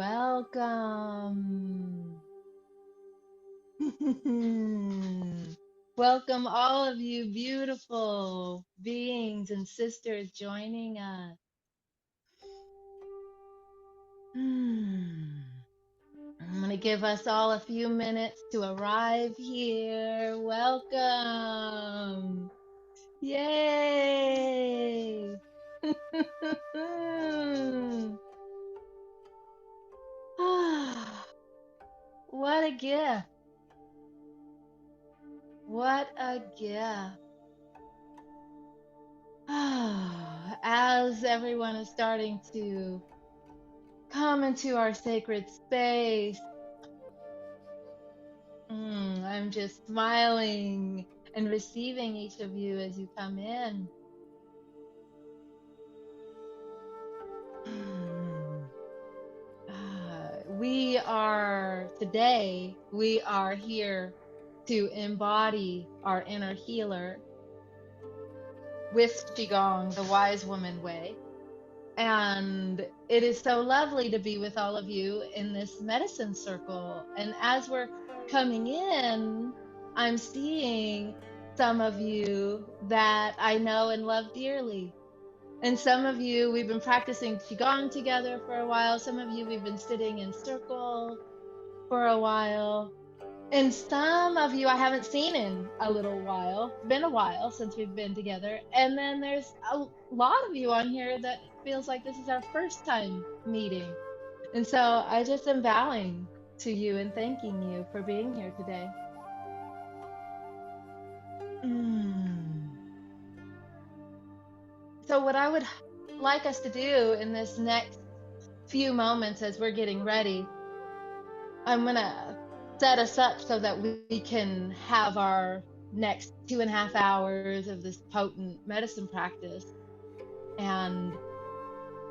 Welcome. Welcome, all of you beautiful beings and sisters joining us. I'm going to give us all a few minutes to arrive here. Welcome. Yay. What a gift. What a gift. As everyone is starting to come into our sacred space, I'm just smiling and receiving each of you as you come in. Today, we are here to embody our inner healer with Qigong, the wise woman way. And it is so lovely to be with all of you in this medicine circle. And as we're coming in, I'm seeing some of you that I know and love dearly. And some of you, we've been practicing Qigong together for a while. Some of you, we've been sitting in circle for a while. And some of you I haven't seen in a little while. It's been a while since we've been together. And then there's a lot of you on here that feels like this is our first time meeting. And so I just am bowing to you and thanking you for being here today. So what I would like us to do in this next few moments as we're getting ready, I'm going to set us up so that we can have our next 2.5 hours of this potent medicine practice. And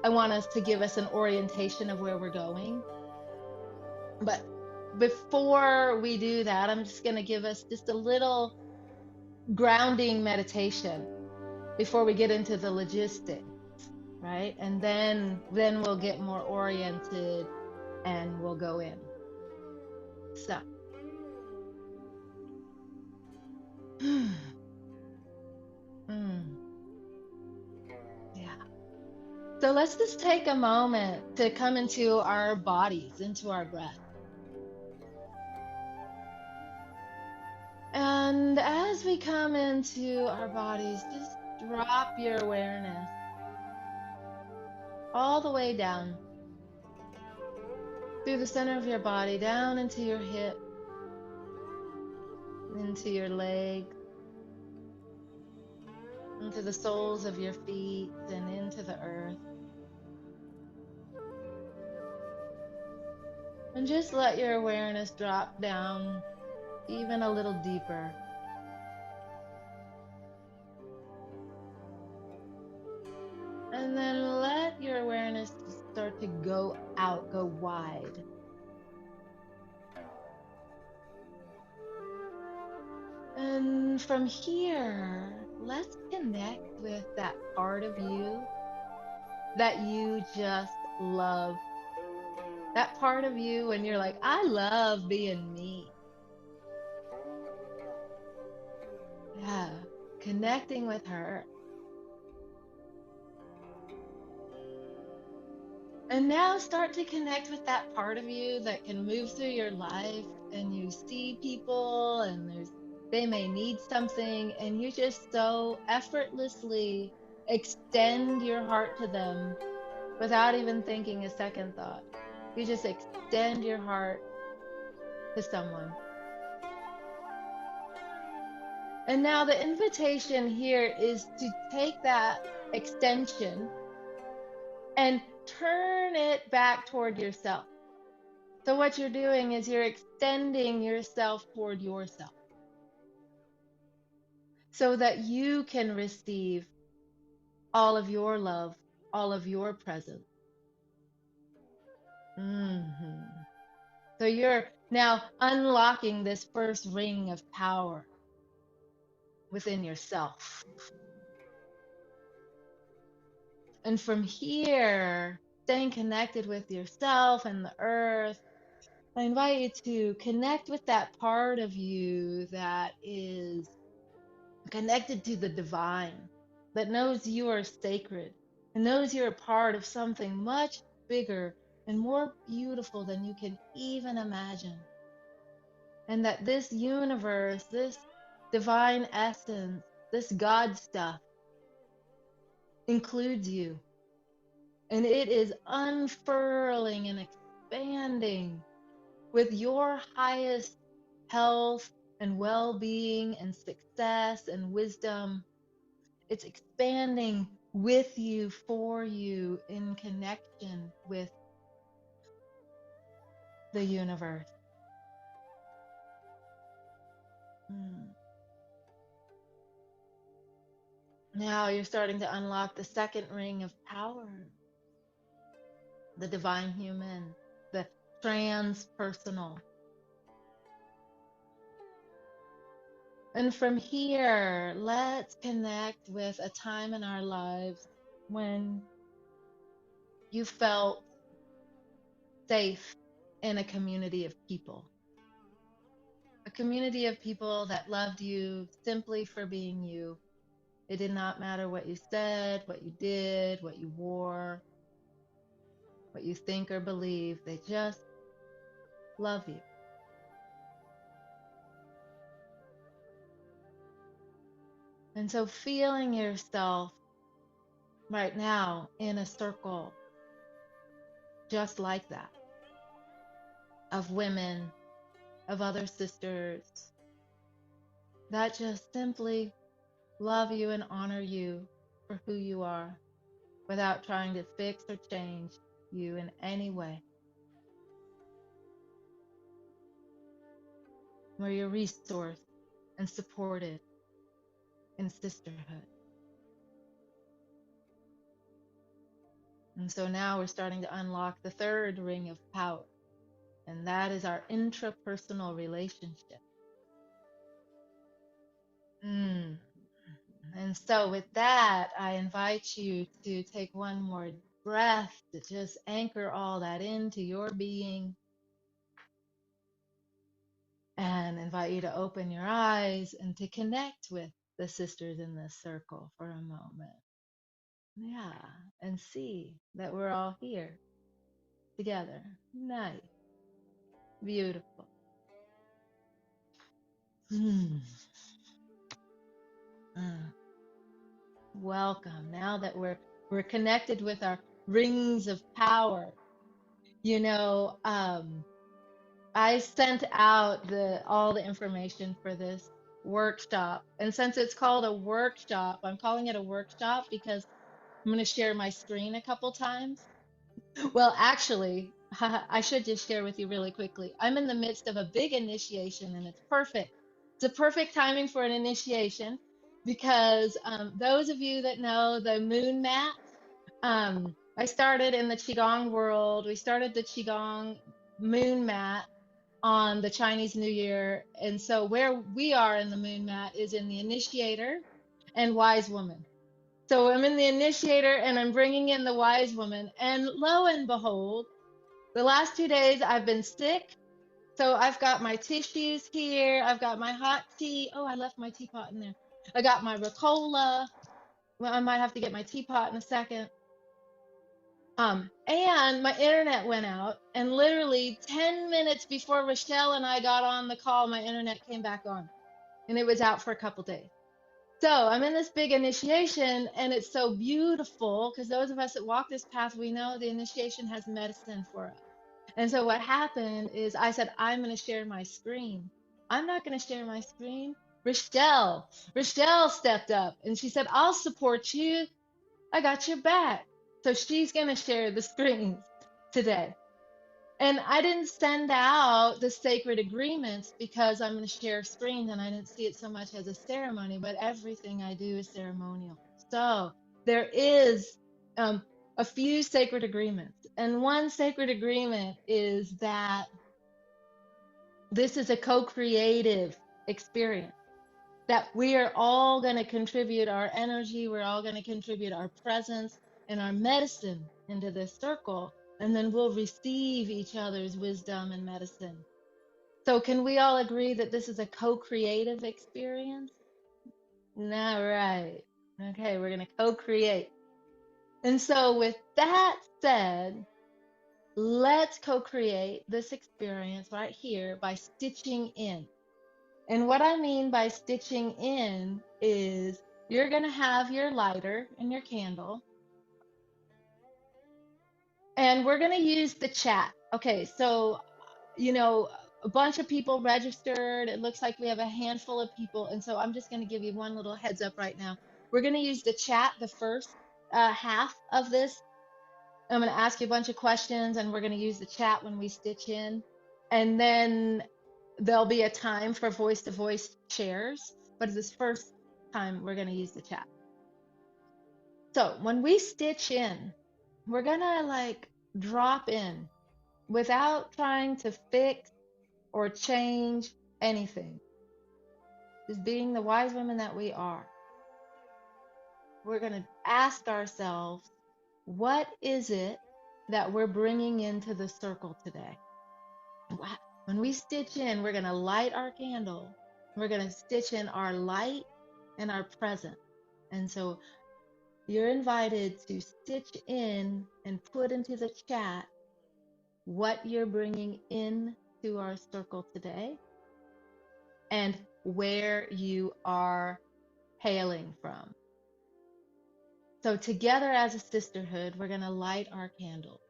I want us to give us an orientation of where we're going. But before we do that, I'm just going to give us just a little grounding meditation before we get into the logistics, right? And then we'll get more oriented and we'll go in. So, yeah. So let's just take a moment to come into our bodies, into our breath. And as we come into our bodies, just drop your awareness all the way down through the center of your body, down into your hip, into your legs, into the soles of your feet, and into the earth. And just let your awareness drop down even a little deeper. And then let your awareness start to go out, go wide. And from here, let's connect with that part of you that you just love. That part of you when you're like, I love being me. Yeah, connecting with her. And now start to connect with that part of you that can move through your life and you see people and they may need something and you just so effortlessly extend your heart to them without even thinking a second thought. You just extend your heart to someone. And now the invitation here is to take that extension and turn it back toward yourself. So what you're doing is you're extending yourself toward yourself so that you can receive all of your love, all of your presence. So you're now unlocking this first ring of power within yourself. And from here, staying connected with yourself and the earth, I invite you to connect with that part of you that is connected to the divine, that knows you are sacred and knows you're a part of something much bigger and more beautiful than you can even imagine. And that this universe, this divine essence, this God stuff includes you. And it is unfurling and expanding with your highest health and well being and success and wisdom. It's expanding with you, for you, in connection with the universe. Mm. Now you're starting to unlock the second ring of power, the divine human, the transpersonal. And from here, let's connect with a time in our lives when you felt safe in a community of people. A community of people that loved you simply for being you. It did not matter what you said, what you did, what you wore, what you think or believe. They just love you. And so feeling yourself right now in a circle just like that, of women, of other sisters that just simply love you and honor you for who you are without trying to fix or change you in any way. Where you're resourced and supported in sisterhood. And so now we're starting to unlock the third ring of power, and that is our intrapersonal relationship. Mm. And so, with that, I invite you to take one more breath to just anchor all that into your being, and invite you to open your eyes and to connect with the sisters in this circle for a moment. Yeah, and see that we're all here together. Nice, beautiful. Mm. Mm. Welcome. Now that we're connected with our rings of power, you know, I sent out all the information for this workshop. And since it's called a workshop, I'm calling it a workshop because I'm going to share my screen a couple times. Well, actually, I should just share with you really quickly. I'm in the midst of a big initiation, and it's perfect. It's a perfect timing for an initiation because those of you that know the moon mat, I started in the Qigong world. We started the Qigong moon mat on the Chinese New Year. And so where we are in the moon mat is in the initiator and wise woman. So I'm in the initiator and I'm bringing in the wise woman. And lo and behold, the last 2 days I've been sick. So I've got my tissues here. I've got my hot tea. Oh, I left my teapot in there. I got my Ricola. Well, I might have to get my teapot in a second. And my internet went out, and literally 10 minutes before Rochelle and I got on the call, my internet came back on, and it was out for a couple days. So I'm in this big initiation, and it's so beautiful because those of us that walk this path, we know the initiation has medicine for us. And so what happened is I said, I'm going to share my screen. I'm not going to share my screen. Rochelle stepped up and she said, I'll support you. I got your back. So she's going to share the screens today. And I didn't send out the sacred agreements because I'm going to share screens and I didn't see it so much as a ceremony, but everything I do is ceremonial. So there is a few sacred agreements. And one sacred agreement is that this is a co-creative experience, that we are all going to contribute our energy, we're all going to contribute our presence and our medicine into this circle, and then we'll receive each other's wisdom and medicine. So can we all agree that this is a co-creative experience? All right. Okay, we're going to co-create. And so with that said, let's co-create this experience right here by stitching in. And what I mean by stitching in is you're going to have your lighter and your candle, and we're going to use the chat. Okay, so, a bunch of people registered. It looks like we have a handful of people. And so I'm just going to give you one little heads up right now. We're going to use the chat the first half of this. I'm going to ask you a bunch of questions, and we're going to use the chat when we stitch in. And then there'll be a time for voice-to-voice shares. But this first time, we're going to use the chat. So when we stitch in, we're going to drop in without trying to fix or change anything. Just being the wise women that we are. We're going to ask ourselves, what is it that we're bringing into the circle today? When we stitch in, we're going to light our candle. We're going to stitch in our light and our present. And so you're invited to stitch in and put into the chat what you're bringing in to our circle today and where you are hailing from. So together as a sisterhood, we're going to light our candles.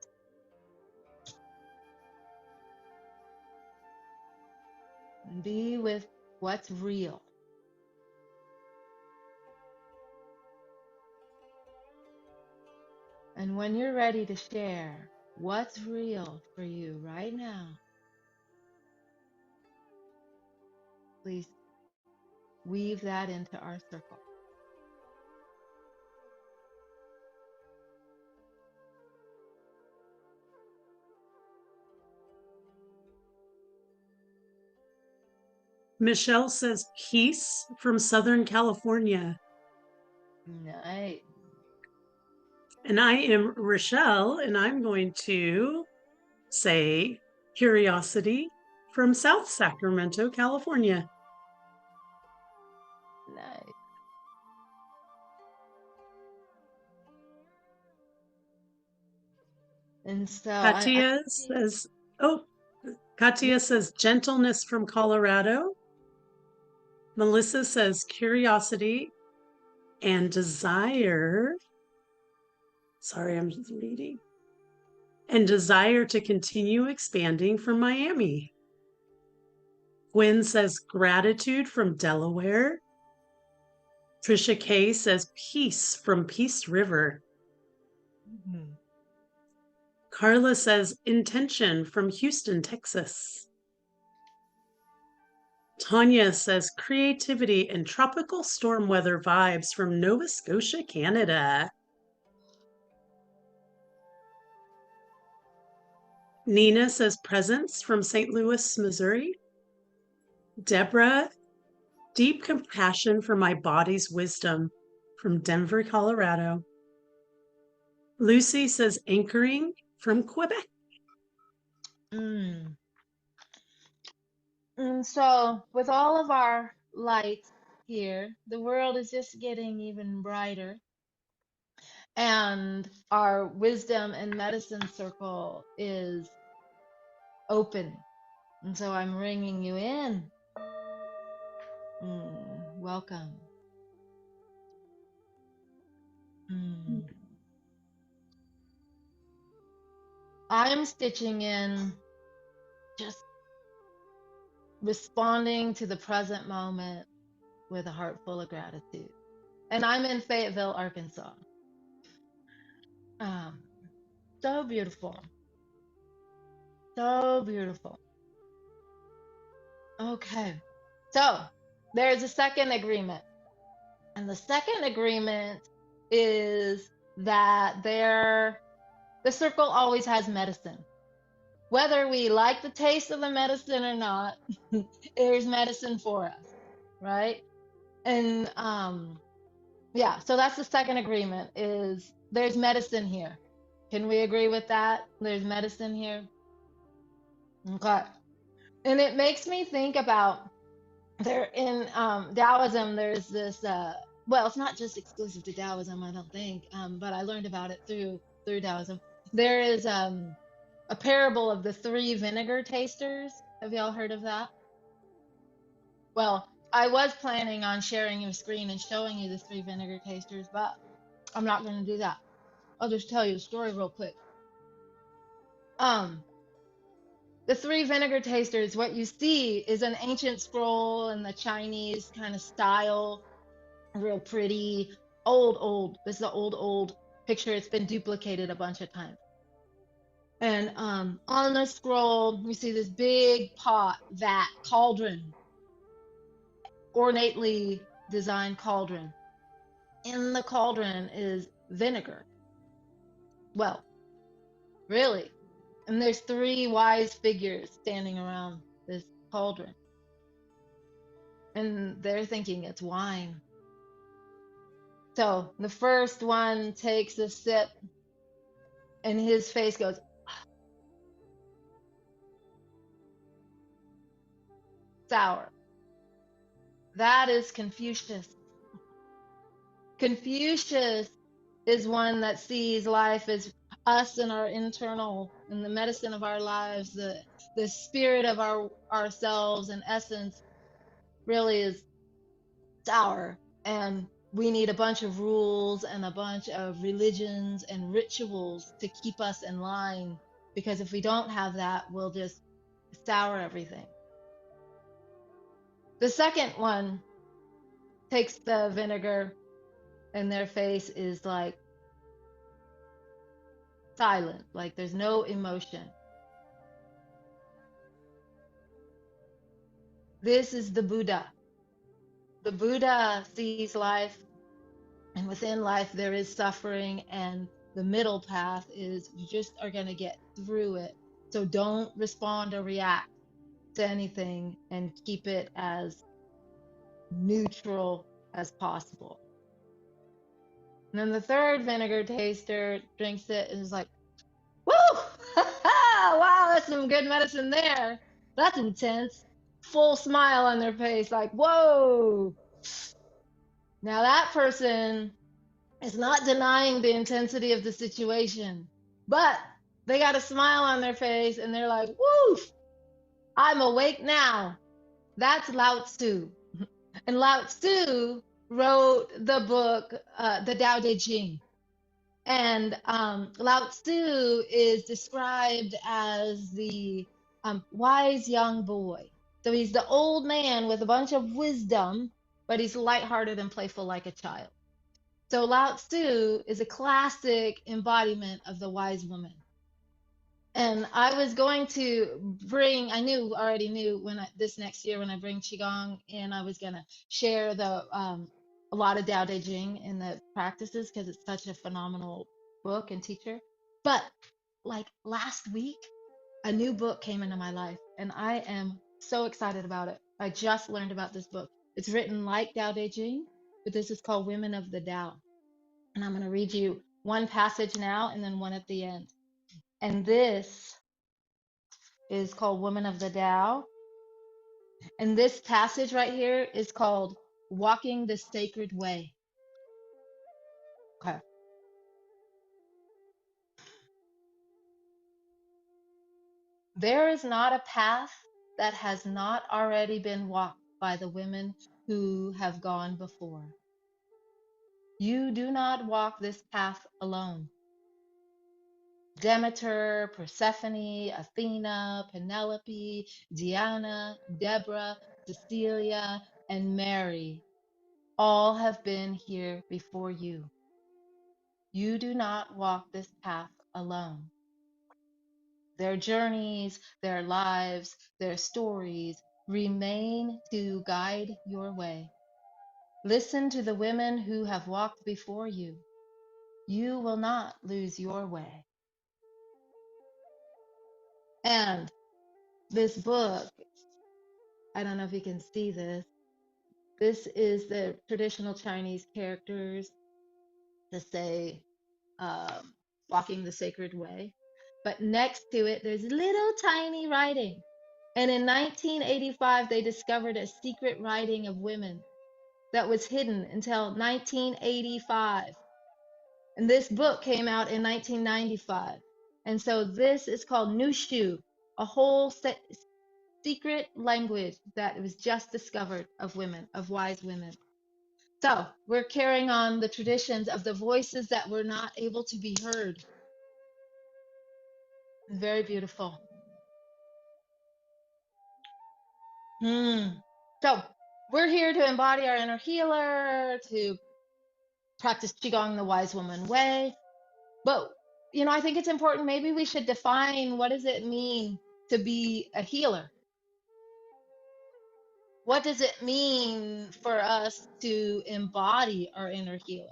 And be with what's real. And when you're ready to share what's real for you right now, please weave that into our circle. Michelle says peace from Southern California. Nice. And I am Rochelle, and I'm going to say curiosity from South Sacramento, California. Nice. And so Katia says gentleness from Colorado. Melissa says curiosity and desire. Sorry, I'm just reading. And desire to continue expanding from Miami. Gwen says gratitude from Delaware. Trisha K says peace from Peace River. Mm-hmm. Carla says intention from Houston, Texas. Tanya says creativity and tropical storm weather vibes from Nova Scotia, Canada. Nina says presence from St. Louis, Missouri. Deborah, deep compassion for my body's wisdom from Denver, Colorado. Lucy says anchoring from Quebec. And so with all of our lights here, the world is just getting even brighter. And our wisdom and medicine circle is open. And so I'm ringing you in. Welcome. I'm stitching in, just responding to the present moment with a heart full of gratitude. And I'm in Fayetteville, Arkansas. So beautiful. So beautiful. Okay. So there's a second agreement. And the second agreement is that the circle always has medicine. Whether we like the taste of the medicine or not, there's medicine for us, right? And so that's the second agreement, is there's medicine here. Can we agree with that? There's medicine here. Okay. And it makes me think about there in Taoism, there's this well, it's not just exclusive to Taoism, I don't think, but I learned about it through Taoism. There is a parable of the three vinegar tasters. Have y'all heard of that? Well, I was planning on sharing your screen and showing you the three vinegar tasters, but I'm not going to do that. I'll just tell you the story real quick. Um, the three vinegar tasters, what you see is an ancient scroll in the Chinese kind of style, real pretty, old. This is an old picture. It's been duplicated a bunch of times. And on the scroll, you see this big pot, vat, cauldron, ornately designed cauldron. In the cauldron is vinegar. Well, really. And there's three wise figures standing around this cauldron. And they're thinking it's wine. So the first one takes a sip and his face goes sour. That is Confucius. Confucius is one that sees life as us and our internal and the medicine of our lives, the spirit of ourselves and essence really is sour. And we need a bunch of rules and a bunch of religions and rituals to keep us in line, because if we don't have that, we'll just sour everything. The second one takes the vinegar and their face is like silent, like there's no emotion. This is the Buddha. The Buddha sees life, and within life there is suffering, and the middle path is you just are going to get through it. So don't respond or react to anything and keep it as neutral as possible. And then the third vinegar taster drinks it and is like, woo! Wow, that's some good medicine there. That's intense. Full smile on their face, like, whoa. Now that person is not denying the intensity of the situation, but they got a smile on their face and they're like, woo, I'm awake now. That's Lao Tzu. And Lao Tzu wrote the book, the Tao Te Ching. And Lao Tzu is described as the wise young boy. So he's the old man with a bunch of wisdom, but he's lighthearted and playful like a child. So Lao Tzu is a classic embodiment of the wise woman. And I was going to bring, already knew this next year when I bring Qigong in, I was going to share a lot of Tao Te Ching in the practices because it's such a phenomenal book and teacher. But like last week, a new book came into my life and I am so excited about it. I just learned about this book. It's written like Tao Te Ching, but this is called Women of the Tao. And I'm going to read you one passage now and then one at the end. And this is called Women of the Tao. And this passage right here is called Walking the Sacred Way. Okay. There is not a path that has not already been walked by the women who have gone before. You do not walk this path alone. Demeter, Persephone, Athena, Penelope, Diana, Deborah, Cecilia, and Mary all have been here before you. You do not walk this path alone. Their journeys, their lives, their stories remain to guide your way. Listen to the women who have walked before you. You will not lose your way. And this book, I don't know if you can see this. This is the traditional Chinese characters to say walking the sacred way. But next to it, there's little tiny writing. And in 1985, they discovered a secret writing of women that was hidden until 1985. And this book came out in 1995. And so this is called Nushu, a whole secret language that was just discovered of women, of wise women. So we're carrying on the traditions of the voices that were not able to be heard. Very beautiful. So we're here to embody our inner healer, to practice Qigong the wise woman way. But, I think it's important. Maybe we should define, what does it mean to be a healer? What does it mean for us to embody our inner healer?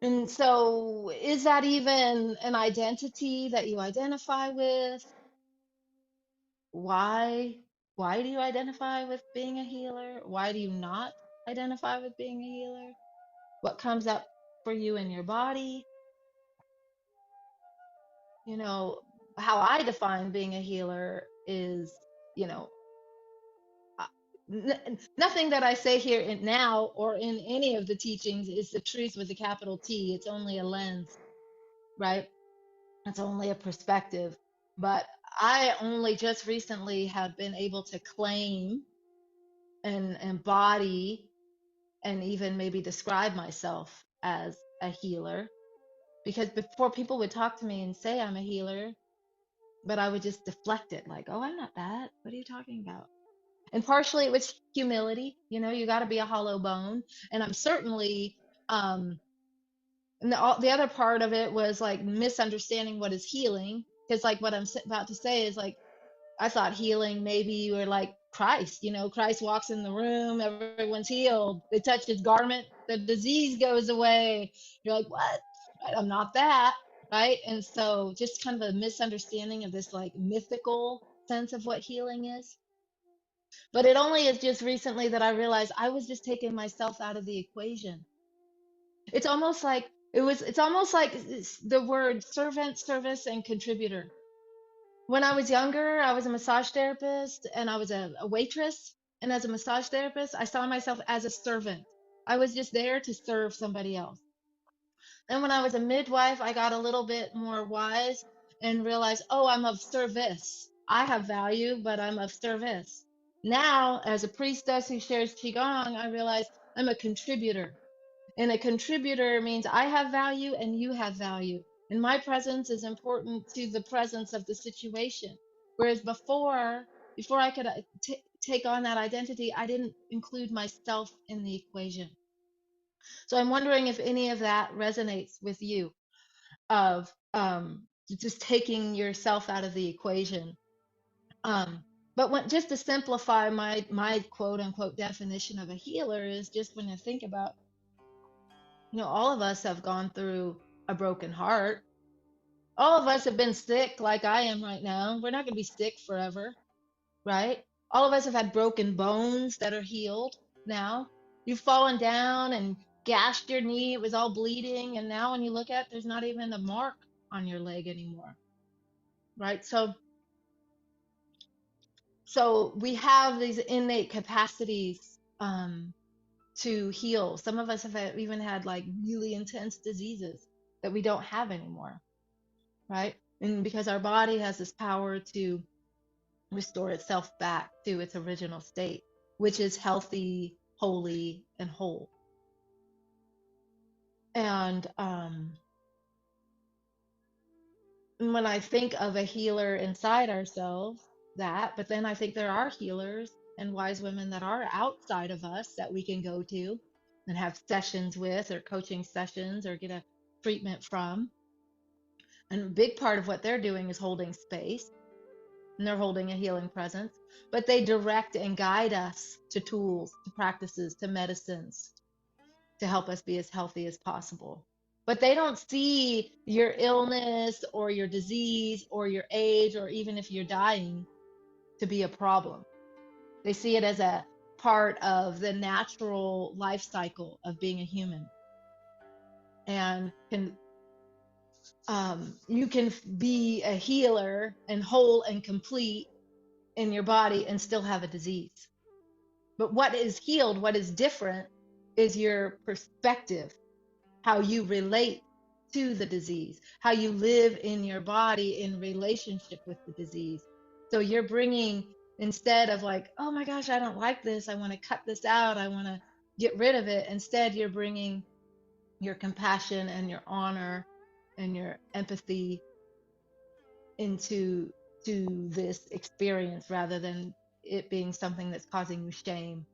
And so, is that even an identity that you identify with? Why? Why do you identify with being a healer? Why do you not identify with being a healer? What comes up for you in your body? How I define being a healer is, you know, nothing that I say here now or in any of the teachings is the truth with a capital T. It's only a lens, right? It's only a perspective. But I only just recently have been able to claim and embody and even maybe describe myself as a healer. Because before, people would talk to me and say I'm a healer, but I would just deflect it like, oh, I'm not that. What are you talking about? And partially it was humility. You got to be a hollow bone. And I'm certainly, and the other part of it was like misunderstanding what is healing. Because like what I'm about to say is like, I thought healing, maybe you were like Christ. Christ walks in the room, everyone's healed. They touch his garment, the disease goes away. You're like, what? Right? I'm not that. Right. And so just kind of a misunderstanding of this like mythical sense of what healing is. But it only is just recently that I realized I was just taking myself out of the equation. It's almost like the word servant, service, and contributor. When I was younger, I was a massage therapist and I was a waitress. And as a massage therapist, I saw myself as a servant. I was just there to serve somebody else. And when I was a midwife, I got a little bit more wise and realized, oh, I'm of service. I have value, but I'm of service. Now, as a priestess who shares Qigong, I realize I'm a contributor. And a contributor means I have value and you have value. And my presence is important to the presence of the situation. Whereas before I could take on that identity, I didn't include myself in the equation. So I'm wondering if any of that resonates with you, of just taking yourself out of the equation. But just to simplify my quote unquote definition of a healer is just when you think about, all of us have gone through a broken heart. All of us have been sick like I am right now. We're not going to be sick forever, right? All of us have had broken bones that are healed now. You've fallen down and gashed your knee. It was all bleeding. And now when you look at it, there's not even a mark on your leg anymore, right? So we have these innate capacities to heal. Some of us have even had like really intense diseases that we don't have anymore, right? And because our body has this power to restore itself back to its original state, which is healthy, holy, and whole. And when I think of a healer inside ourselves, but then I think there are healers and wise women that are outside of us that we can go to and have sessions with, or coaching sessions, or get a treatment from. And a big part of what they're doing is holding space, and they're holding a healing presence, but they direct and guide us to tools, to practices, to medicines to help us be as healthy as possible. But they don't see your illness or your disease or your age, or even if you're dying, to be a problem. They see it as a part of the natural life cycle of being a human. And You can be a healer and whole and complete in your body and still have a disease. But what is healed, what is different, is your perspective, how you relate to the disease, how you live in your body in relationship with the disease. So you're bringing, instead of like, oh my gosh, I don't like this, I want to cut this out, I want to get rid of it, instead you're bringing your compassion and your honor and your empathy into this experience, rather than it being something that's causing you shame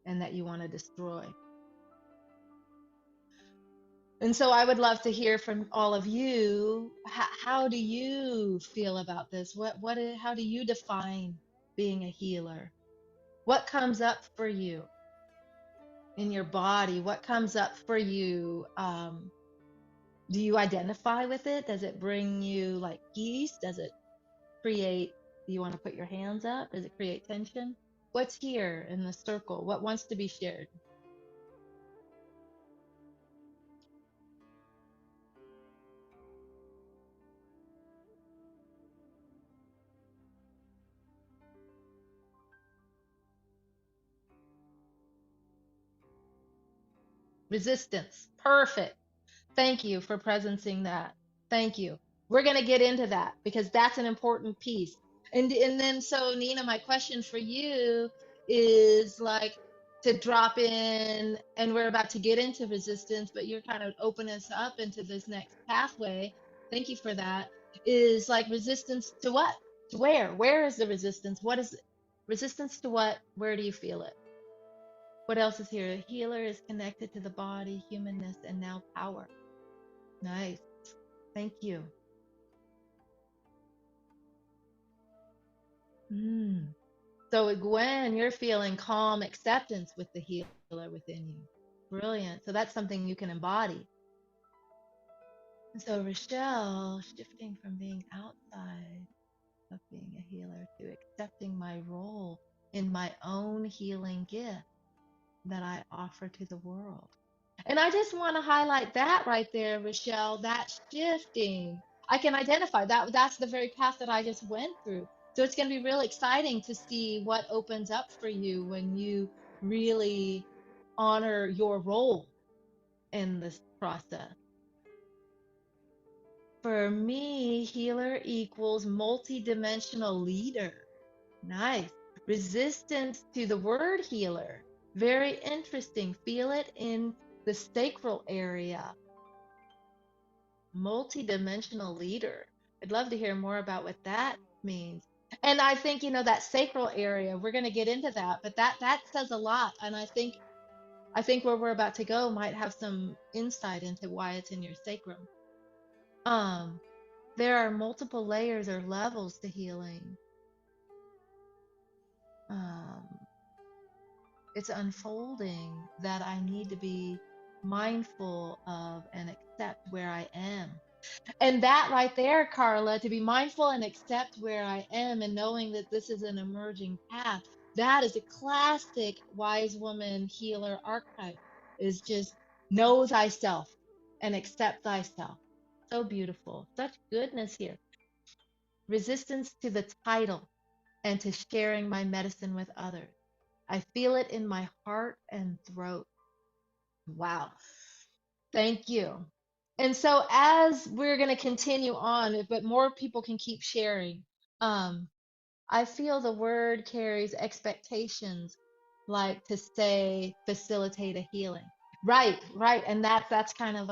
and that you want to destroy. And so I would love to hear from all of you. How do you feel about this? How do you define being a healer? What comes up for you in your body? What comes up for you? Do you identify with it? Does it bring you like peace? Does it create, do you want to put your hands up? Does it create tension? What's here in the circle? What wants to be shared? Resistance. Perfect. Thank you for presencing that. Thank you. We're going to get into that because that's an important piece. And then so Nina, my question for you is like to drop in, and we're about to get into resistance, but you're kind of opening us up into this next pathway. Thank you for that. Is like resistance to what? To where? Where is the resistance? What is resistance to what? Where do you feel it? What else is here? Healer is connected to the body, humanness, and now power. Nice. Thank you. Mm. So, Gwen, you're feeling calm acceptance with the healer within you. Brilliant. So, that's something you can embody. And so, Rochelle, shifting from being outside of being a healer to accepting my role in my own healing gift that I offer to the world. And I just want to highlight that right there, Rochelle, that shifting. I can identify that. That's the very path that I just went through. So it's going to be really exciting to see what opens up for you when you really honor your role in this process. For me, healer equals multidimensional leader. Nice. Resistance to the word healer. Very interesting. Feel it in the sacral area. Multidimensional leader. I'd love to hear more about what that means. And I think, that sacral area, we're going to get into that, but that says a lot. And I think where we're about to go might have some insight into why it's in your sacrum. Um, there are multiple layers or levels to healing. Um, it's unfolding that I need to be mindful of and accept where I am. And that right there, Carla, to be mindful and accept where I am and knowing that this is an emerging path, that is a classic wise woman healer archetype, is just know thyself and accept thyself. So beautiful. Such goodness here. Resistance to the title and to sharing my medicine with others. I feel it in my heart and throat. Wow. Thank you. And so as we're going to continue on, but more people can keep sharing, I feel the word carries expectations, like to say facilitate a healing. Right, right. And that's kind of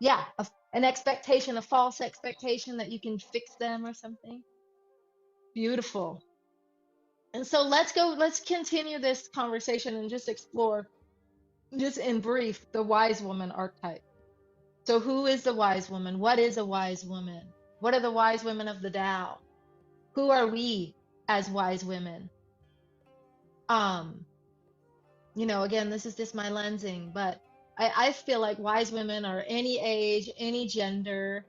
yeah, an expectation, a false expectation that you can fix them or something. Beautiful. And so let's continue this conversation and just explore, just in brief, the wise woman archetype. So who is the wise woman? What is a wise woman? What are the wise women of the Tao? Who are we as wise women? Um, again, this is just my lensing, but I feel like wise women are any age, any gender.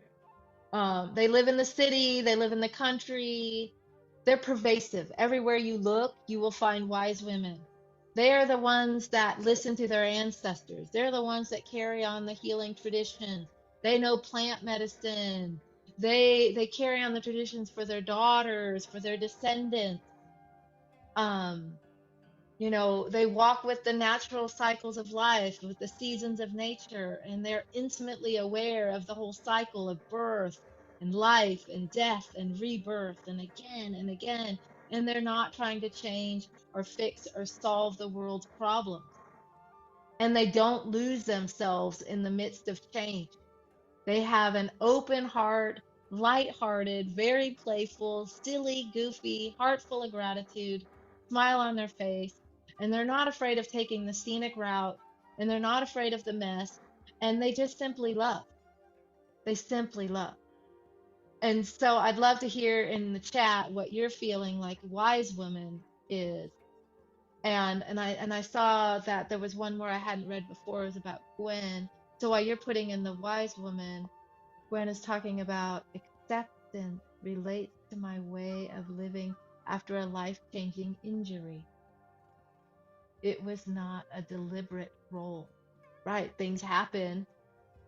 They live in the city, they live in the country. They're pervasive. Everywhere you look, you will find wise women. They are the ones that listen to their ancestors. They're the ones that carry on the healing traditions. They know plant medicine. They carry on the traditions for their daughters, for their descendants. Um, they walk with the natural cycles of life, with the seasons of nature, and they're intimately aware of the whole cycle of birth and life and death and rebirth and again and again. And they're not trying to change or fix or solve the world's problems. And they don't lose themselves in the midst of change. They have an open heart, light-hearted, very playful, silly, goofy, heart full of gratitude, smile on their face, and they're not afraid of taking the scenic route, and they're not afraid of the mess, and they just simply love. They simply love. And so I'd love to hear in the chat what you're feeling like wise woman is. And I saw that there was one more I hadn't read before. It was about Gwen. So while you're putting in the wise woman, Gwen is talking about acceptance relates to my way of living after a life-changing injury. It was not a deliberate role, right? Things happen,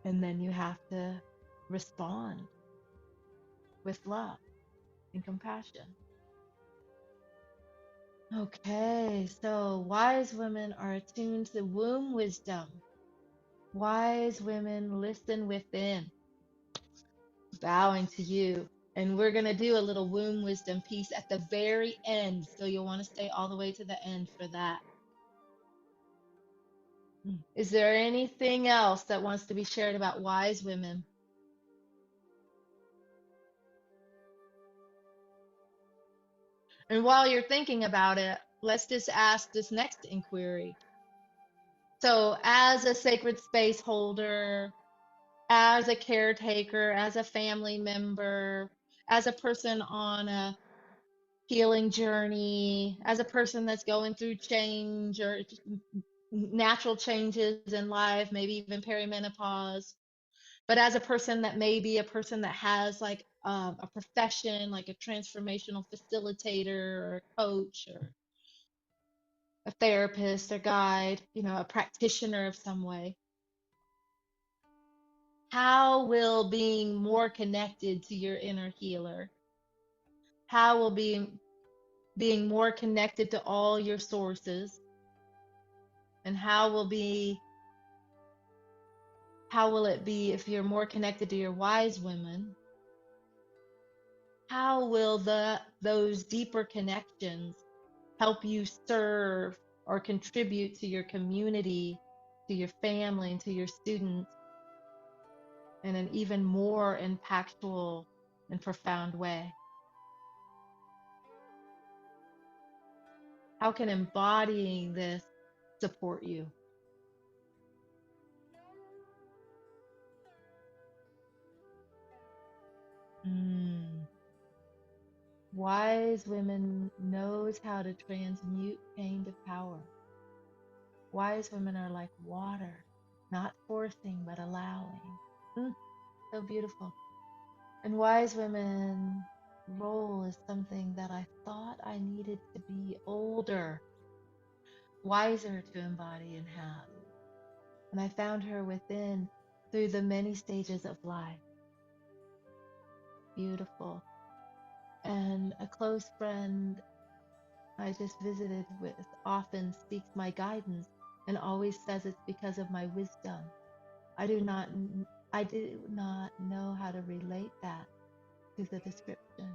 and then you have to respond with love and compassion. Okay, so wise women are attuned to womb wisdom. Wise women listen within. Bowing to you. And we're going to do a little womb wisdom piece at the very end. So you'll want to stay all the way to the end for that. Is there anything else that wants to be shared about wise women? And while you're thinking about it, let's just ask this next inquiry. So, as a sacred space holder, as a caretaker, as a family member, as a person on a healing journey, as a person that's going through change or natural changes in life, maybe even perimenopause, but as a person that may be a person that has like a profession, like a transformational facilitator or a coach or a therapist or guide, a practitioner of some way. How will being more connected to your inner healer? How will being more connected to all your sources? And how will it be if you're more connected to your wise women? How will those deeper connections help you serve or contribute to your community, to your family, and to your students in an even more impactful and profound way? How can embodying this support you? Mm. Wise women knows how to transmute pain to power. Wise women are like water, not forcing but allowing. Mm, so beautiful. And wise women role is something that I thought I needed to be older, wiser to embody and have. And I found her within through the many stages of life. Beautiful. And a close friend I just visited with often seeks my guidance and always says it's because of my wisdom. I do not I do not know how to relate that to the description.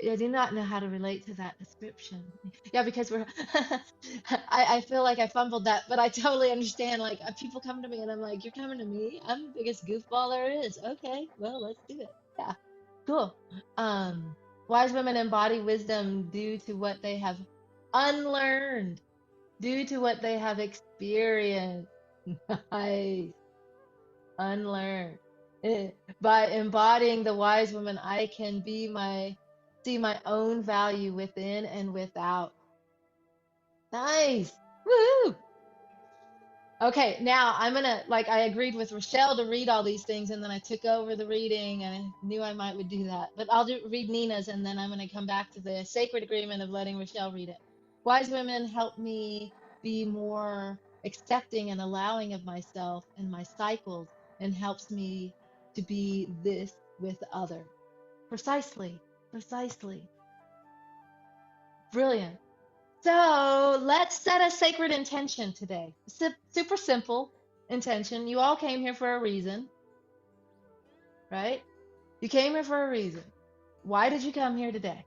I do not know how to relate to that description. Yeah, because we're I feel like I fumbled that, but I totally understand. Like people come to me and I'm like, "You're coming to me? I'm the biggest goofball there is." Okay, well, let's do it. Yeah. Cool. Um, Wise women embody wisdom due to what they have unlearned, due to what they have experienced. Nice. Unlearn. By embodying the wise woman, I can see my own value within and without. Nice. Woo! Okay, now I'm gonna I agreed with Rochelle to read all these things, and then I took over the reading, and I knew I might would do that. But I'll read Nina's, and then I'm gonna come back to the sacred agreement of letting Rochelle read it. Wise women help me be more accepting and allowing of myself and my cycles, and helps me to be this with others. Precisely, precisely. Brilliant. So let's set a sacred intention today. Super simple intention. You all came here for a reason, right? You came here for a reason. Why did you come here today?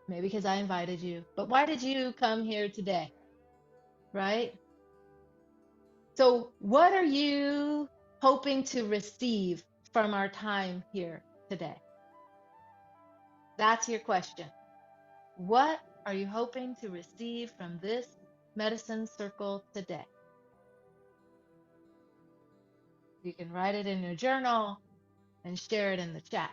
Maybe because I invited you, but why did you come here today? Right? So, what are you hoping to receive from our time here today? That's your question. What are you hoping to receive from this medicine circle today? You can write it in your journal and share it in the chat.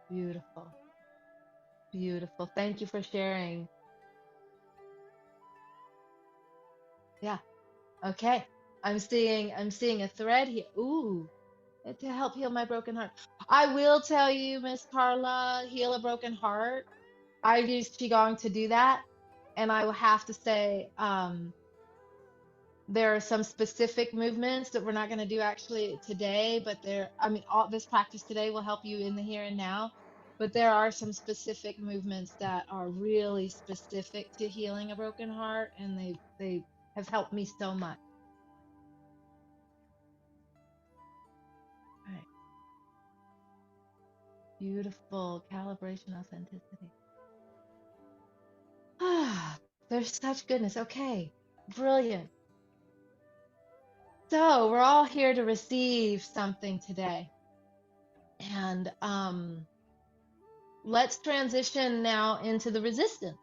Beautiful. Beautiful. Thank you for sharing. Yeah. Okay. I'm seeing a thread here. Ooh, to help heal my broken heart. I will tell you, Miss Carla, heal a broken heart. I use Qigong to do that. And I will have to say, there are some specific movements that we're not going to do actually today, but I mean, all this practice today will help you in the here and now. But there are some specific movements that are really specific to healing a broken heart, and they have helped me so much. All right. Beautiful calibration, authenticity. Ah, there's such goodness. Okay, brilliant. So we're all here to receive something today. And let's transition now into the resistance,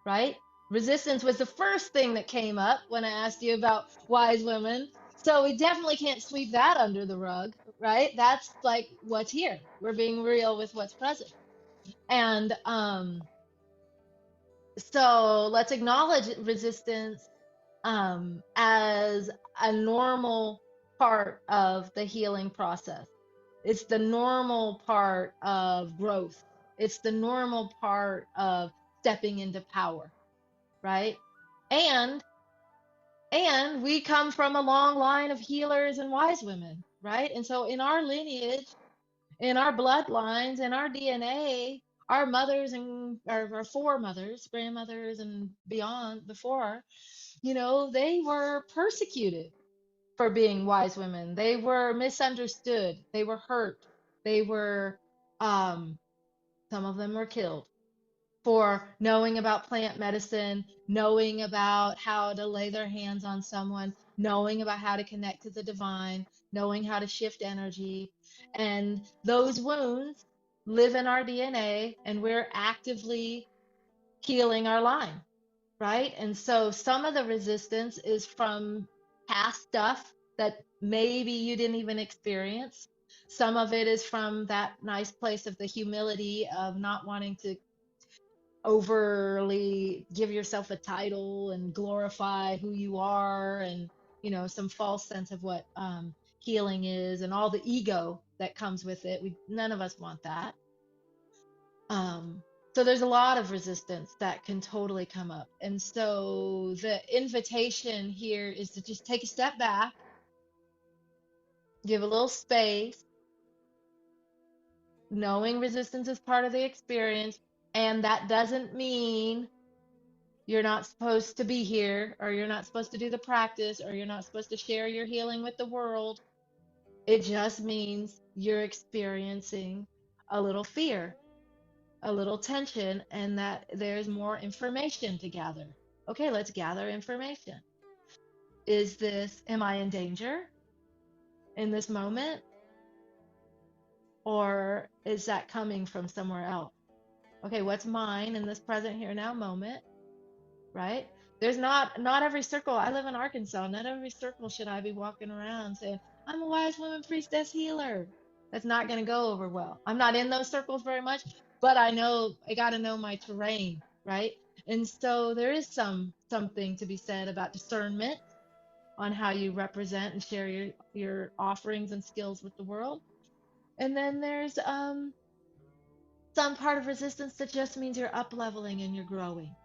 right? Resistance was the first thing that came up when I asked you about wise women. So we definitely can't sweep that under the rug, right? That's like what's here. We're being real with what's present. And so let's acknowledge resistance as a normal part of the healing process. It's the normal part of growth. It's the normal part of stepping into power, right? And and we come from a long line of healers and wise women, right? And so in our lineage, in our bloodlines, in our DNA, our mothers and our foremothers, grandmothers and beyond before, they were persecuted for being wise women. They were misunderstood. They were hurt. They were, some of them were killed for knowing about plant medicine, knowing about how to lay their hands on someone, knowing about how to connect to the divine, knowing how to shift energy. And those wounds live in our DNA, and we're actively healing our line, right? And so some of the resistance is from past stuff that maybe you didn't even experience. Some of it is from that nice place of the humility of not wanting to overly give yourself a title and glorify who you are, and some false sense of what healing is, and all the ego that comes with it. None of us want that. So there's a lot of resistance that can totally come up. And so the invitation here is to just take a step back, give a little space, knowing resistance is part of the experience. And that doesn't mean you're not supposed to be here, or you're not supposed to do the practice, or you're not supposed to share your healing with the world. It just means you're experiencing a little fear, a little tension, and that there's more information to gather. Okay, let's gather information. Am I in danger in this moment? Or is that coming from somewhere else? Okay, what's mine in this present here now moment, right? There's not every circle. I live in Arkansas. Not every circle should I be walking around saying, I'm a wise woman, priestess, healer. That's not going to go over well. I'm not in those circles very much, but I know I got to know my terrain, right? And so there is something to be said about discernment on how you represent and share your offerings and skills with the world. And then there's some part of resistance that just means you're up leveling and you're growing.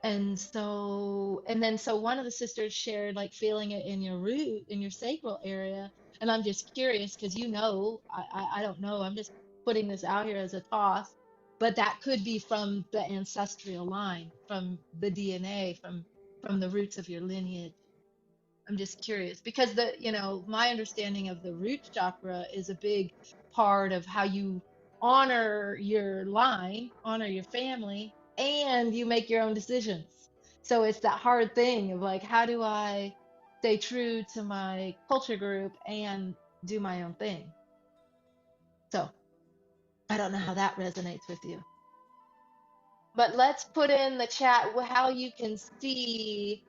And so one of the sisters shared like feeling it in your root, in your sacral area. And I'm just curious because I don't know. I'm just putting this out here as a toss, but that could be from the ancestral line, from the DNA, from the roots of your lineage. I'm just curious because my understanding of the root chakra is a big part of how you honor your line, honor your family, and you make your own decisions. So it's that hard thing of like, how do I stay true to my culture group and do my own thing? So I don't know how that resonates with you. But let's put in the chat how you can see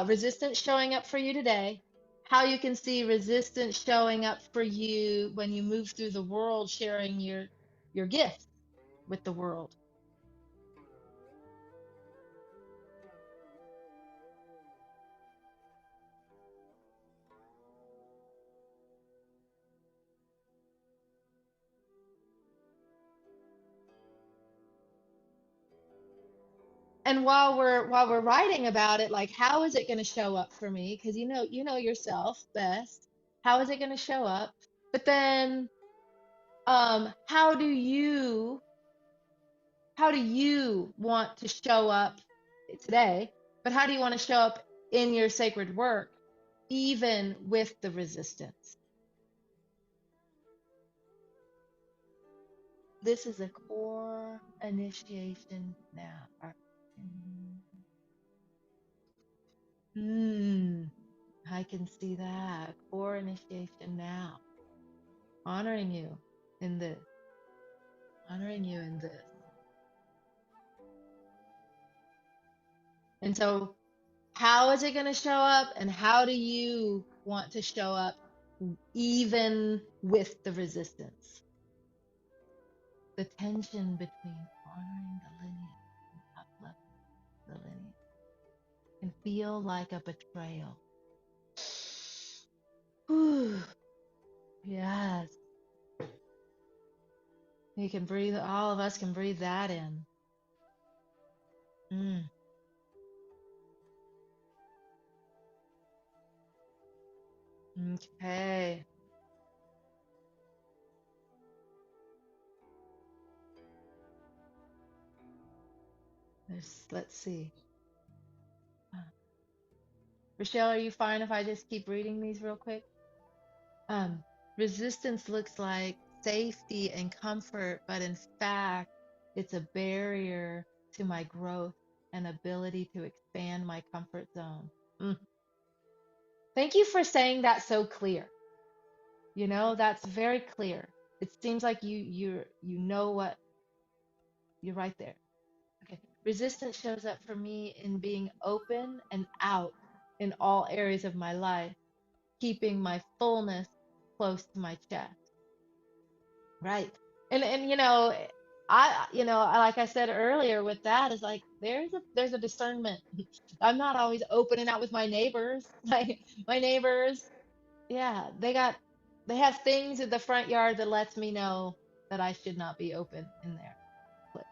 resistance showing up for you today, how you can see resistance showing up for you when you move through the world sharing your gifts with the world. And while we're writing about it, like how is it going to show up for me? Because you know yourself best. How is it going to show up? But then how do you want to show up today? But how do you want to show up in your sacred work, even with the resistance? This is a core initiation now. I can see that. Core initiation now. Honoring you in this. Honoring you in this. And so, how is it going to show up? And how do you want to show up even with the resistance? The tension between honoring the lineage and uplifting the lineage can feel like a betrayal. Whew. Yes. You can breathe, all of us can breathe that in. Mm. Okay. Let's see. Rochelle, are you fine if I just keep reading these real quick? Resistance looks like safety and comfort, but in fact, it's a barrier to my growth and ability to expand my comfort zone. Mm. Thank you for saying that so clear. That's very clear. It seems like you know what you're right there. Okay. Resistance shows up for me in being open and out in all areas of my life, keeping my fullness close to my chest. Right. And like I said earlier with that is like there's a discernment. I'm not always opening out with my neighbors. Like my neighbors, yeah, they have things in the front yard that lets me know that I should not be open in there. But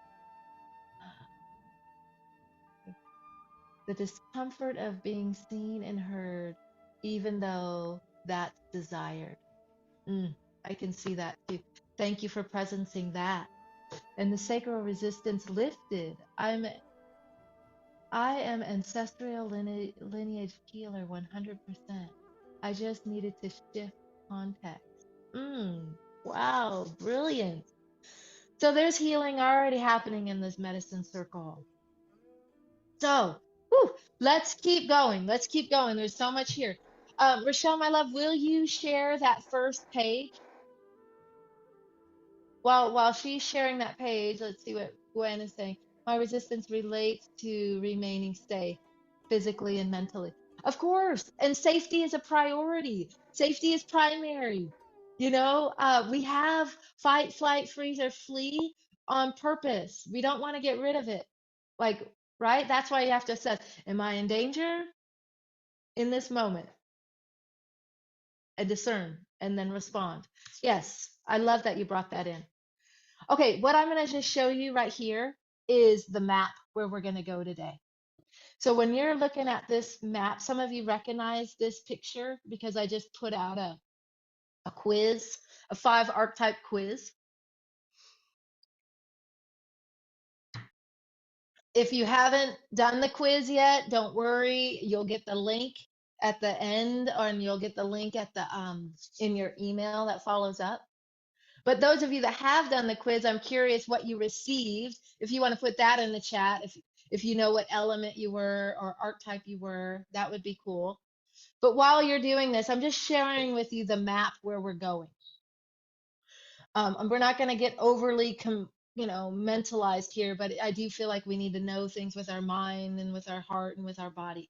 the discomfort of being seen and heard, even though that's desired. Mm, I can see that too. Thank you for presencing that. And the sacral resistance lifted. I am ancestral lineage healer 100%. I just needed to shift context. Wow, brilliant. So there's healing already happening in this medicine circle. So, whew, let's keep going. Let's keep going. There's so much here. Rochelle, my love, will you share that first page? While she's sharing that page, let's see what Gwen is saying. My resistance relates to remaining safe physically and mentally. Of course. And safety is a priority. Safety is primary. We have fight, flight, freeze, or flee on purpose. We don't want to get rid of it. Like, right? That's why you have to assess, am I in danger in this moment? And discern and then respond. Yes, I love that you brought that in. Okay, what I'm going to just show you right here is the map where we're going to go today. So when you're looking at this map, some of you recognize this picture because I just put out a quiz, a 5 archetype quiz. If you haven't done the quiz yet, don't worry. You'll get the link at the end, and you'll get the link at the in your email that follows up. But those of you that have done the quiz, I'm curious what you received. If you want to put that in the chat, if you know what element you were or archetype you were, that would be cool. But while you're doing this, I'm just sharing with you the map where we're going. And we're not going to get overly, mentalized here, but I do feel like we need to know things with our mind and with our heart and with our body.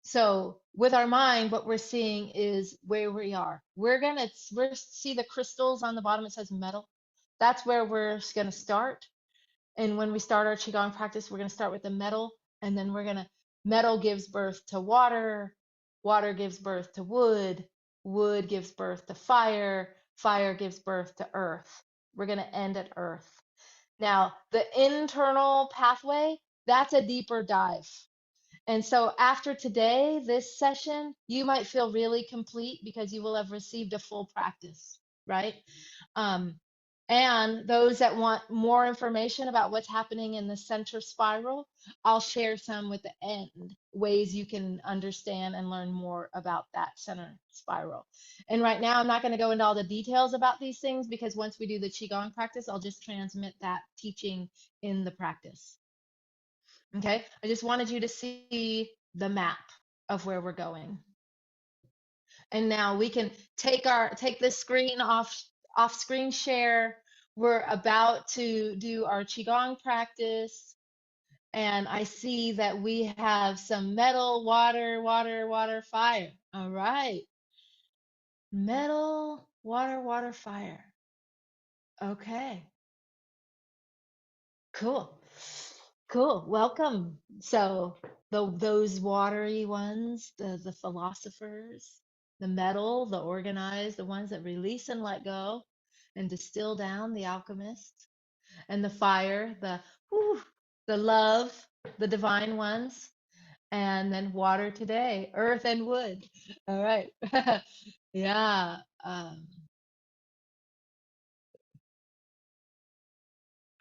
So with our mind, what we're seeing is where we are. We're see the crystals on the bottom. It says metal. That's where we're going to start. And when we start our Qigong practice, we're going to start with the metal. And then metal gives birth to water. Water gives birth to wood. Wood gives birth to fire. Fire gives birth to earth. We're going to end at earth. Now, the internal pathway, that's a deeper dive. And so after today, this session, you might feel really complete because you will have received a full practice, right? And those that want more information about what's happening in the center spiral, I'll share some with the end, ways you can understand and learn more about that center spiral. And right now, I'm not going to go into all the details about these things because once we do the Qigong practice, I'll just transmit that teaching in the practice. Okay, I just wanted you to see the map of where we're going. And now we can take this screen off screen share. We're about to do our Qigong practice. And I see that we have some metal, water, water, water, fire. All right. Metal, water, water, fire. Okay. Cool. Cool. Welcome. So those watery ones, the philosophers, the metal, the organized, the ones that release and let go and distill down, the alchemists, and the fire, the love, the divine ones, and then water today, earth and wood. All right. Yeah.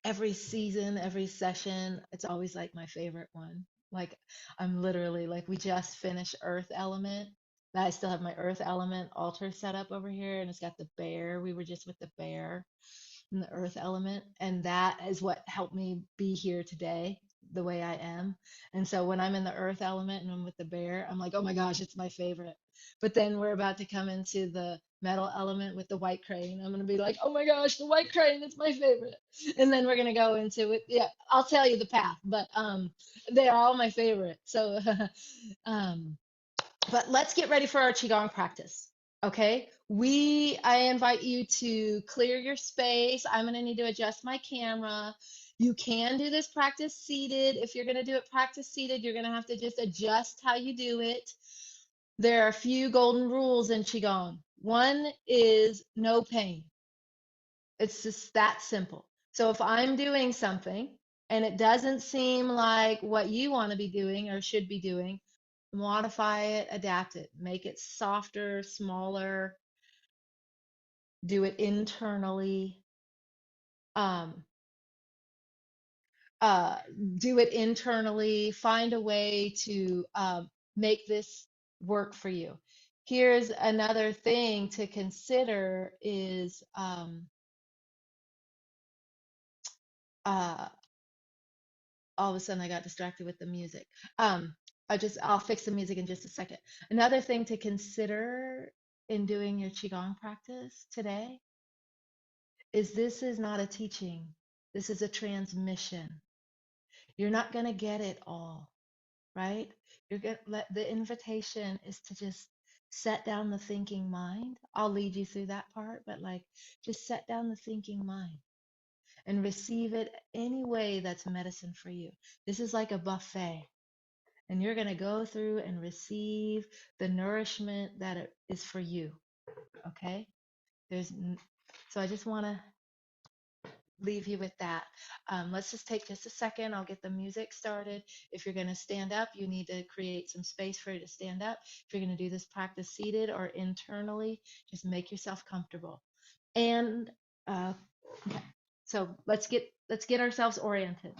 Every season, every session, it's always like my favorite one. Like I'm literally like we just finished Earth Element. I still have my Earth Element altar set up over here, and it's got the bear. We were just with the bear and the Earth Element, and that is what helped me be here today the way I am. And so when I'm in the Earth Element and I'm with the bear, I'm like, oh my gosh, it's my favorite. But then we're about to come into the metal element with the white crane. I'm going to be like, oh my gosh, the white crane, it's my favorite. And then we're going to go into it. Yeah, I'll tell you the path, but they're all my favorite. So, but let's get ready for our Qigong practice. Okay. I invite you to clear your space. I'm going to need to adjust my camera. You can do this practice seated. If you're going to do it practice seated, you're going to have to just adjust how you do it. There are a few golden rules in Qigong. One is no pain. It's just that simple. So if I'm doing something and it doesn't seem like what you want to be doing or should be doing, modify it, adapt it, make it softer, smaller, do it internally. Um, uh, do it internally, find a way to make this work for you. Here's another thing to consider is uh, all of a sudden I got distracted with the music. I'll fix the music in just a second. Another thing to consider in doing your Qigong practice today is this is not a teaching. This is a transmission. You're not going to get it all, right? You're going to let the invitation is to just set down the thinking mind. I'll lead you through that part, but like just set down the thinking mind and receive it any way that's medicine for you. This is like a buffet, and you're going to go through and receive the nourishment that it is for you. Okay? So I just want to leave you with that. Let's just take just a second. I'll get the music started. If you're going to stand up, you need to create some space for you to stand up. If you're going to do this practice seated or internally, just make yourself comfortable. And okay, so let's get ourselves oriented.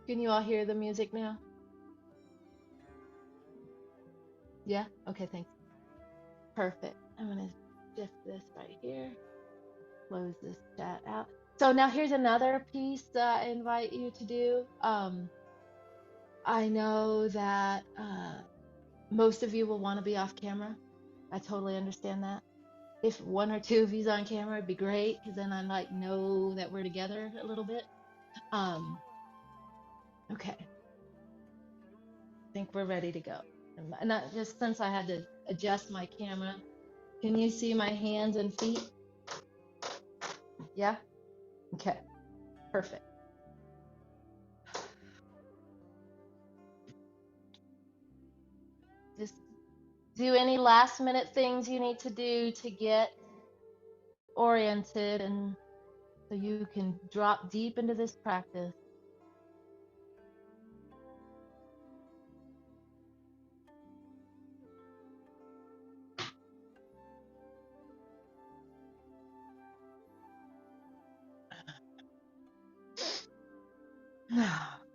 Can you all hear the music now? Yeah? Okay, thanks. Perfect. I'm going to shift this right here, close this chat out. So now here's another piece that I invite you to do. I know that most of you will want to be off camera. I totally understand that. If one or two of you's on camera, it'd be great because then I like know that we're together a little bit. Okay, I think we're ready to go. And not just since I had to adjust my camera, can you see my hands and feet? Yeah? Okay, perfect. Just do any last minute things you need to do to get oriented and so you can drop deep into this practice.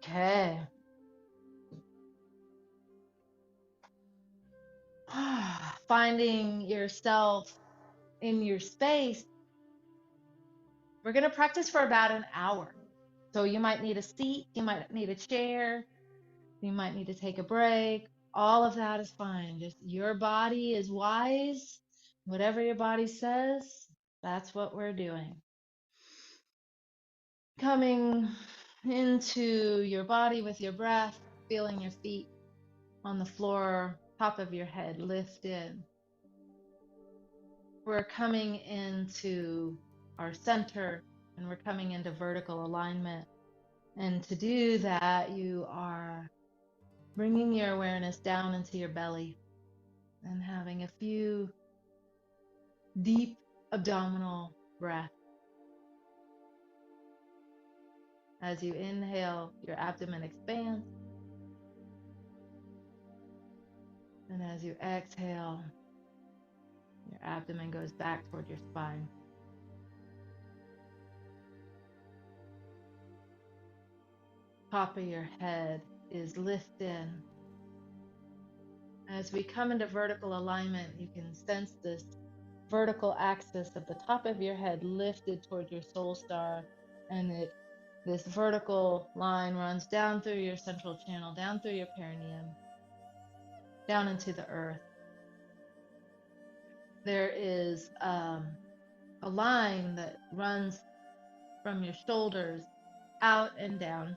Okay. Finding yourself in your space. We're going to practice for about an hour. So you might need a seat, you might need a chair, you might need to take a break. All of that is fine. Just your body is wise. Whatever your body says, that's what we're doing. Coming into your body with your breath, feeling your feet on the floor, top of your head lifted. We're coming into our center and we're coming into vertical alignment. And to do that, you are bringing your awareness down into your belly and having a few deep abdominal breaths. As you inhale, your abdomen expands. And as you exhale, your abdomen goes back toward your spine. Top of your head is lifted. As we come into vertical alignment, you can sense this vertical axis of the top of your head lifted toward your soul star, and this vertical line runs down through your central channel, down through your perineum, down into the earth. There is a line that runs from your shoulders out and down,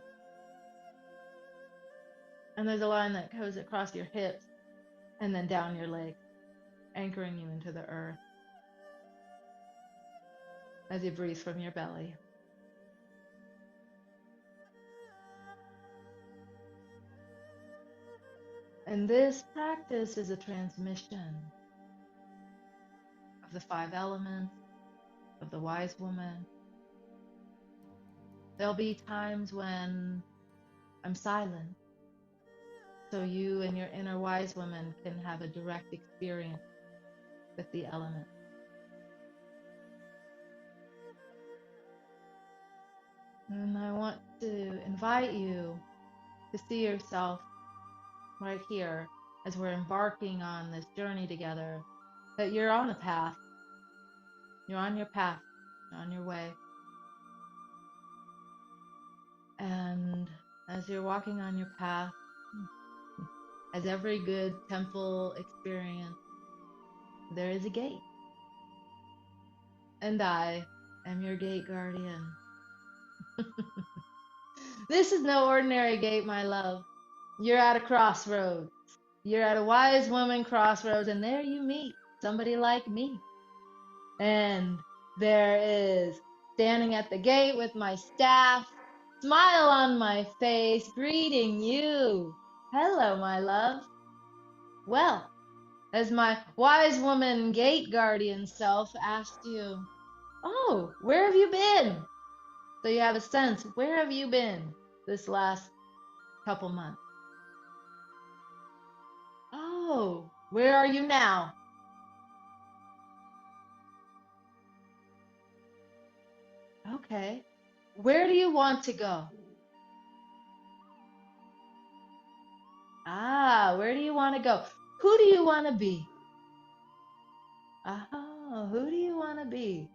and there's a line that goes across your hips and then down your legs, anchoring you into the earth as you breathe from your belly. And this practice is a transmission of the 5 elements, of the wise woman. There'll be times when I'm silent, so you and your inner wise woman can have a direct experience with the element. And I want to invite you to see yourself right here as we're embarking on this journey together, that you're on a path. You're on your path, you're on your way. And as you're walking on your path, as every good temple experience, there is a gate. And I am your gate guardian. This is no ordinary gate, my love. You're at a crossroads. You're at a wise woman crossroads, and there you meet somebody like me. And there is, standing at the gate with my staff, smile on my face, greeting you. Hello, my love. Well, as my wise woman gate guardian self asked you, oh, where have you been? So you have a sense, where have you been this last couple months? Oh, where are you now? Okay. Where do you want to go? Ah, where do you want to go? Who do you want to be? Oh, who do you want to be?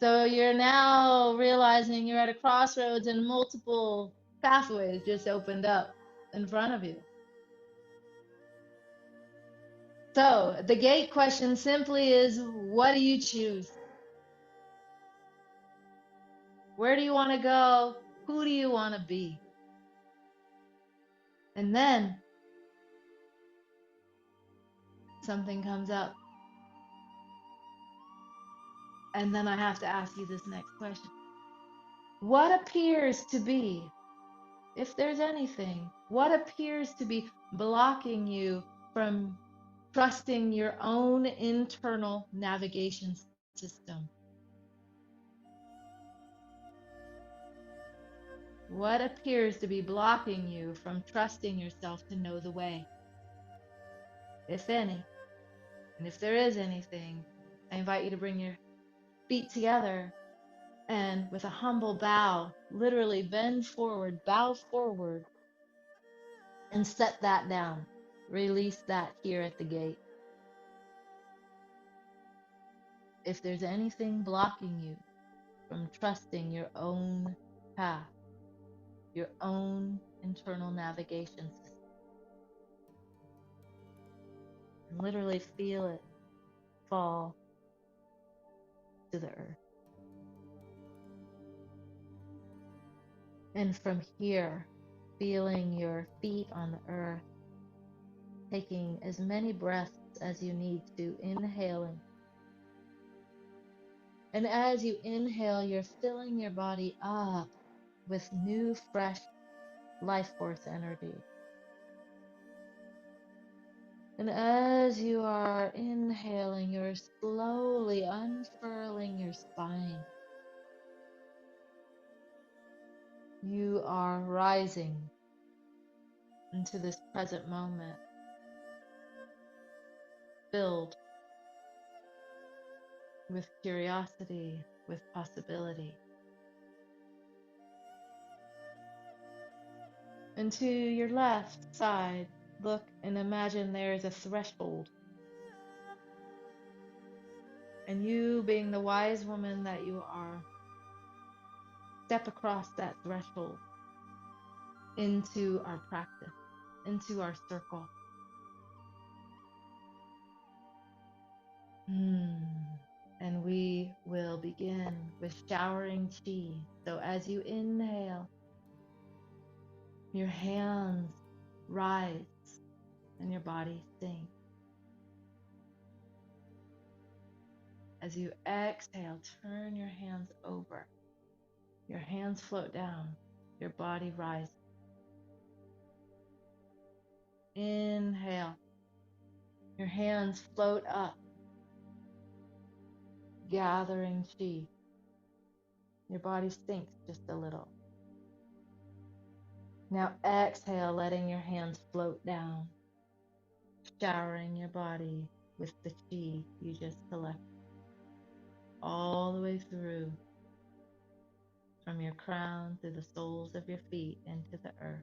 So you're now realizing you're at a crossroads and multiple pathways just opened up in front of you. So the gate question simply is, what do you choose? Where do you want to go? Who do you want to be? And then something comes up. And then I have to ask you this next question. What appears to be, if there's anything, what appears to be blocking you from trusting your own internal navigation system? What appears to be blocking you from trusting yourself to know the way, if any? And if there is anything, I invite you to bring your feet together and with a humble bow, literally bend forward, bow forward, and set that down. Release that here at the gate. If there's anything blocking you from trusting your own path, your own internal navigation system, and literally feel it fall to the earth. And from here, feeling your feet on the earth, taking as many breaths as you need to, inhaling. And as you inhale, you're filling your body up with new, fresh life force energy. And as you are inhaling, you're slowly unfurling your spine. You are rising into this present moment, filled with curiosity, with possibility. And to your left side, look and imagine there is a threshold. And you, being the wise woman that you are, step across that threshold into our practice, into our circle. And we will begin with showering chi. So as you inhale, your hands rise and your body sinks. As you exhale, turn your hands over. Your hands float down, your body rises. Inhale, your hands float up, gathering chi. Your body sinks just a little. Now exhale, letting your hands float down, showering your body with the chi you just collected all the way through, from your crown through the soles of your feet into the earth.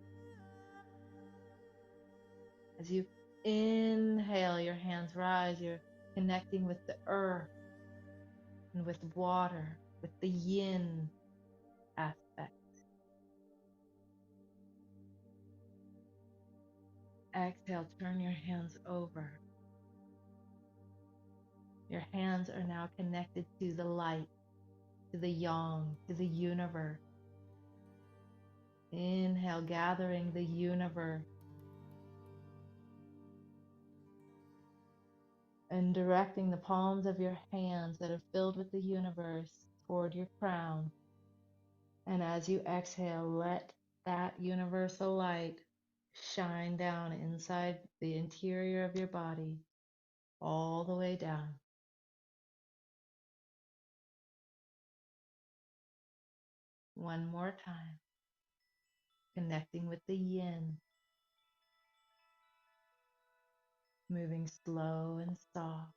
As you inhale, your hands rise, you're connecting with the earth and with water, with the yin aspect. Exhale, turn your hands over. Your hands are now connected to the light, to the yang, to the universe. Inhale, gathering the universe and directing the palms of your hands that are filled with the universe toward your crown. And as you exhale, let that universal light shine down inside the interior of your body, all the way down. One more time, connecting with the yin, moving slow and soft.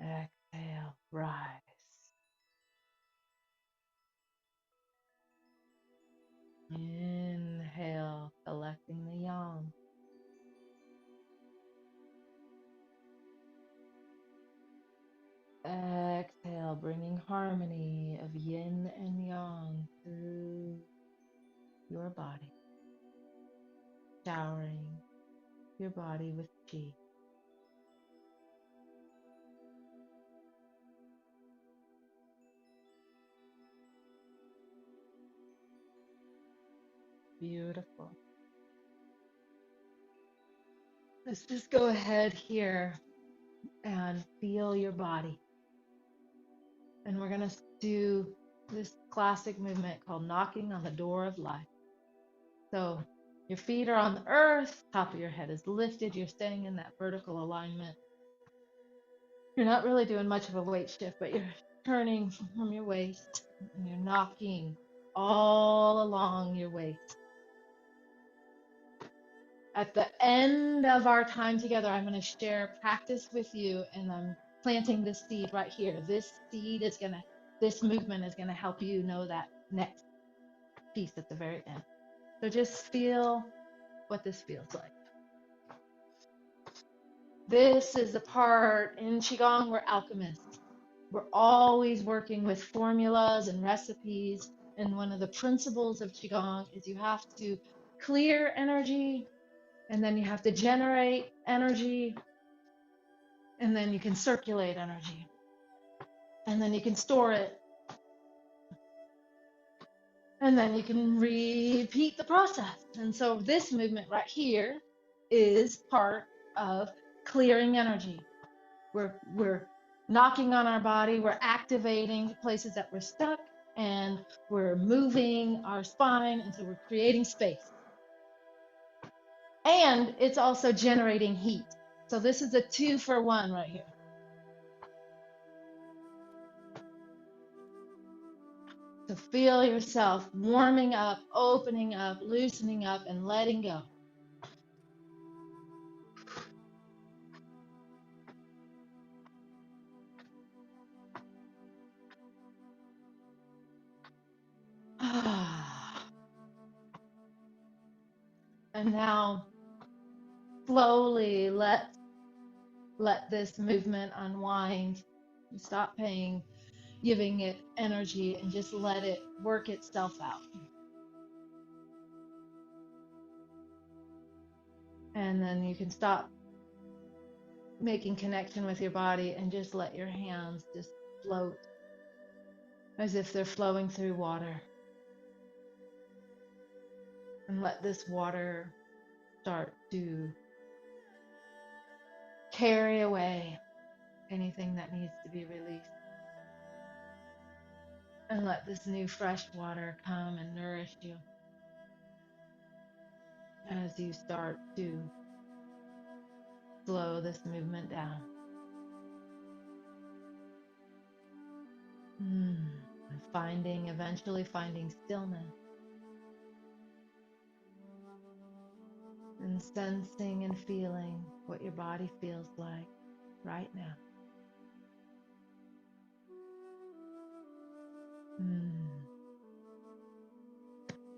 Exhale, rise. Inhale, collecting the yang. Exhale, bringing harmony of yin and yang through your body, showering your body with chi. Beautiful. Let's just go ahead here and feel your body. And we're going to do this classic movement called knocking on the door of life. So your feet are on the earth, top of your head is lifted, you're staying in that vertical alignment. You're not really doing much of a weight shift, but you're turning from your waist and you're knocking all along your waist. At the end of our time together, I'm going to share practice with you, and I'm planting this seed right here. This movement is going to help you know that next piece at the very end. So just feel what this feels like. This is the part in Qigong we're alchemists. We're always working with formulas and recipes. And one of the principles of Qigong is you have to clear energy, and then you have to generate energy, and then you can circulate energy, and then you can store it, and then you can repeat the process. And so this movement right here is part of clearing energy. We're knocking on our body, we're activating places that we're stuck, and we're moving our spine, and so we're creating space. And it's also generating heat. So this is a 2-for-1 right here. So feel yourself warming up, opening up, loosening up, and letting go. And now slowly let this movement unwind. Stop giving it energy, and just let it work itself out. And then you can stop making connection with your body and just let your hands just float as if they're flowing through water. And let this water start to carry away anything that needs to be released. And let this new fresh water come and nourish you as you start to slow this movement down. And eventually finding stillness. and sensing and feeling what your body feels like right now.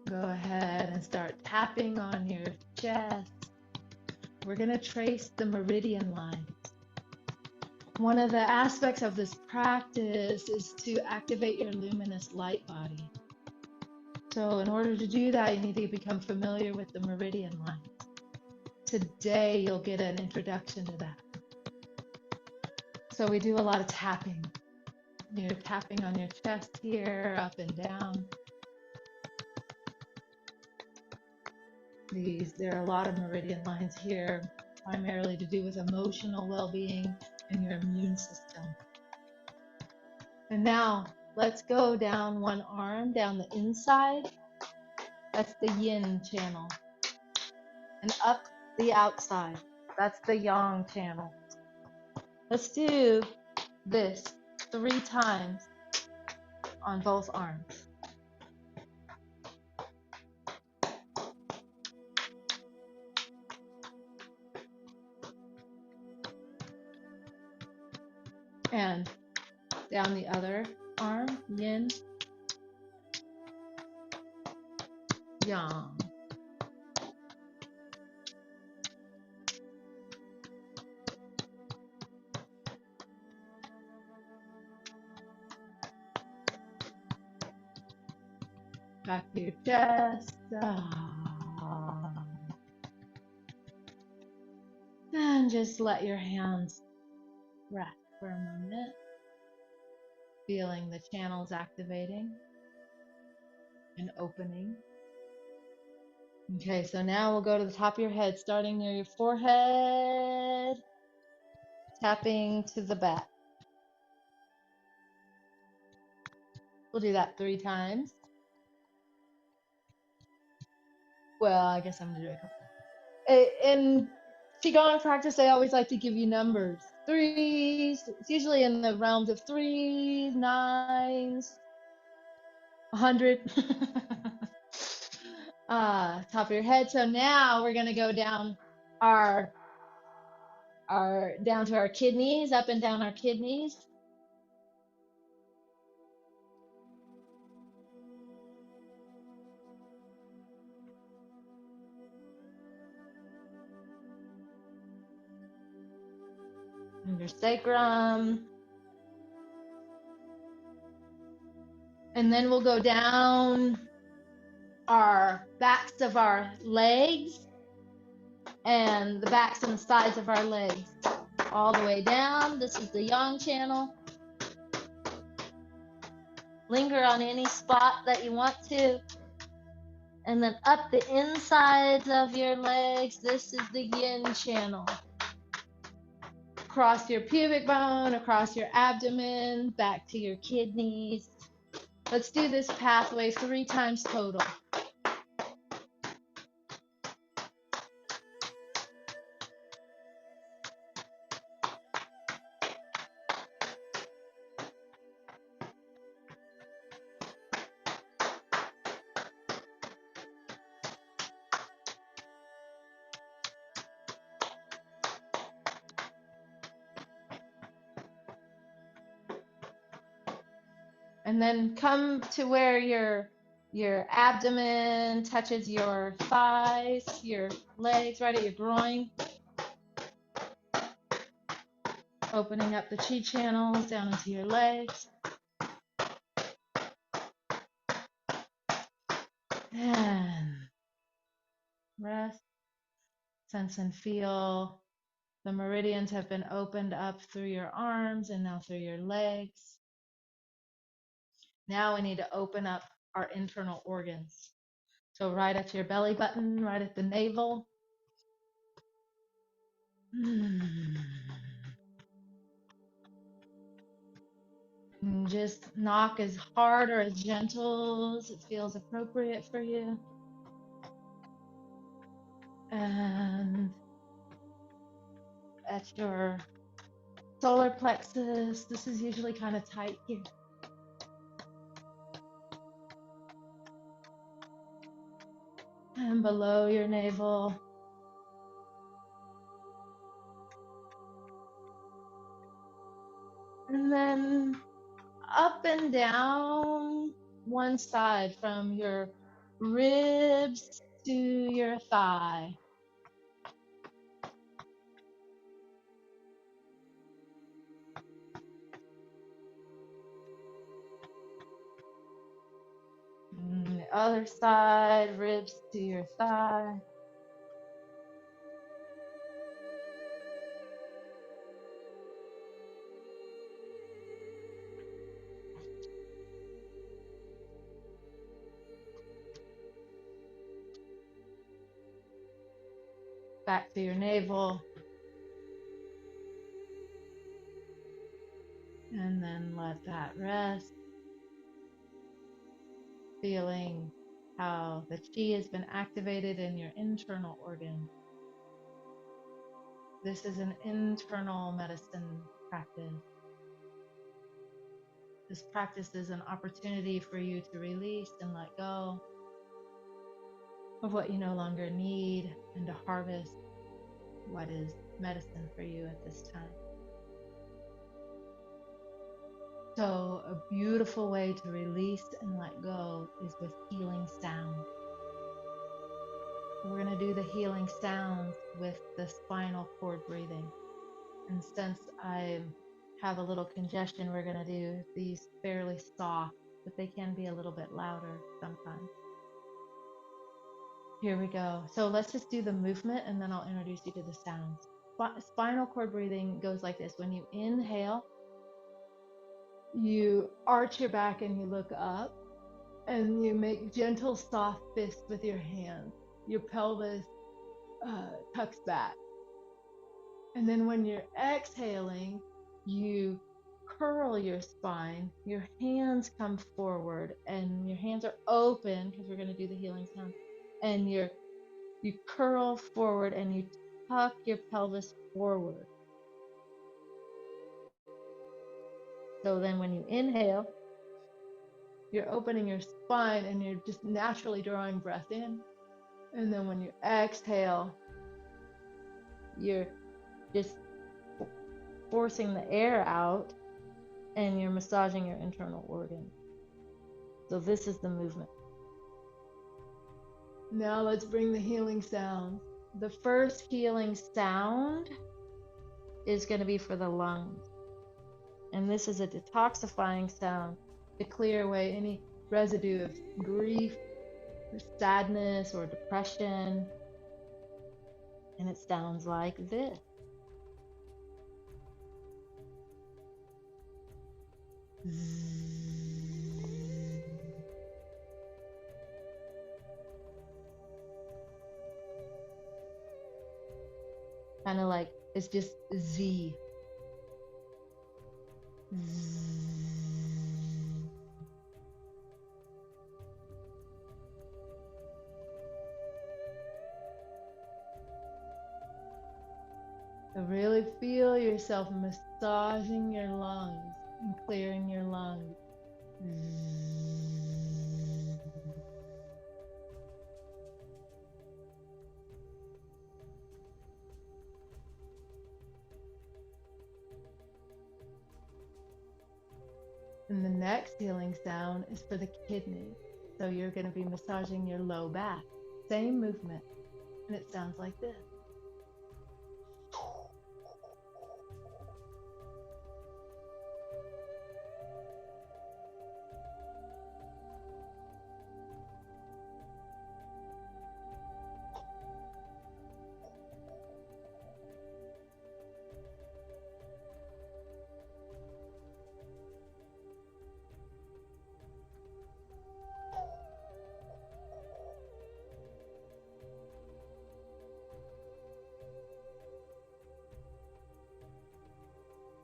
Go ahead and start tapping on your chest. We're going to trace the meridian line. One of the aspects of this practice is to activate your luminous light body. So in order to do that, you need to become familiar with the meridian line. Today, you'll get an introduction to that. So we do a lot of tapping. You're tapping on your chest here, up and down. There are a lot of meridian lines here, primarily to do with emotional well-being and your immune system. And now let's go down one arm, down the inside. That's the yin channel. And up the outside. That's the yang channel. Let's do this 3 times on both arms. And down the other arm, yin, yang. Back to your chest. And just let your hands rest for a moment. Feeling the channels activating and opening. Okay, so now we'll go to the top of your head, starting near your forehead, tapping to the back. We'll do that 3 times. Well, I guess I'm going to do it a couple. In Qigong practice, they always like to give you numbers. 3s, it's usually in the realms of 3s, 9s, 100. Top of your head. So now we're going to go down down to our kidneys, up and down our kidneys. And your sacrum. And then we'll go down our backs of our legs and the backs and the sides of our legs. All the way down. This is the yang channel. Linger on any spot that you want to. And then up the insides of your legs. This is the yin channel. Across your pubic bone, across your abdomen, back to your kidneys. Let's do this pathway 3 times total. And then come to where your abdomen touches your thighs, your legs, right at your groin. Opening up the chi channels down into your legs. And rest, sense and feel. The meridians have been opened up through your arms and now through your legs. Now we need to open up our internal organs. So right at your belly button, right at the navel. And just knock as hard or as gentle as it feels appropriate for you. And at your solar plexus, this is usually kind of tight here. And below your navel, then up and down one side from your ribs to your thigh. And the other side, ribs to your thigh. Back to your navel. And then let that rest. Feeling how the chi has been activated in your internal organ. This is an internal medicine practice. This practice is an opportunity for you to release and let go of what you no longer need and to harvest what is medicine for you at this time. So a beautiful way to release and let go is with healing sound. We're going to do the healing sounds with the spinal cord breathing. And since I have a little congestion, we're going to do these fairly soft, but they can be a little bit louder sometimes. Here we go. So let's just do the movement and then I'll introduce you to the sounds. Spinal cord breathing goes like this. When you inhale, you arch your back and you look up and you make gentle, soft fists with your hands. Your pelvis tucks back. And then when you're exhaling, you curl your spine, your hands come forward and your hands are open because we're going to do the healing sound. And you curl forward and you tuck your pelvis forward. So then when you inhale, you're opening your spine and you're just naturally drawing breath in. And then when you exhale, you're just forcing the air out and you're massaging your internal organs. So this is the movement. Now let's bring the healing sound. The first healing sound is going to be for the lungs. And this is a detoxifying sound to clear away any residue of grief or sadness or depression. And it sounds like this. Kind of like it's just Z. So really feel yourself massaging your lungs and clearing your lungs. And the next healing sound is for the kidneys. So you're going to be massaging your low back. Same movement. And it sounds like this.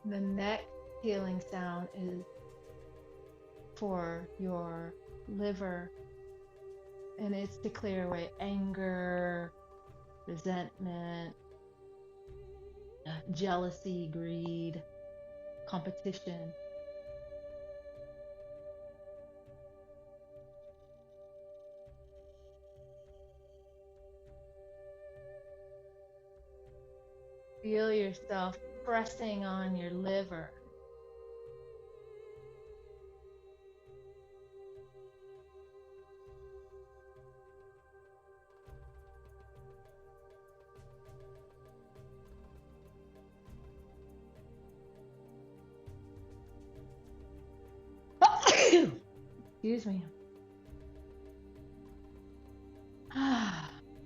The next healing sound is for your liver, and it's to clear away anger, resentment, jealousy, greed, competition. Feel yourself pressing on your liver. Excuse me.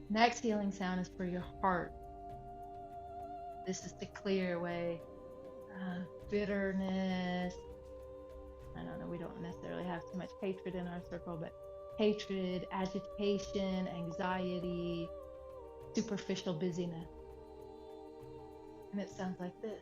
Next healing sound is for your heart. This is to clear away bitterness. I don't know, we don't necessarily have too much hatred in our circle, but hatred, agitation, anxiety, superficial busyness. And it sounds like this.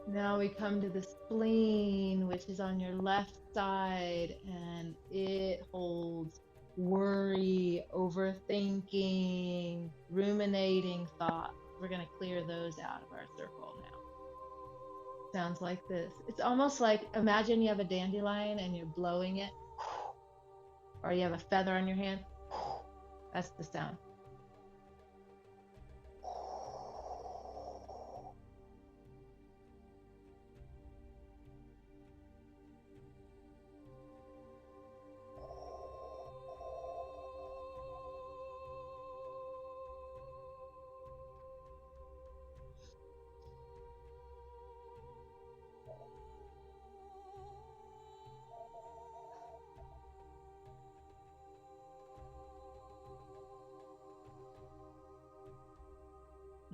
Now we come to the spleen, which is on your left side, and it holds worry, overthinking, ruminating thoughts. We're going to clear those out of our circle now. Sounds like this. It's almost like, imagine you have a dandelion and you're blowing it, or you have a feather on your hand. That's the sound.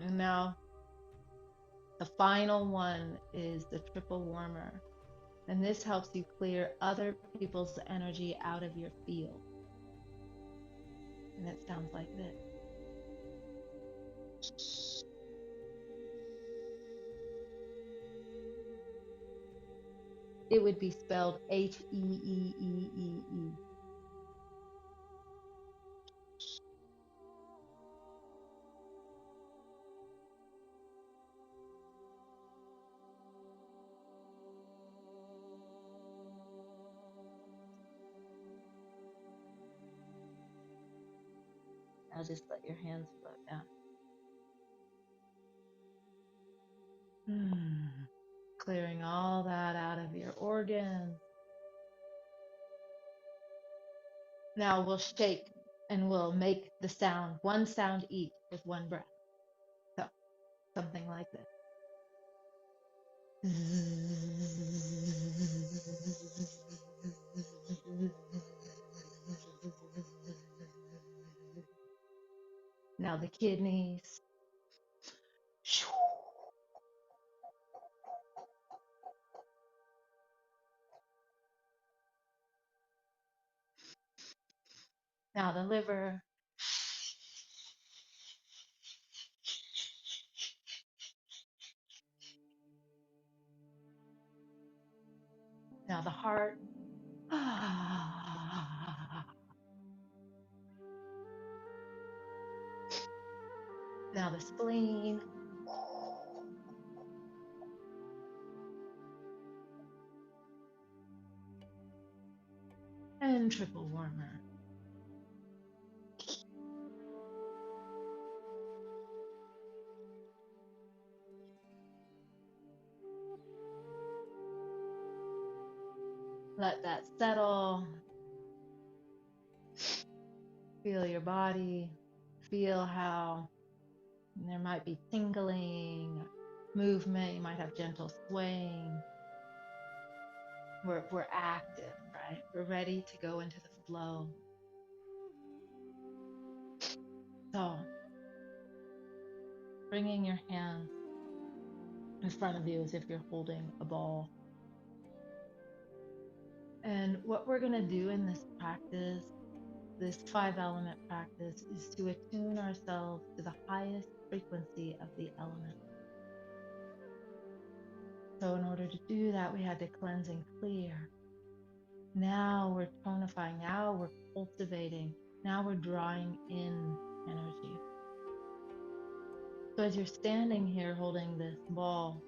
And now the final one is the triple warmer. And this helps you clear other people's energy out of your field. And it sounds like this. It would be spelled Heeeee. Now just let your hands float down. Clearing all that out of your organs. Now we'll shake and we'll make the sound, one sound each with one breath. So something like this. Now the kidneys. Now the liver. Now the heart. Now the spleen. And triple warmer. Let that settle. Feel your body. Feel how there might be tingling, movement. You might have gentle swaying. We're active, right? We're ready to go into the flow. So, bringing your hands in front of you as if you're holding a ball. And what we're going to do in this practice, this 5-element practice, is to attune ourselves to the highest frequency of the element. So in order to do that, we had to cleanse and clear. Now we're tonifying, now we're cultivating, now we're drawing in energy. So as you're standing here holding this ball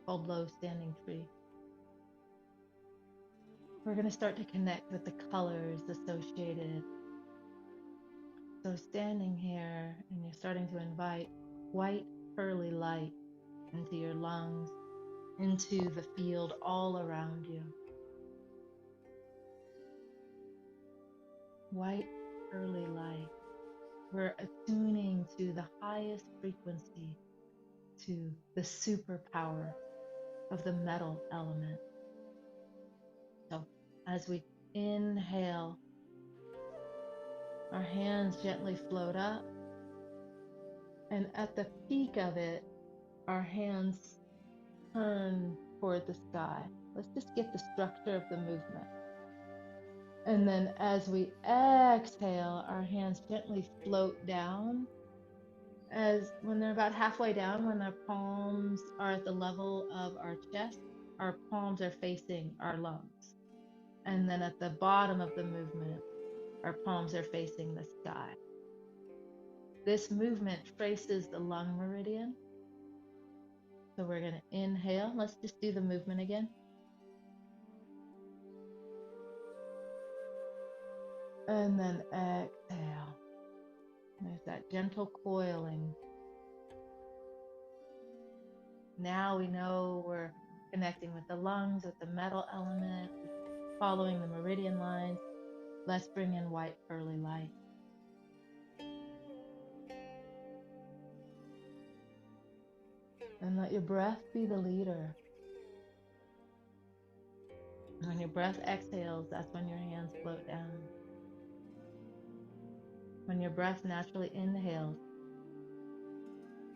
called low standing tree, we're going to start to connect with the colors associated So standing here and you're starting to invite white pearly light into your lungs, into the field all around you. White pearly light. We're attuning to the highest frequency, to the superpower of the metal element. So as we inhale, our hands gently float up, and at the peak of it, our hands turn toward the sky. Let's just get the structure of the movement. And then as we exhale, our hands gently float down. As when they're about halfway down, when our palms are at the level of our chest, our palms are facing our lungs. And then at the bottom of the movement, our palms are facing the sky. This movement traces the lung meridian. So we're going to inhale. Let's just do the movement again. And then exhale. There's that gentle coiling. Now we know we're connecting with the lungs, with the metal element, following the meridian lines. Let's bring in white pearly light. And let your breath be the leader. When your breath exhales, that's when your hands float down. When your breath naturally inhales,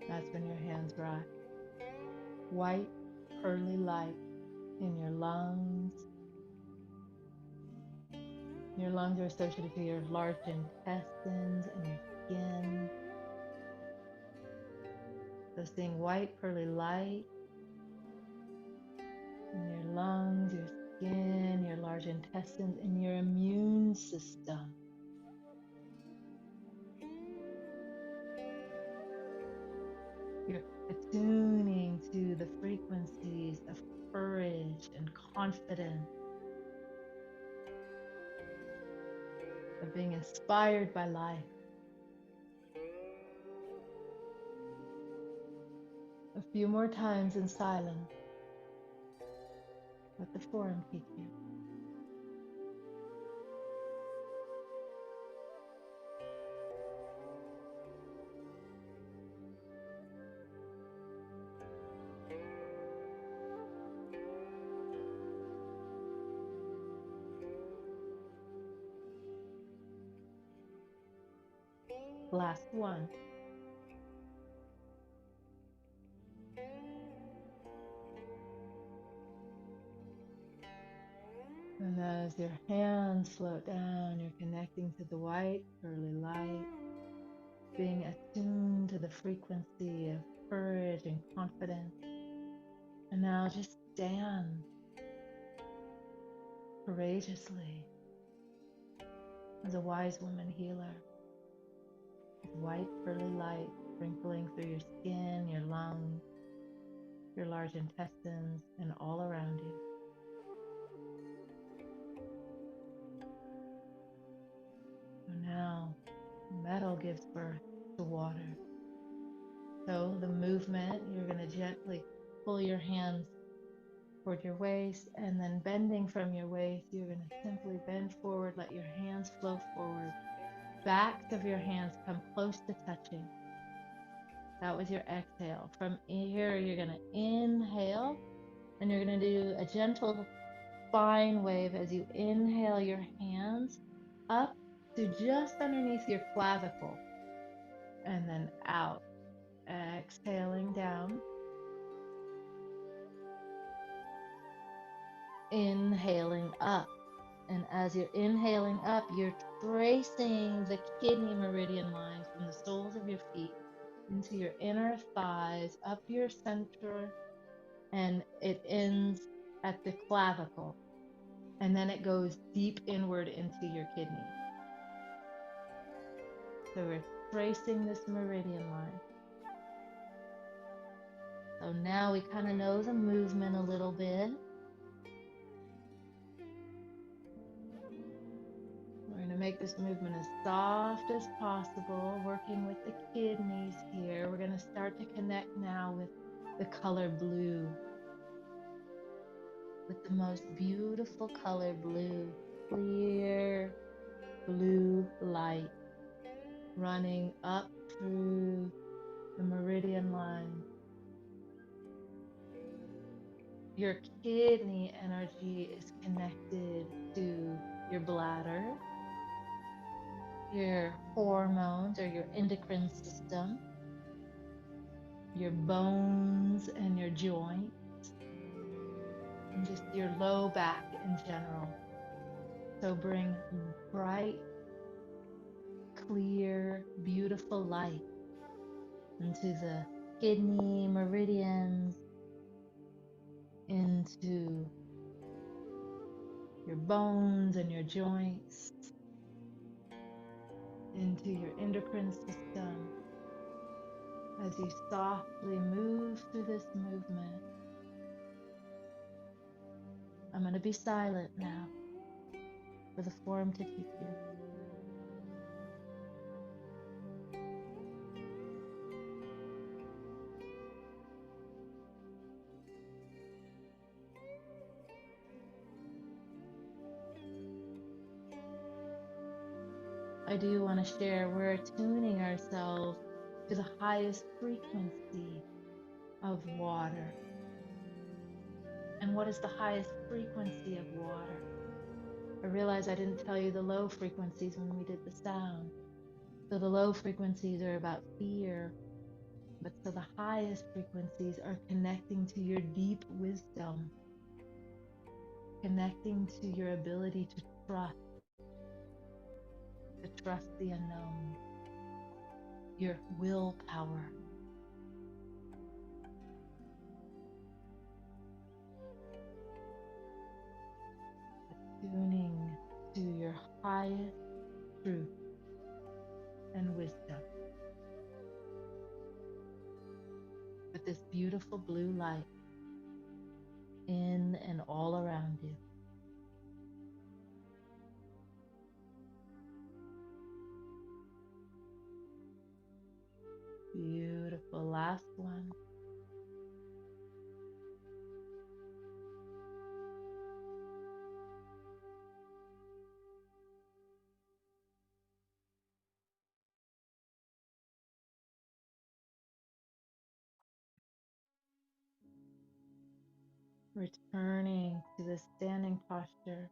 that's when your hands rise. White, pearly light in your lungs. Your lungs are associated to your large intestines and your skin. So seeing white, pearly light in your lungs, your skin, your large intestines, and your immune system. You're attuning to the frequencies of courage and confidence, of being inspired by life. A few more times in silence. Let the form teach you. Last one. And as your hands float down, you're connecting to the white, pearly light, being attuned to the frequency of courage and confidence. And now just stand courageously as a wise woman healer, with white, pearly light sprinkling through your skin, your lungs, your large intestines, and all around you. So now, metal gives birth to water. So the movement, you're going to gently pull your hands toward your waist, and then bending from your waist, you're going to simply bend forward, let your hands flow forward. Backs of your hands come close to touching. That was your exhale. From here, you're going to inhale, and you're going to do a gentle spine wave as you inhale your hands up to just underneath your clavicle, and then out, exhaling down. Inhaling up, and as you're inhaling up, you're tracing the kidney meridian lines from the soles of your feet into your inner thighs, up your center, and it ends at the clavicle, and then it goes deep inward into your kidney. So we're tracing this meridian line. So now we kind of know the movement a little bit. We're going to make this movement as soft as possible, working with the kidneys here. We're going to start to connect now with the color blue, with the most beautiful color blue, clear blue light running up through the meridian line. Your kidney energy is connected to your bladder, your hormones or your endocrine system, your bones and your joints, and just your low back in general. So bring bright, clear, beautiful light into the kidney meridians, into your bones and your joints, into your endocrine system. As you softly move through this movement, I'm going to be silent now for the form to teach you. I do want to share, we're attuning ourselves to the highest frequency of water. And what is the highest frequency of water? I realize I didn't tell you the low frequencies when we did the sound. So the low frequencies are about fear, but so the highest frequencies are connecting to your deep wisdom, connecting to your ability to trust the unknown, your willpower. Tuning to your highest truth and wisdom with this beautiful blue light in and all around you. Beautiful. Last one. Returning to the standing posture.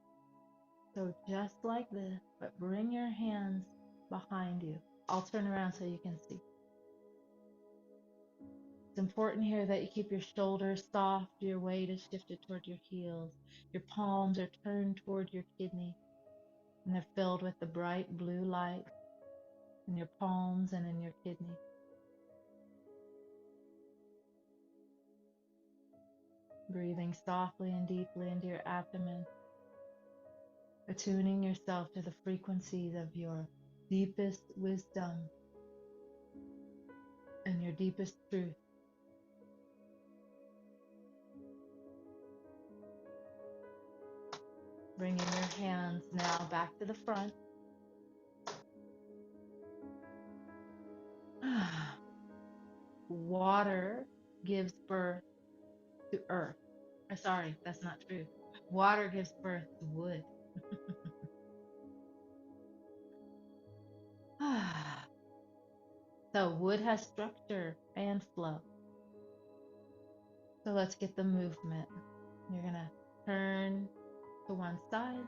So just like this, but bring your hands behind you. I'll turn around so you can see. It's important here that you keep your shoulders soft, your weight is shifted toward your heels. Your palms are turned toward your kidney, and they're filled with the bright blue light in your palms and in your kidney. Breathing softly and deeply into your abdomen, attuning yourself to the frequencies of your deepest wisdom and your deepest truth. Bringing your hands now back to the front. Water gives birth to earth. Sorry, that's not true. Water gives birth to wood. So wood has structure and flow. So let's get the movement. You're going to turn to one side.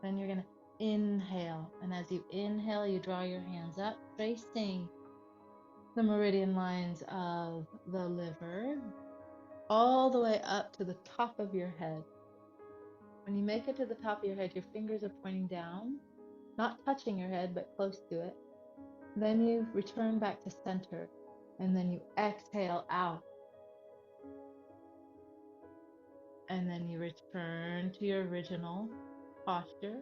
Then you're going to inhale. And as you inhale, you draw your hands up, tracing the meridian lines of the liver all the way up to the top of your head. When you make it to the top of your head, your fingers are pointing down, not touching your head, but close to it. Then you return back to center, and then you exhale out. And then you return to your original posture,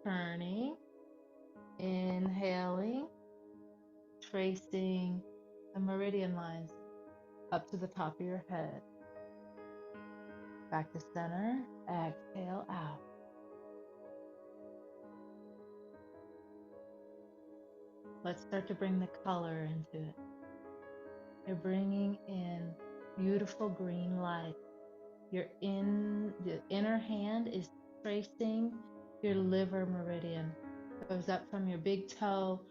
turning, inhaling, tracing the meridian lines up to the top of your head. Back to center, exhale out. Let's start to bring the color into it. You're bringing in beautiful green light. The inner hand is tracing your liver meridian. It goes up from your big toe,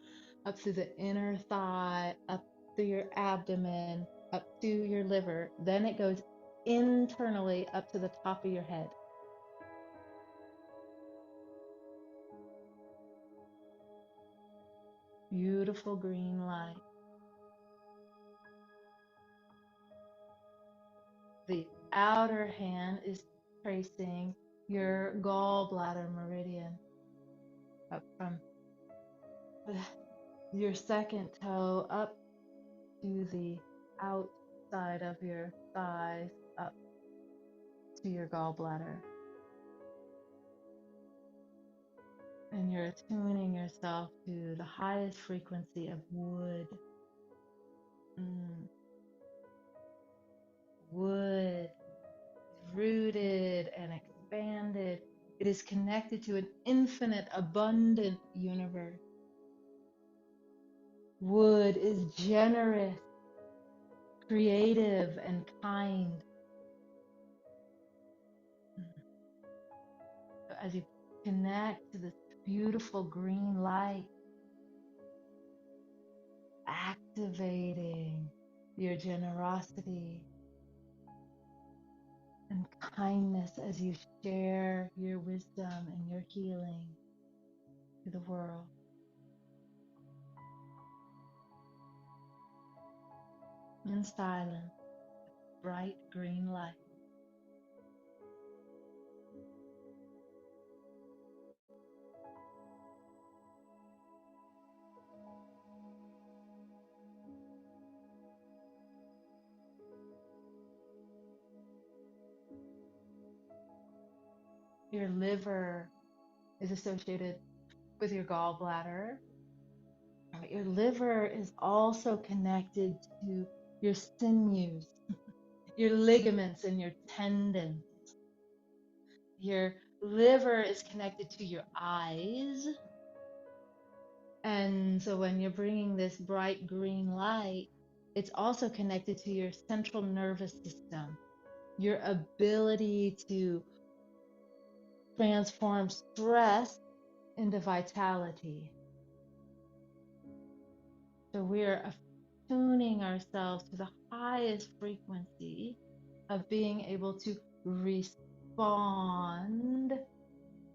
up through the inner thigh, up through your abdomen, up to your liver. Then it goes internally up to the top of your head. Beautiful green light. The outer hand is tracing your gallbladder meridian up from your second toe up to the outside of your thighs, up to your gallbladder. And you're attuning yourself to the highest frequency of wood. Wood, rooted and expanded. It is connected to an infinite, abundant universe. Wood is generous, creative, and kind. So as you connect to this beautiful green light, activating your generosity and kindness as you share your wisdom and your healing to the world. In silence, bright green light. Your liver is associated with your gallbladder. Your liver is also connected to your sinews, your ligaments, and your tendons. Your liver is connected to your eyes. And so when you're bringing this bright green light, it's also connected to your central nervous system, your ability to transform stress into vitality. So we're attuning ourselves to the highest frequency of being able to respond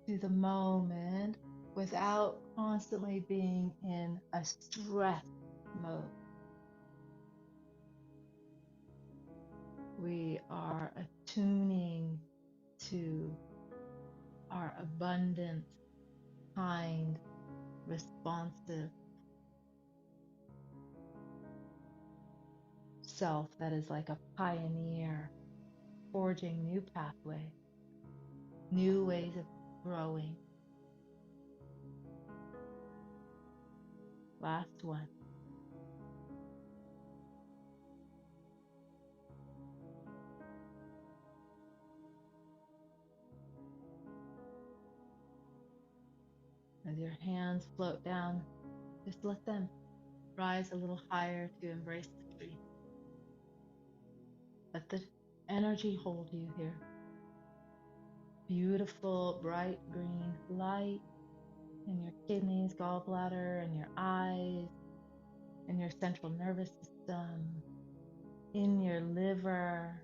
to the moment without constantly being in a stress mode. We are attuning to our abundant, kind, responsive self that is like a pioneer, forging new pathways, new ways of growing. Last one. As your hands float down, just let them rise a little higher to embrace the tree. Let the energy hold you here. Beautiful, bright green light in your kidneys, gallbladder, and your eyes, in your central nervous system, in your liver,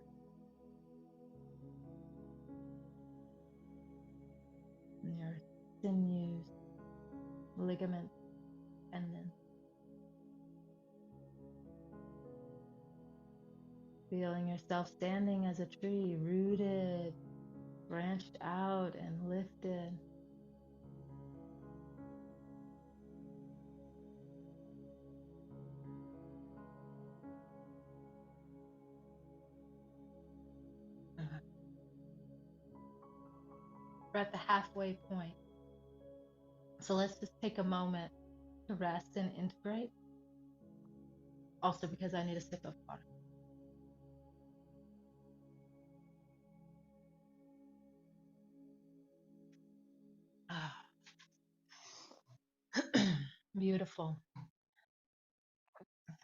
in your sinews, ligaments, tendons. Feeling yourself standing as a tree, rooted, branched out, and lifted. We're at the halfway point. So let's just take a moment to rest and integrate. Also, because I need a sip of water. Ah. Beautiful.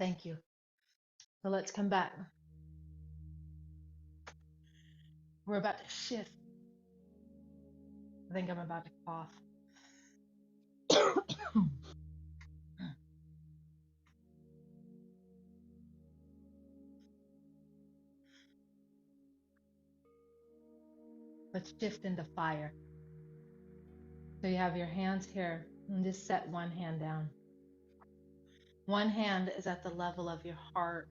Thank you. So let's come back. We're about to shift. I think I'm about to cough. Let's shift into fire. So you have your hands here and just set one hand down. One hand is at the level of your heart.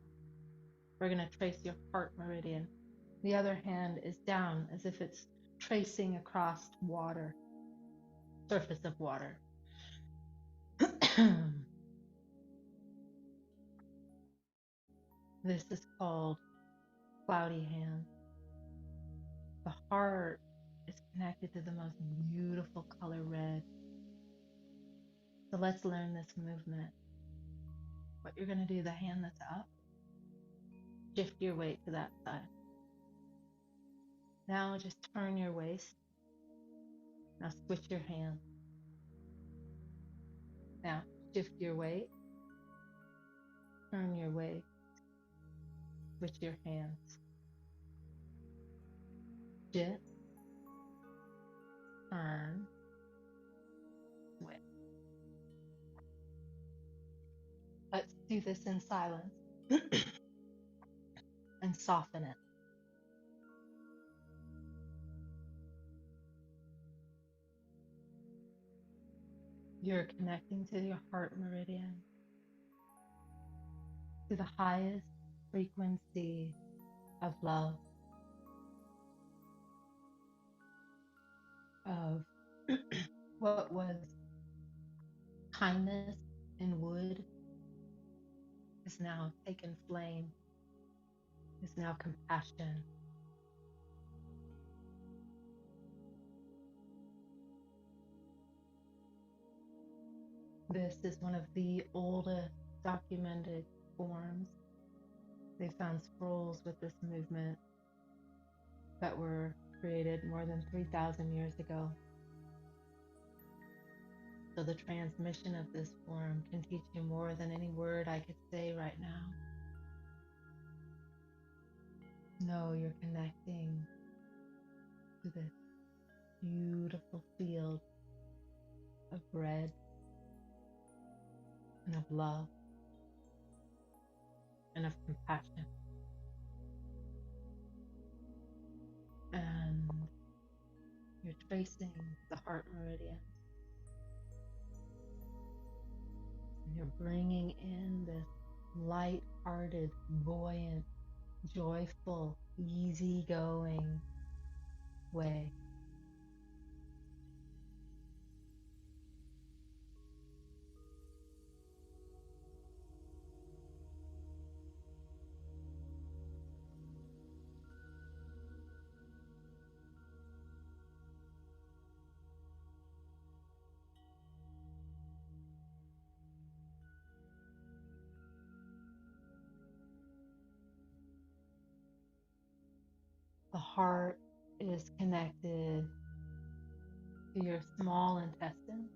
We're going to trace your heart meridian. The other hand is down as if it's tracing across water, surface of water. This is called cloudy hand. The heart is connected to the most beautiful color red. So let's learn this movement. What you're going to do, the hand that's up, shift your weight to that side. Now just turn your waist. Now switch your hands. Now shift your weight. Turn your waist. Switch your hands. Shift. Turn. Switch. Let's do this in silence and soften it. You're connecting to your heart meridian, to the highest frequency of love, of what was kindness in wood is now taken flame, is now compassion. This is one of the oldest documented forms. They found scrolls with this movement that were created more than 3,000 years ago. So the transmission of this form can teach you more than any word I could say right now. Know you're connecting to this beautiful field of red and of love and of compassion. And you're tracing the heart meridian. And you're bringing in this light-hearted, buoyant, joyful, easygoing way. The heart is connected to your small intestine.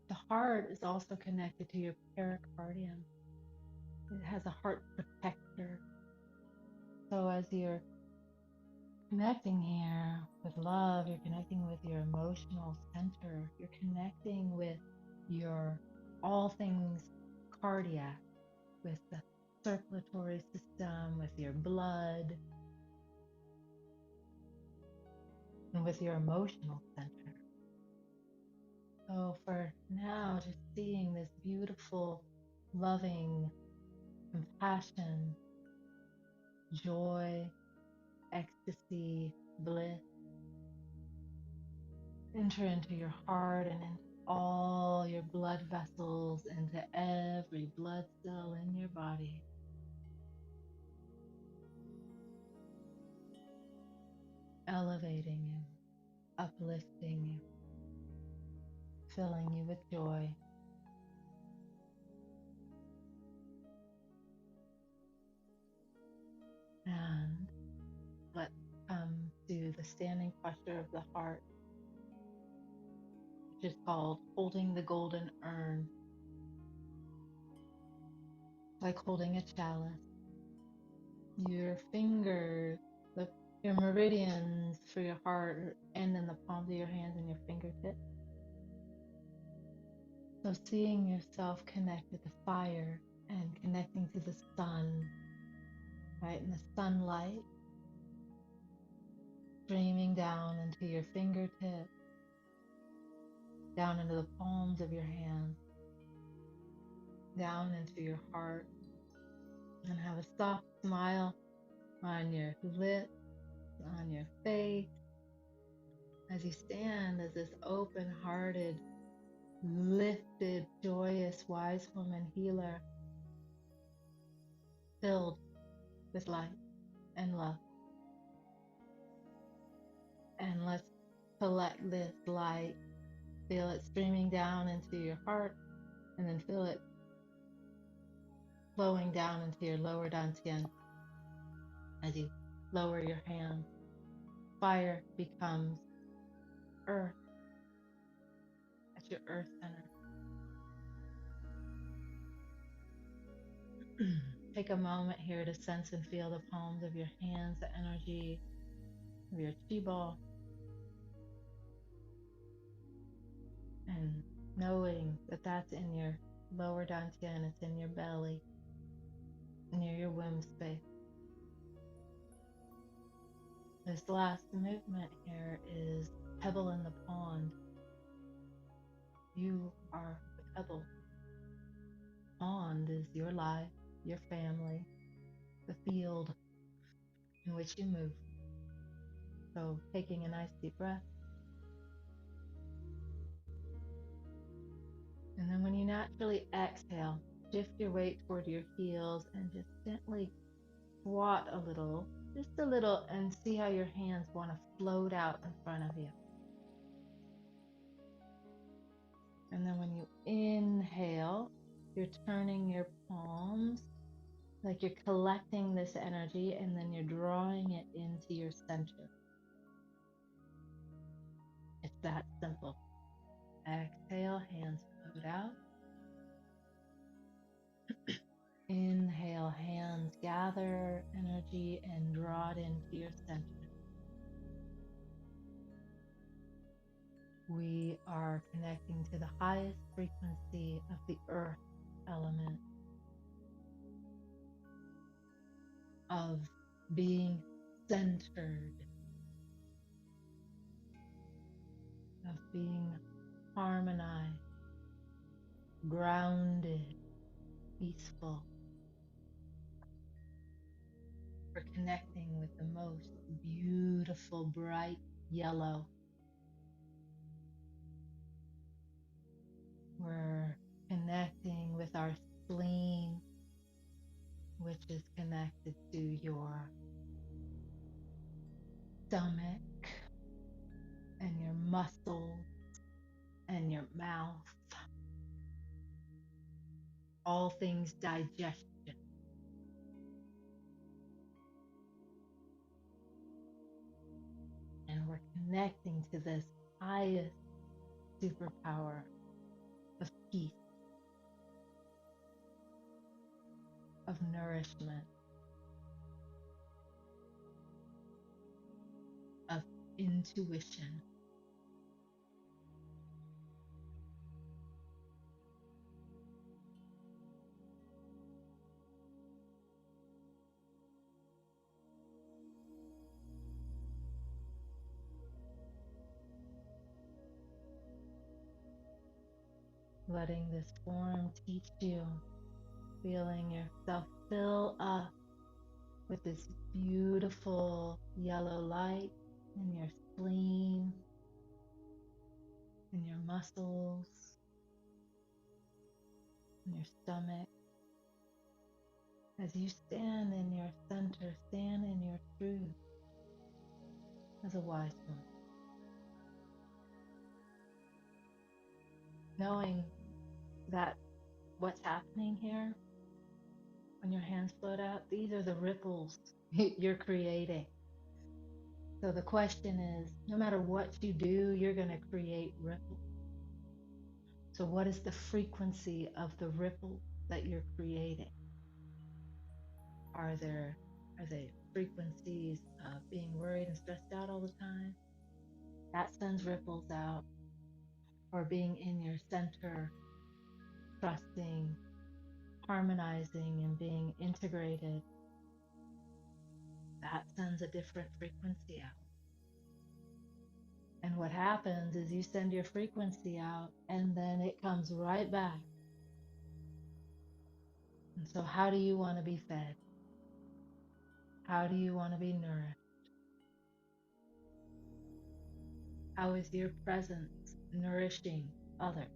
The heart is also connected to your pericardium. It has a heart protector. So as you're connecting here with love, you're connecting with your emotional center. You're connecting with your all things cardiac, with the circulatory system, with your blood, and with your emotional center. So for now, just seeing this beautiful, loving, compassion, joy, ecstasy, bliss enter into your heart and into all your blood vessels, into every blood cell in your body. Elevating you, uplifting you, filling you with joy. And let's come to the standing posture of the heart, which is called holding the golden urn. like holding a chalice. Your fingers, the your meridians for your heart end in the palms of your hands and your fingertips. So seeing yourself connected to fire and connecting to the sun, right? And the sunlight streaming down into your fingertips, down into the palms of your hands, down into your heart, and have a soft smile on your lips, on your face, as you stand as this open-hearted, lifted, joyous, wise woman healer, filled with light and love. And let's collect this light, feel it streaming down into your heart, and then feel it flowing down into your lower dantian as you lower your hands. Fire becomes earth at your earth center. Take a moment here to sense and feel the palms of your hands, the energy of your chi ball, and knowing that that's in your lower dantian, it's in your belly, near your womb space. This last movement here is pebble in the pond. You are the pebble. Pond is your life, your family, the field in which you move. So taking a nice deep breath. And then when you naturally exhale, shift your weight toward your heels and just gently squat a little, just a little, and see how your hands want to float out in front of you. And then when you inhale, you're turning your palms like you're collecting this energy, and then you're drawing it into your center. It's that simple. Exhale, hands float out. Inhale, hands gather energy and draw it into your center. We are connecting to the highest frequency of the earth element, of being centered, of being harmonized, grounded, peaceful. We're connecting with the most beautiful, bright yellow. We're connecting with our spleen, which is connected to your stomach and your muscles and your mouth. All things digestion. And we're connecting to this highest superpower of peace, of nourishment, of intuition. Letting this form teach you, feeling yourself fill up with this beautiful yellow light in your spleen, in your muscles, in your stomach. As you stand in your center, stand in your truth as a wise woman. Knowing that what's happening here, when your hands float out, these are the ripples you're creating. So the question is, no matter what you do, you're going to create ripples. So what is the frequency of the ripple that you're creating? Are they frequencies of being worried and stressed out all the time? That sends ripples out. Or being in your center, trusting, harmonizing, and being integrated, that sends a different frequency out. And what happens is you send your frequency out and then it comes right back. And so, how do you want to be fed? How do you want to be nourished? How is your presence nourishing others?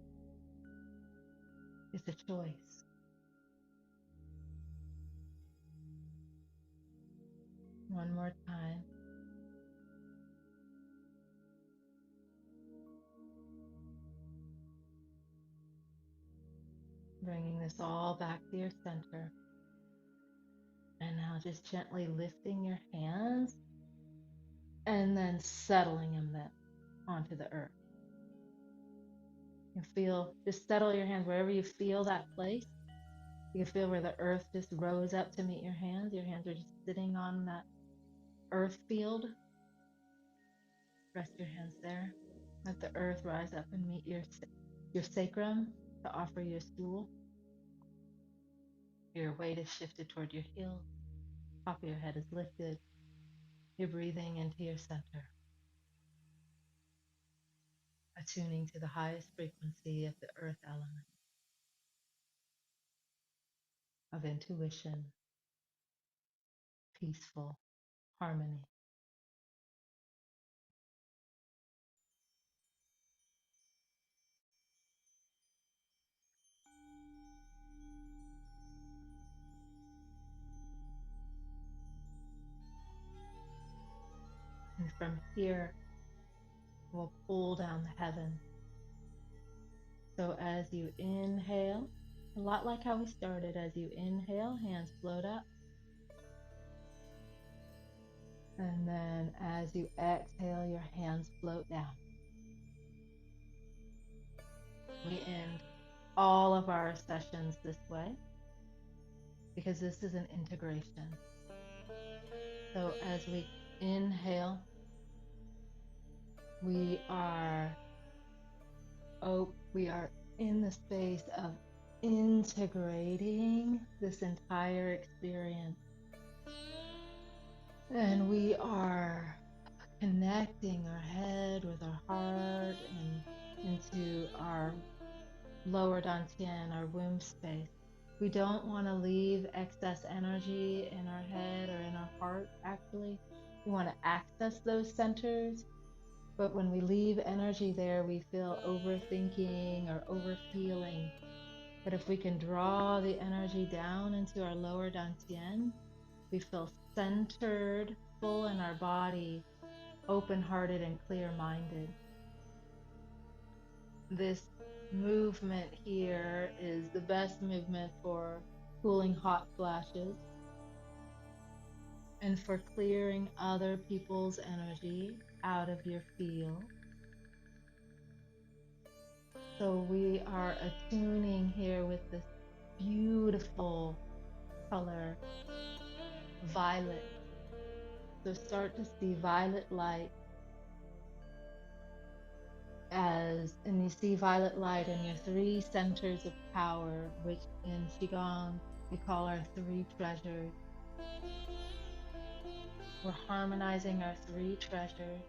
It's a choice. One more time. Bringing this all back to your center. And now just gently lifting your hands and then settling them then onto the earth. You feel, just settle your hands wherever you feel that place. You can feel where the earth just rose up to meet your hands. Your hands are just sitting on that earth field. Rest your hands there. Let the earth rise up and meet your sacrum to offer you a stool. Your weight is shifted toward your heel. Top of your head is lifted. You're breathing into your center, attuning to the highest frequency of the earth element, of intuition, peaceful harmony. And from here, we'll pull down the heaven. So as you inhale, a lot like how we started, as you inhale, hands float up. And then as you exhale, your hands float down. We end all of our sessions this way because this is an integration. So as we inhale, we are in the space of integrating this entire experience. And we are connecting our head with our heart and into our lower dantian, our womb space. We don't want to leave excess energy in our head or in our heart, actually. We want to access those centers, but when we leave energy there, we feel overthinking or overfeeling. But if we can draw the energy down into our lower dantian, we feel centered, full in our body, open-hearted and clear-minded. This movement here is the best movement for cooling hot flashes and for clearing other people's energy out of your field. So we are attuning here with this beautiful color, violet. So start to see violet light and you see violet light in your three centers of power, which in Qigong we call our three treasures. We're harmonizing our three treasures.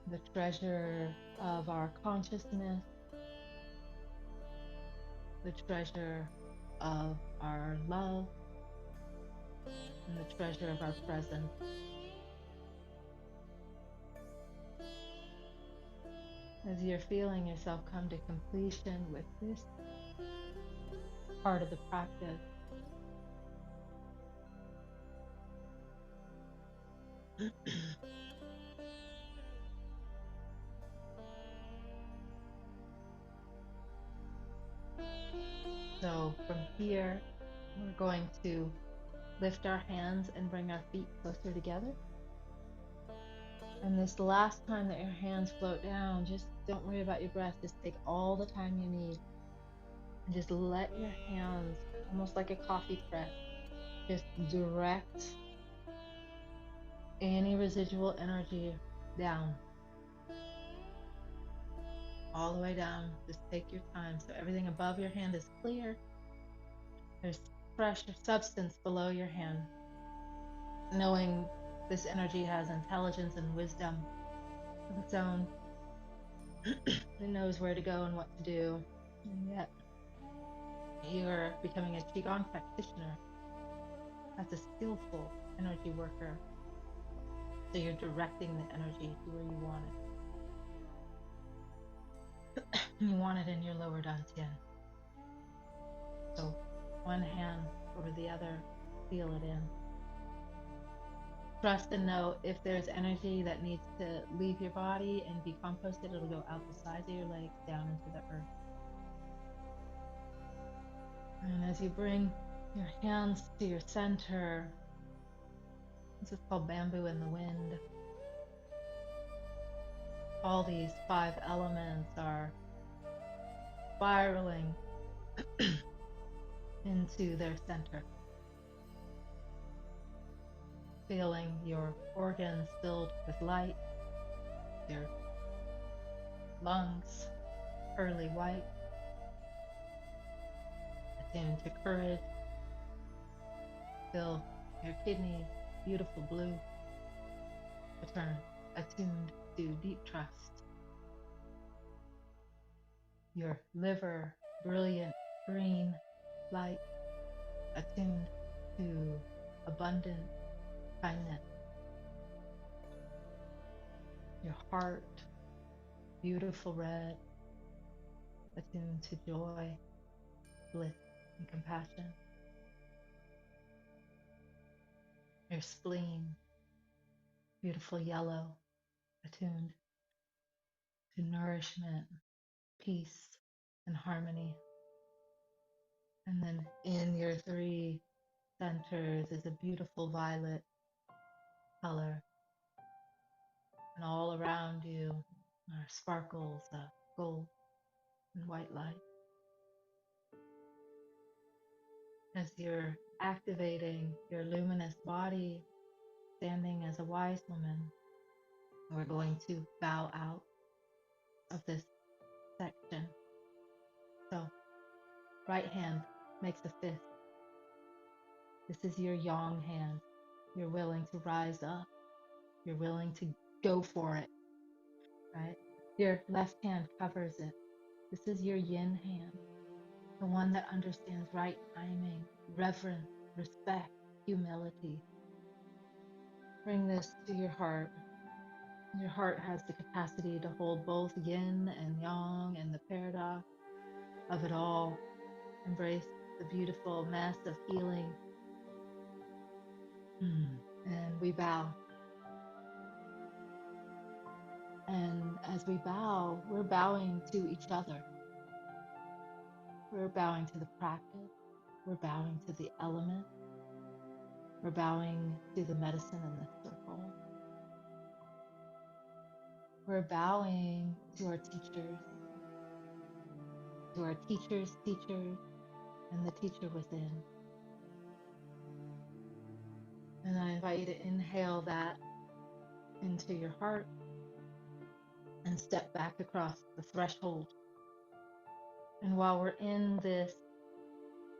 The treasure of our consciousness, the treasure of our love, and the treasure of our presence. As you're feeling yourself come to completion with this part of the practice, so from here, we're going to lift our hands and bring our feet closer together. And this last time that your hands float down, just don't worry about your breath. Just take all the time you need. And just let your hands almost like a coffee press. Just direct any residual energy down, all the way down. Just take your time. So everything above your hand is clear. There's fresh substance below your hand. Knowing this energy has intelligence and wisdom of its own. It knows where to go and what to do. And yet, you're becoming a Qigong practitioner as a skillful energy worker. So you're directing the energy to where you want it. You want it in your lower dantian. So one hand over the other, feel it in. Trust and know if there's energy that needs to leave your body and be composted, it'll go out the sides of your legs down into the earth. And as you bring your hands to your center, this is called bamboo in the wind. All these 5 elements are spiraling into their center, feeling your organs filled with light, your lungs pearly white, attuned to courage, feel your kidneys beautiful blue, attuned to deep trust, your liver brilliant green light, attuned to abundant kindness, your heart beautiful red, attuned to joy, bliss, and compassion, your spleen beautiful yellow, attuned to nourishment, peace, and harmony. And then in your 3 centers is a beautiful violet color, and all around you are sparkles of gold and white light. As you're activating your luminous body, standing as a wise woman, we're going to bow out of this section. So, right hand makes a fist. This is your yang hand. You're willing to rise up. You're willing to go for it, right? Your left hand covers it. This is your yin hand, the one that understands right timing, reverence, respect, humility. Bring this to your heart. Your heart has the capacity to hold both yin and yang and the paradox of it all. Embrace the beautiful mess of healing. And we bow. And as we bow, we're bowing to each other. We're bowing to the practice. We're bowing to the element. We're bowing to the medicine in the circle. We're bowing to our teachers, and the teacher within. And I invite you to inhale that into your heart and step back across the threshold. And while we're in this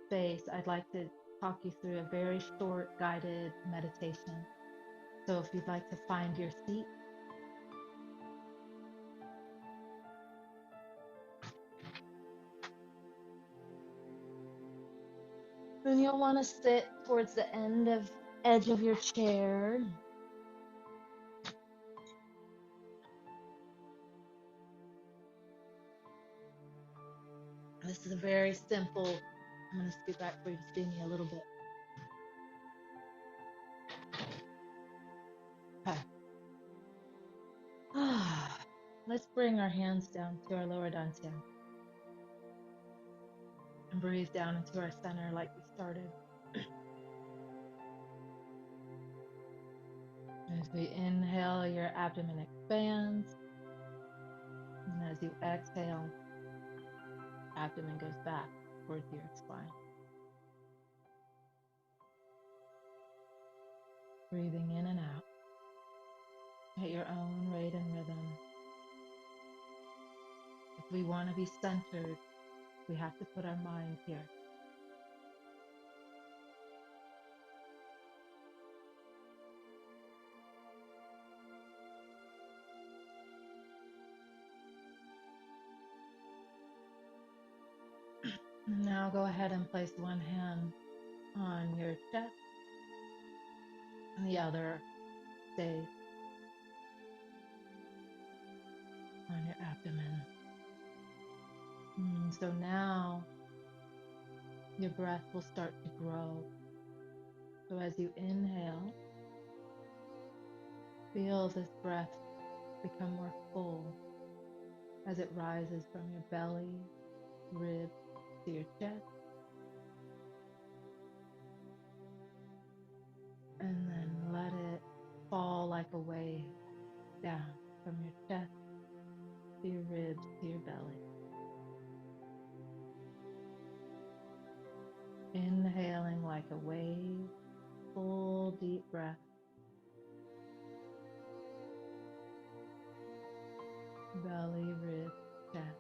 space, I'd like to talk you through a very short guided meditation. So if you'd like to find your seat, then you'll want to sit towards the edge of your chair. This is a very simple, I'm going to scoot back for you to see me a little bit. Okay. Let's bring our hands down to our lower dantian and breathe down into our center like we started. As we inhale, your abdomen expands. And as you exhale, abdomen goes back towards your spine. breathing in and out at your own rate and rhythm. If we want to be centered, we have to put our mind here. Now go ahead and place one hand on your chest and the other stays on your abdomen. So now your breath will start to grow. So as you inhale, feel this breath become more full as it rises from your belly, ribs to your chest. And then let it fall like a wave down from your chest to your ribs to your belly. Inhaling like a wave, full deep breath. Belly, ribs, chest.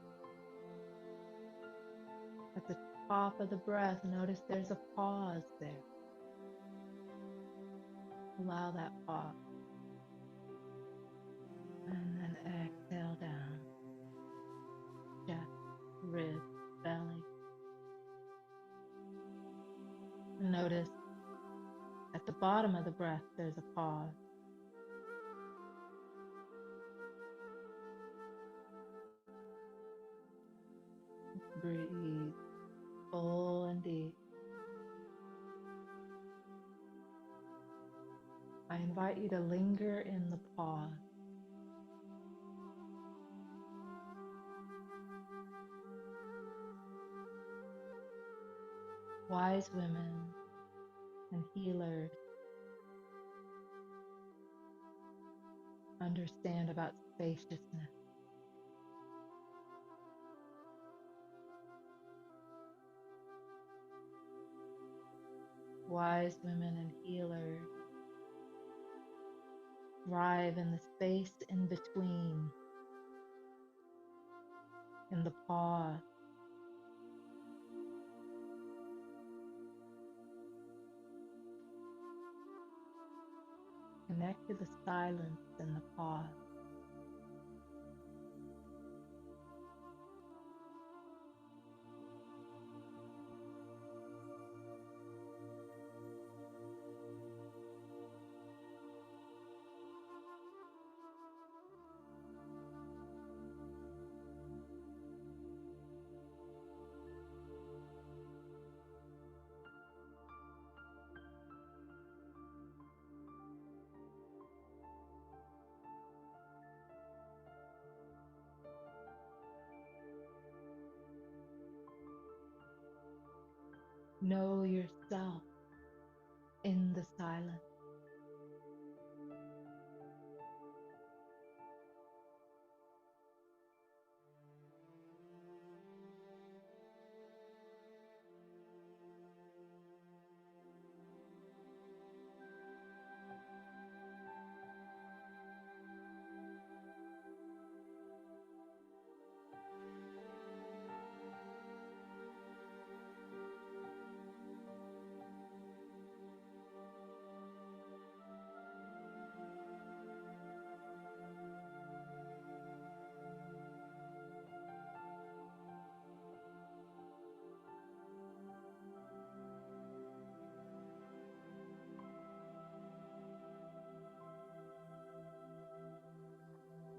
At the top of the breath, notice there's a pause there. Allow that pause. And then exhale down. Chest, ribs, belly. And notice at the bottom of the breath, there's a pause. Breathe full and deep. I invite you to linger in the pause. Wise women and healers understand about spaciousness. Wise women and healers thrive in the space in between, in the pause. Connect to the silence in the pause. Know yourself in the silence.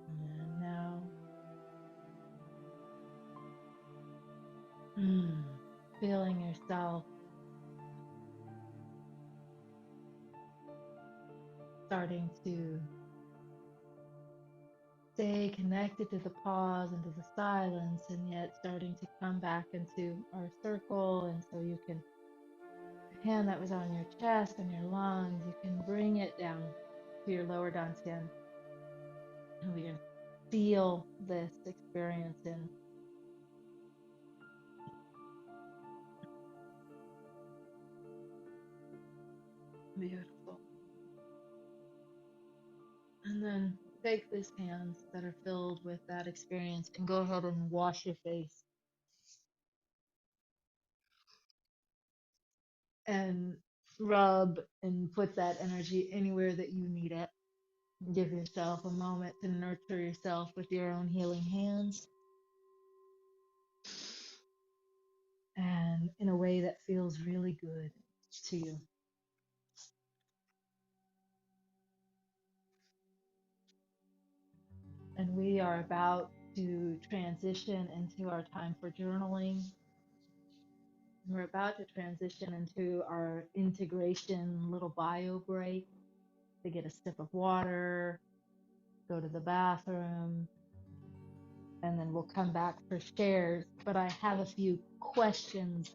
And now, feeling yourself starting to stay connected to the pause and to the silence, and yet starting to come back into our circle. And so you can, the hand that was on your chest and your lungs, you can bring it down to your lower dantian. And we can feel this experience in. Beautiful. And then take these hands that are filled with that experience and go ahead and wash your face and rub and put that energy anywhere that you need it. Give yourself a moment to nurture yourself with your own healing hands and in a way that feels really good to you. And we are about to transition into our time for journaling. We're about to transition into our integration little bio break to get a sip of water, go to the bathroom, and then we'll come back for shares. But I have a few questions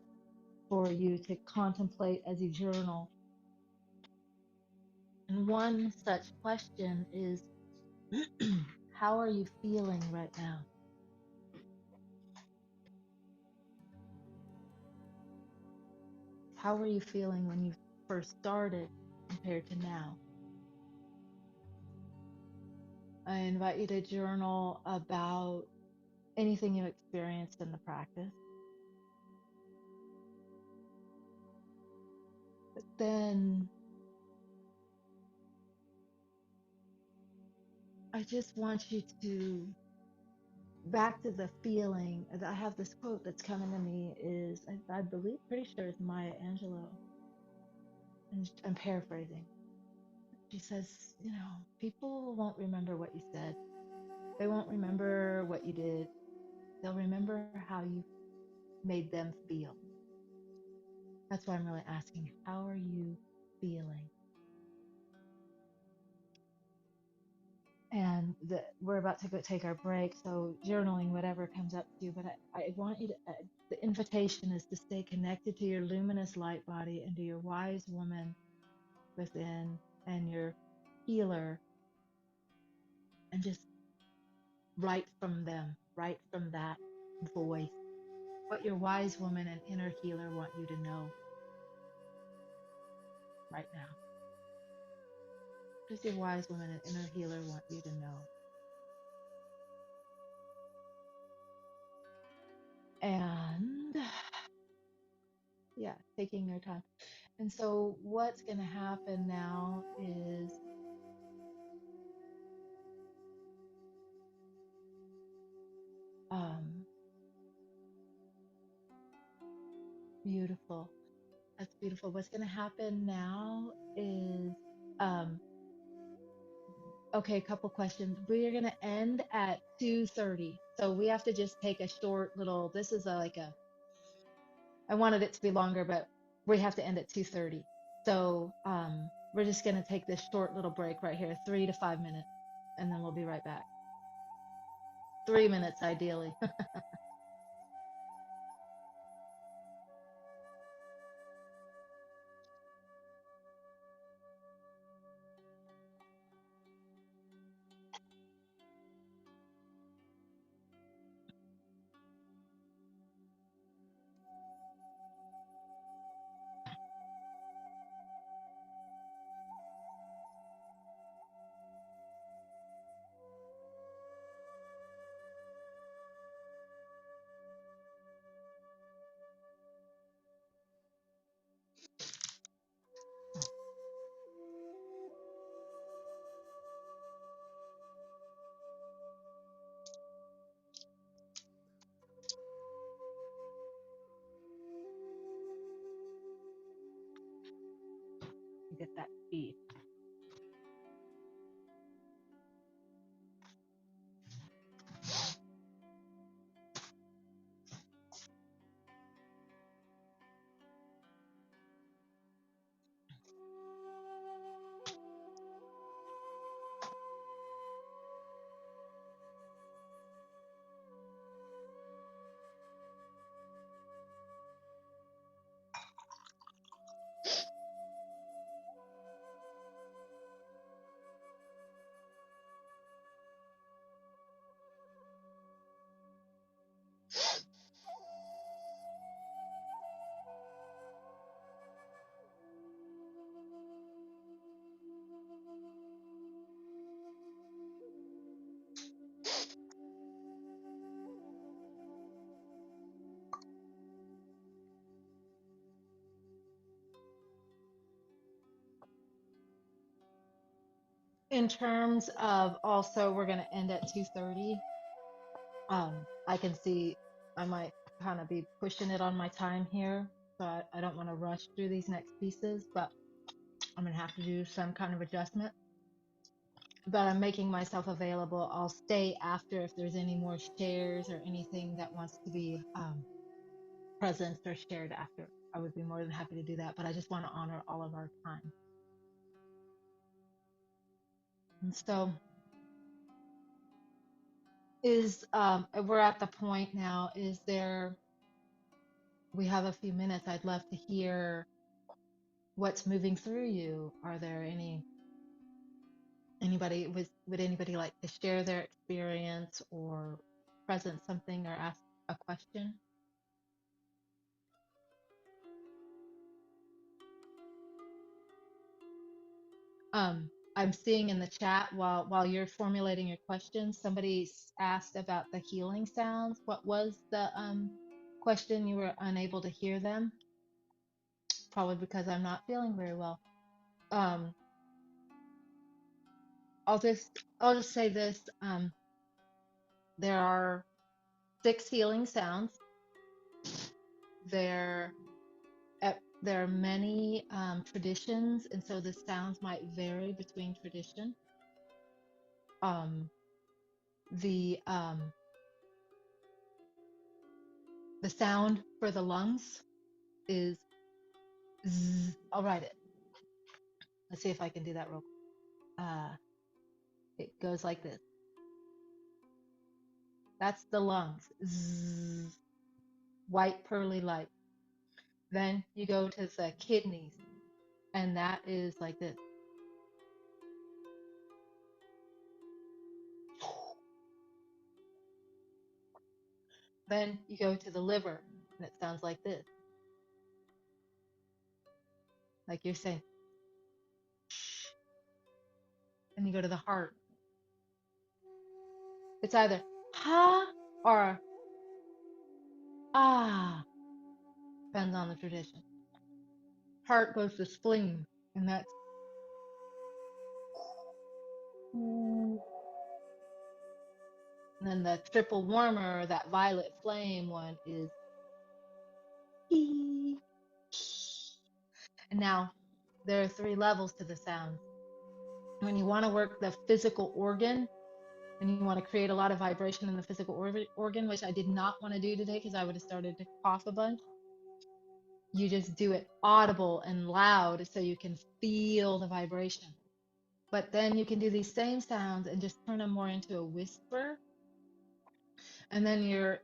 for you to contemplate as you journal. And one such question is, how are you feeling right now? How were you feeling when you first started compared to now? I invite you to journal about anything you experienced in the practice. But then I just want you to back to the feeling. I have this quote that's coming to me is I believe pretty sure it's Maya Angelou. And I'm paraphrasing. She says, people won't remember what you said. They won't remember what you did. They'll remember how you made them feel. That's why I'm really asking, how are you feeling? And we're about to go take our break, so journaling, whatever comes up to you. But I want you to, the invitation is to stay connected to your luminous light body and to your wise woman within and your healer, and just write from them, write from that voice, what your wise woman and inner healer want you to know right now. What does your wise woman and inner healer want you to know? And yeah, taking your time. And so what's going to happen now is beautiful. That's beautiful. What's going to happen now is okay, a couple questions. We are going to end at 2:30. So we have to just take a short little, this is I wanted it to be longer, but we have to end at 2:30. So we're just going to take this short little break right here, 3 to 5 minutes, and then we'll be right back. 3 minutes, ideally. Get that speed. In terms of also, we're going to end at 2:30. I can see I might kind of be pushing it on my time here, so I don't want to rush through these next pieces, but I'm going to have to do some kind of adjustment. But I'm making myself available. I'll stay after if there's any more shares or anything that wants to be presenced or shared after. I would be more than happy to do that, but I just want to honor all of our time. And so we're at the point now, we have a few minutes. I'd love to hear what's moving through you. Are there would anybody like to share their experience or present something or ask a question? I'm seeing in the chat while you're formulating your questions, somebody asked about the healing sounds. What was the question? You were unable to hear them, probably because I'm not feeling very well. Um, I'll just say this. There are 6 healing sounds. There there are many traditions, and so the sounds might vary between tradition. Um, the the sound for the lungs is zzz. I'll write it. Let's see if I can do that real quick. It goes like this. That's the lungs. Zzz, white pearly light. Then you go to the kidneys, and that is like this. Then you go to the liver, and it sounds like this. Like you're saying, shh. And you go to the heart. It's either ha or ah, depends on the tradition. Heart goes to spleen, and that's ooh. And then the triple warmer, that violet flame one is ee. And now there are 3 levels to the sound. When you want to work the physical organ and you want to create a lot of vibration in the physical organ, which I did not want to do today because I would have started to cough a bunch, you just do it audible and loud so you can feel the vibration. But then you can do these same sounds and just turn them more into a whisper. And then you're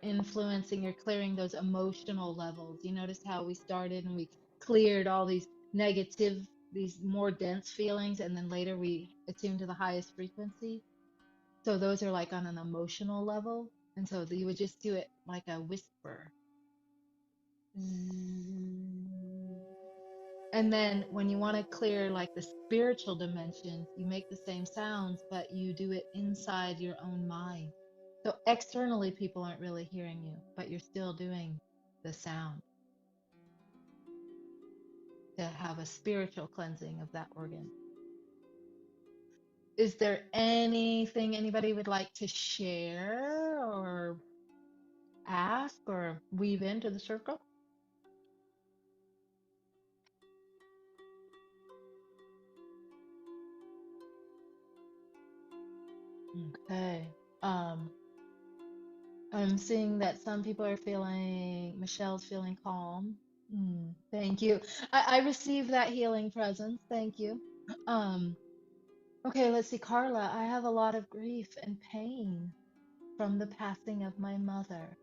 clearing those emotional levels. You notice how we started and we cleared all these negative, these more dense feelings, and then later we attune to the highest frequency. So those are like on an emotional level. And so you would just do it like a whisper. And then when you want to clear like the spiritual dimensions, you make the same sounds, but you do it inside your own mind. So externally, people aren't really hearing you, but you're still doing the sound to have a spiritual cleansing of that organ. Is there anything anybody would like to share or ask or weave into the circle? Okay. I'm seeing that some people are Michelle's feeling calm. Thank you. I received that healing presence. Thank you. Um, okay, let's see, Carla. I have a lot of grief and pain from the passing of my mother.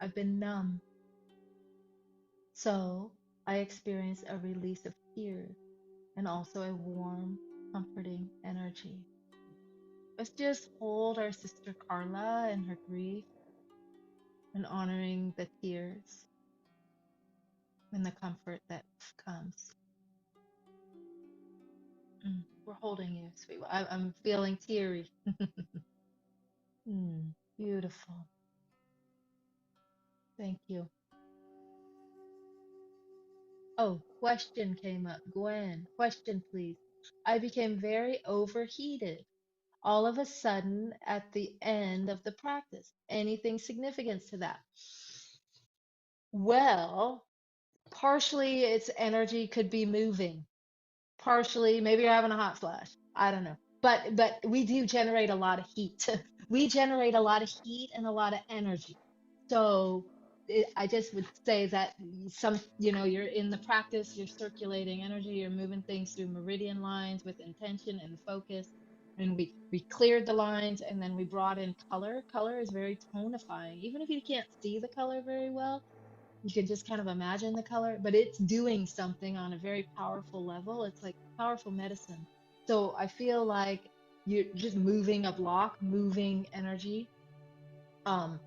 I've been numb. So I experienced a release of tears and also a warm, comforting energy. Let's just hold our sister Carla and her grief and honoring the tears and the comfort that comes. We're holding you, sweet. I'm feeling teary. Beautiful. Thank you. Oh, question came up. Gwen, question, please. I became very overheated all of a sudden at the end of the practice. Anything significance to that? Well, partially its energy could be moving. Partially, maybe you're having a hot flash. I don't know. But we do generate a lot of heat. We generate a lot of heat and a lot of energy. So I just would say that you're in the practice, you're circulating energy, you're moving things through meridian lines with intention and focus. And we cleared the lines and then we brought in color. Color is very tonifying. Even if you can't see the color very well, you can just kind of imagine the color, but it's doing something on a very powerful level. It's like powerful medicine. So I feel like you're just moving a block, moving energy. Um,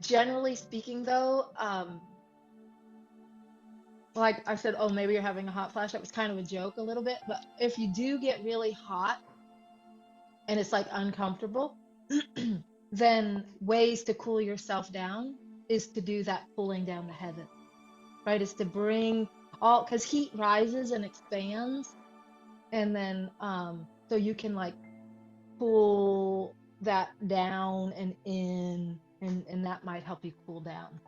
Generally speaking, though, like I said, oh, maybe you're having a hot flash. That was kind of a joke a little bit, but if you do get really hot and it's like uncomfortable, then ways to cool yourself down is to do that pulling down the heaven, right? Is to bring all, because heat rises and expands, and then so you can like pull that down and in, and that might help you cool down.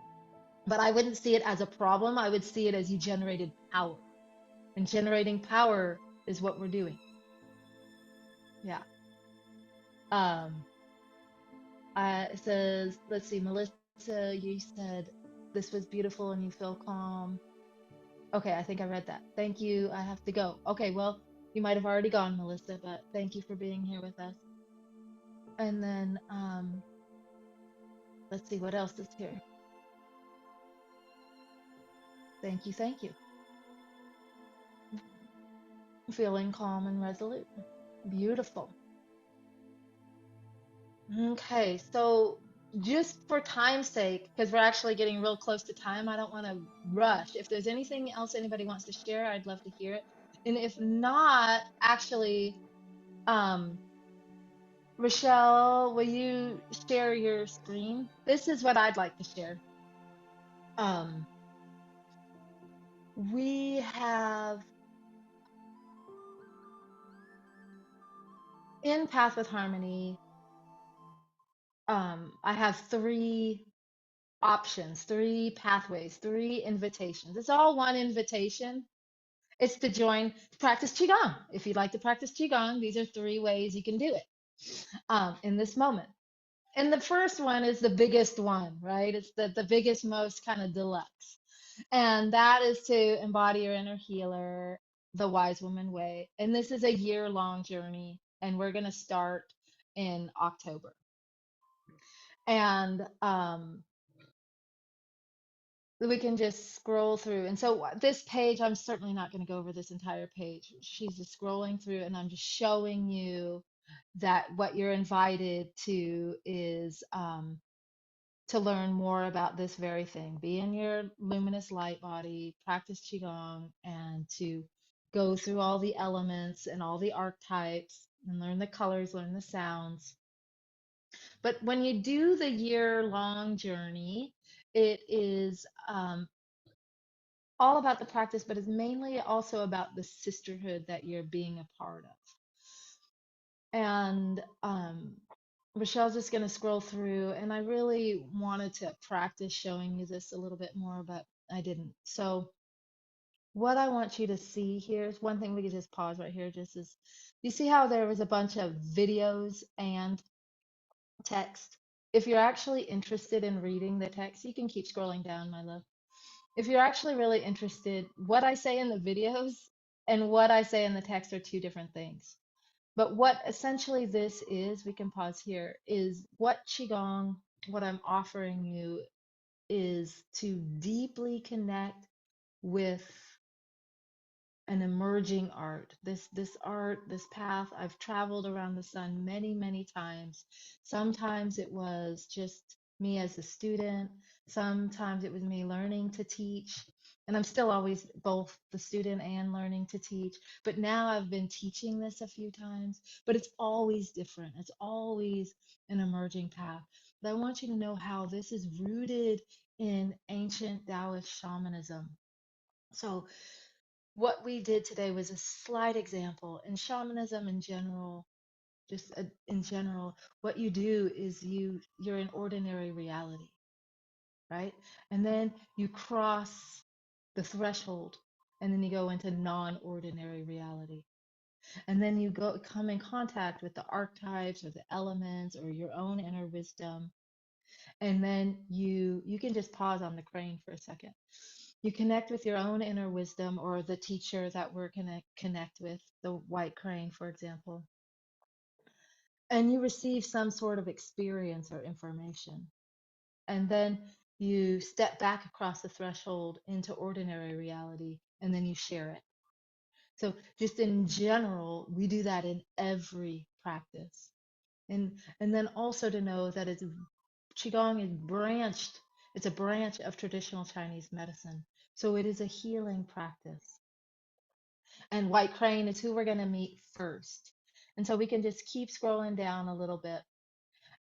But I wouldn't see it as a problem. I would see it as you generated power, and generating power is what we're doing. Yeah. Um, it says, let's see, Melissa, you said this was beautiful and you feel calm. Okay, I think I read that. Thank you. I have to go. Okay, well, you might have already gone, Melissa, but thank you for being here with us. And then let's see what else is here. Thank you, thank you. Feeling calm and resolute. Beautiful. Okay, so just for time's sake, because we're actually getting real close to time, I don't want to rush. If there's anything else anybody wants to share, I'd love to hear it. And if not, actually, um, Rochelle, will you share your screen? This is what I'd like to share. Um, we have in Path with Harmony, I have three options, three pathways, three invitations. It's all one invitation. It's to join practice Qigong. If you'd like to practice Qigong, these are three ways you can do it in this moment. And the first one is the biggest one, right? It's the biggest, most kind of deluxe. And that is to embody your inner healer, the wise woman way. And this is a year-long journey, and we're going to start in October. And we can just scroll through. And so this page, I'm certainly not going to go over this entire page. She's just scrolling through, and I'm just showing you that what you're invited to is to learn more about this very thing. Be in your luminous light body, practice Qigong, and to go through all the elements and all the archetypes and learn the colors, learn the sounds. But when you do the year-long journey, it is all about the practice, but it's mainly also about the sisterhood that you're being a part of. And Rochelle's just going to scroll through, and I really wanted to practice showing you this a little bit more, but I didn't. So what I want you to see here is one thing. We can just pause right here. Just is, you see how there was a bunch of videos and text? If you're actually interested in reading the text, you can keep scrolling down, my love. If you're actually really interested, what I say in the videos and what I say in the text are two different things. But what essentially this is, we can pause here, is what Qigong, what I'm offering you is to deeply connect with an emerging art. This art, this path, I've traveled around the sun many, many times. Sometimes it was just me as a student, sometimes it was me learning to teach, and I'm still always both the student and learning to teach. But now I've been teaching this a few times, but it's always different. It's always an emerging path. But I want you to know how this is rooted in ancient Taoist shamanism. So What we did today was a slight example. In shamanism in general, just in general, what you do is you're in ordinary reality, right? And then you cross the threshold, and then you go into non-ordinary reality. And then you go come in contact with the archetypes or the elements or your own inner wisdom. And then you can just pause on the crane for a second. You connect with your own inner wisdom or the teacher that we're going to connect with, the white crane, for example, and you receive some sort of experience or information. And then you step back across the threshold into ordinary reality, and then you share it. So, just in general, we do that in every practice. And then also to know that it's Qigong is branched, it's a branch of traditional Chinese medicine. So it is a healing practice. And White Crane is who we're going to meet first. And so we can just keep scrolling down a little bit.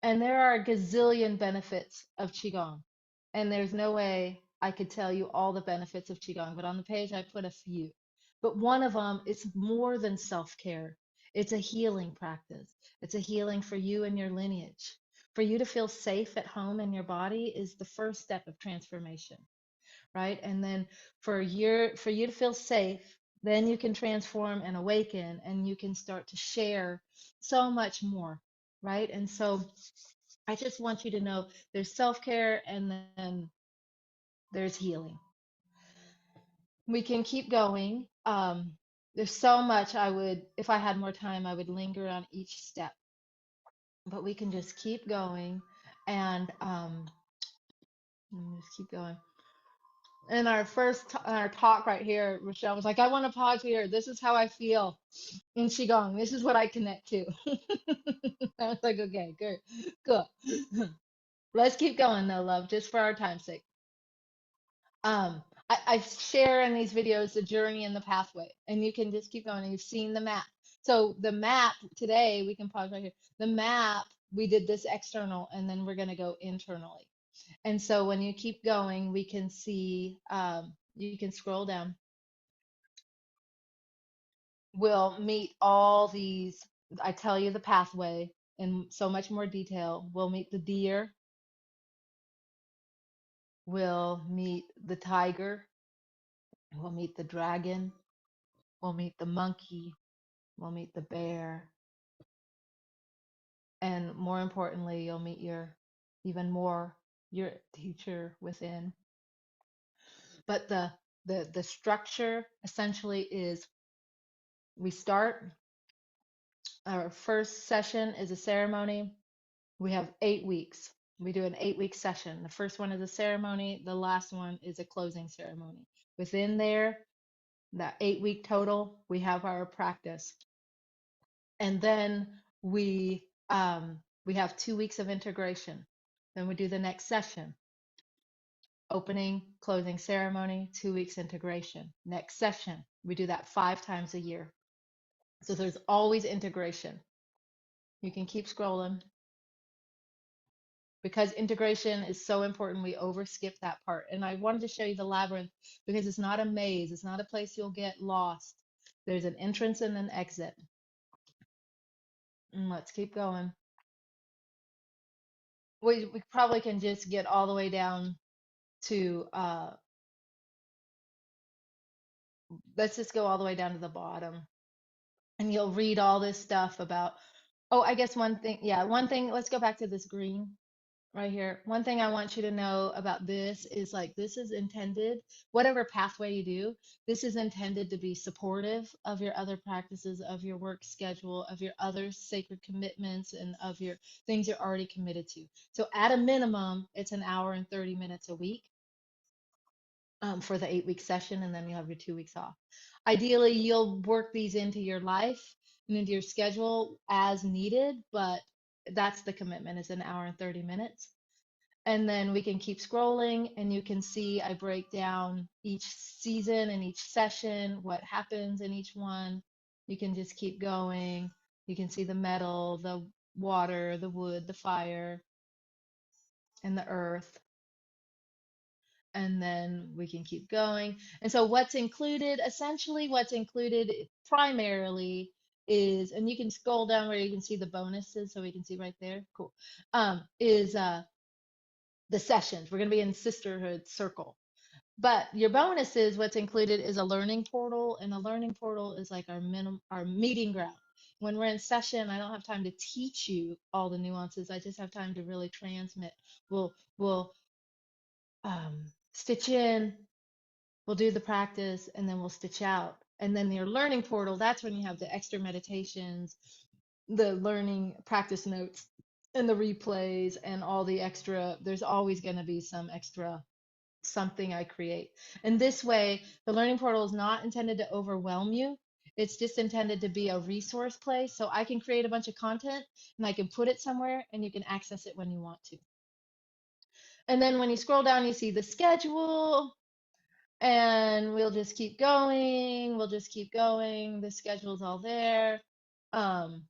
And there are a gazillion benefits of Qigong. And there's no way I could tell you all the benefits of Qigong, but on the page I put a few. But one of them, it's more than self care, it's a healing practice. It's a healing for you and your lineage. For you to feel safe at home in your body is the first step of transformation, right? And then for you to feel safe, then you can transform and awaken, and you can start to share so much more, right? And so I just want you to know there's self-care and then there's healing. We can keep going. There's so much I would, if I had more time, I would linger on each step, but we can just keep going and just keep going. In our our talk right here, Rochelle was like, I want to pause here. This is how I feel in Qigong. This is what I connect to. I was like, okay, good, good. Let's keep going though, love, just for our time's sake. I share in these videos the journey and the pathway, and you can just keep going. And you've seen the map. So the map today, we can pause right here. The map, we did this external, and then we're going to go internally. And so when you keep going, we can see, you can scroll down. We'll meet all these, I tell you the pathway in so much more detail. We'll meet the deer, we'll meet the tiger, we'll meet the dragon, we'll meet the monkey, we'll meet the bear, and more importantly, you'll meet even more your teacher within. But the structure essentially is we start, our first session is a ceremony. We have 8 weeks. We do an 8 week session. The first one is a ceremony, the last one is a closing ceremony. Within there, that 8 week total, we have our practice. And then we have 2 weeks of integration. Then we do the next session. Opening, closing ceremony, 2 weeks integration. Next session. We do that 5 times a year. So there's always integration. You can keep scrolling. Because integration is so important, we overskip that part. And I wanted to show you the labyrinth because it's not a maze, it's not a place you'll get lost. There's an entrance and an exit. And let's keep going. We probably can just get all the way down to, let's just go all the way down to the bottom. And you'll read all this stuff about, oh, I guess one thing, yeah, one thing, let's go back to this green right here. One thing I want you to know about this is like this is intended, whatever pathway you do, this is intended to be supportive of your other practices, of your work schedule, of your other sacred commitments, and of your things you're already committed to. So at a minimum, it's an hour and 30 minutes a week for the 8 week session, and then you have your 2 weeks off. Ideally, you'll work these into your life and into your schedule as needed, but that's the commitment is an hour and 30 minutes. And then we can keep scrolling, and you can see I break down each season and each session, what happens in each one. You can just keep going. You can see the metal, the water, the wood, the fire, and the earth. and then we can keep going. And so what's included, essentially what's included primarily is, and you can scroll down where you can see the bonuses, so we can see right there, cool, is the sessions. We're going to be in Sisterhood Circle. But your bonus is what's included is a learning portal, and a learning portal is like our meeting ground. When we're in session, I don't have time to teach you all the nuances. I just have time to really transmit. We'll stitch in, we'll do the practice, and then we'll stitch out. And then your learning portal, that's when you have the extra meditations, the learning practice notes, and the replays, and all the extra. There's always going to be some extra something I create. And this way, the learning portal is not intended to overwhelm you. It's just intended to be a resource place. So I can create a bunch of content and I can put it somewhere and you can access it when you want to. And then when you scroll down, you see the schedule, and we'll just keep going. We'll just keep going. The schedule's all there. Um,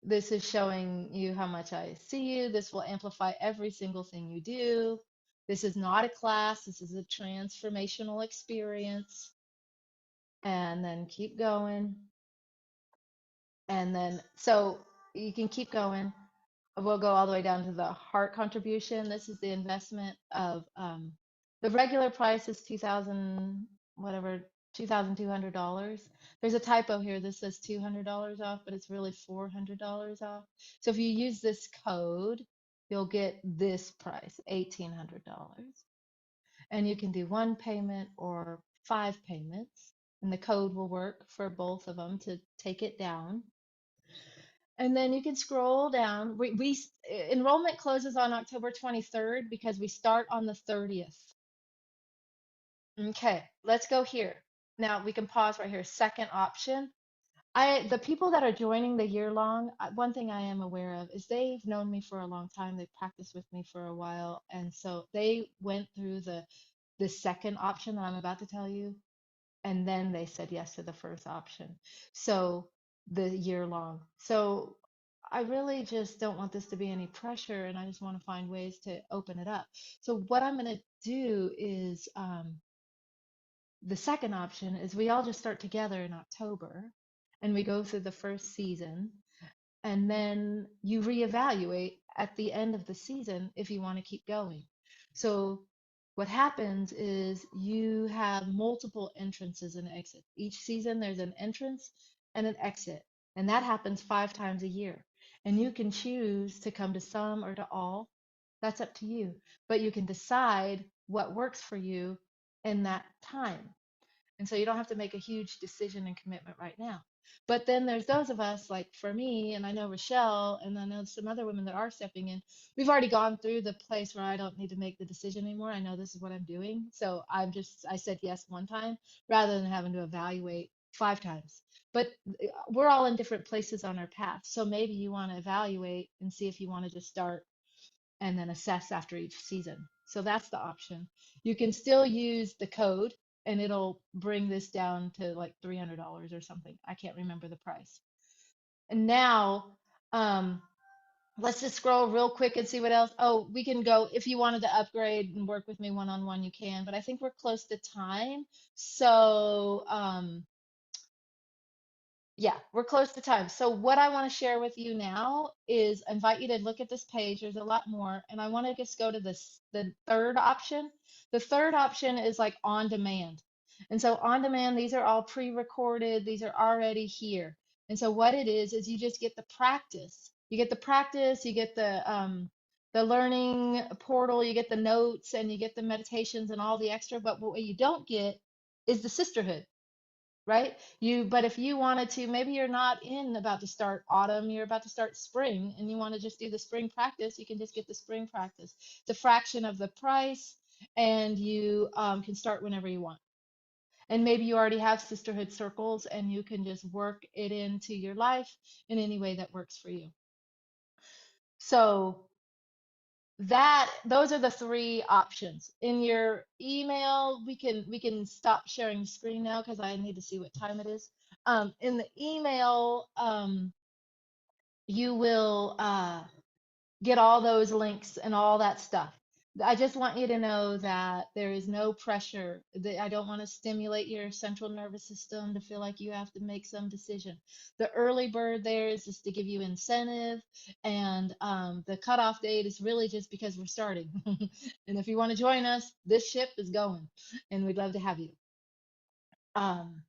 this is showing you how much I see you. This will amplify every single thing you do. This is not a class. This is a transformational experience. And then keep going. And then, so you can keep going. We'll go all the way down to the heart contribution. This is the investment of the regular price is 2000 whatever, $2,200. There's a typo here. This says $200 off, but it's really $400 off. So if you use this code, you'll get this price, $1,800. And you can do one payment or 5 payments, and the code will work for both of them to take it down. And then you can scroll down. We enrollment closes on October 23rd because we start on the 30th. Okay, let's go here. Now we can pause right here. Second option. The people that are joining the year long, one thing I am aware of is they've known me for a long time. They've practiced with me for a while, and so they went through the second option that I'm about to tell you, and then they said yes to the first option. So the year long. So I really just don't want this to be any pressure, and I just want to find ways to open it up. So what I'm going to do is the second option is we all just start together in October and we go through the first season, and then you reevaluate at the end of the season if you want to keep going. So what happens is you have multiple entrances and exits. Each season there's an entrance and an exit, and that happens 5 times a year. And you can choose to come to some or to all. That's up to you. But you can decide what works for you in that time. And so you don't have to make a huge decision and commitment right now. But then there's those of us, like for me, and I know Rochelle, and I know some other women that are stepping in. We've already gone through the place where I don't need to make the decision anymore. I know this is what I'm doing. So I said yes one time rather than having to evaluate 5 times. But we're all in different places on our path. So maybe you want to evaluate and see if you want to just start and then assess after each season. So that's the option. You can still use the code and it'll bring this down to like $300 or something. I can't remember the price. And now, let's just scroll real quick and see what else. Oh, we can go, if you wanted to upgrade and work with me one-on-one, you can, but I think we're close to time. So, yeah, we're close to time. So what I want to share with you now is invite you to look at this page. There's a lot more, and I want to just go to the third option. The third option is like on demand. And so on demand, these are all pre-recorded. These are already here. And so what it is you just get the practice. You get the practice, you get the learning portal, you get the notes, and you get the meditations and all the extra. But what you don't get is the sisterhood, right? But if you wanted to, maybe you're not in about to start autumn, you're about to start spring, and you want to just do the spring practice, you can just get the spring practice. It's a fraction of the price, and you can start whenever you want. And maybe you already have sisterhood circles, and you can just work it into your life in any way that works for you. So those are the 3 options in your email. We can stop sharing the screen now because I need to see what time it is. In the email, you will get all those links and all that stuff. I just want you to know that there is no pressure. I don't want to stimulate your central nervous system to feel like you have to make some decision. The early bird there is just to give you incentive, and the cutoff date is really just because we're starting. And if you want to join us, this ship is going, and we'd love to have you. Um,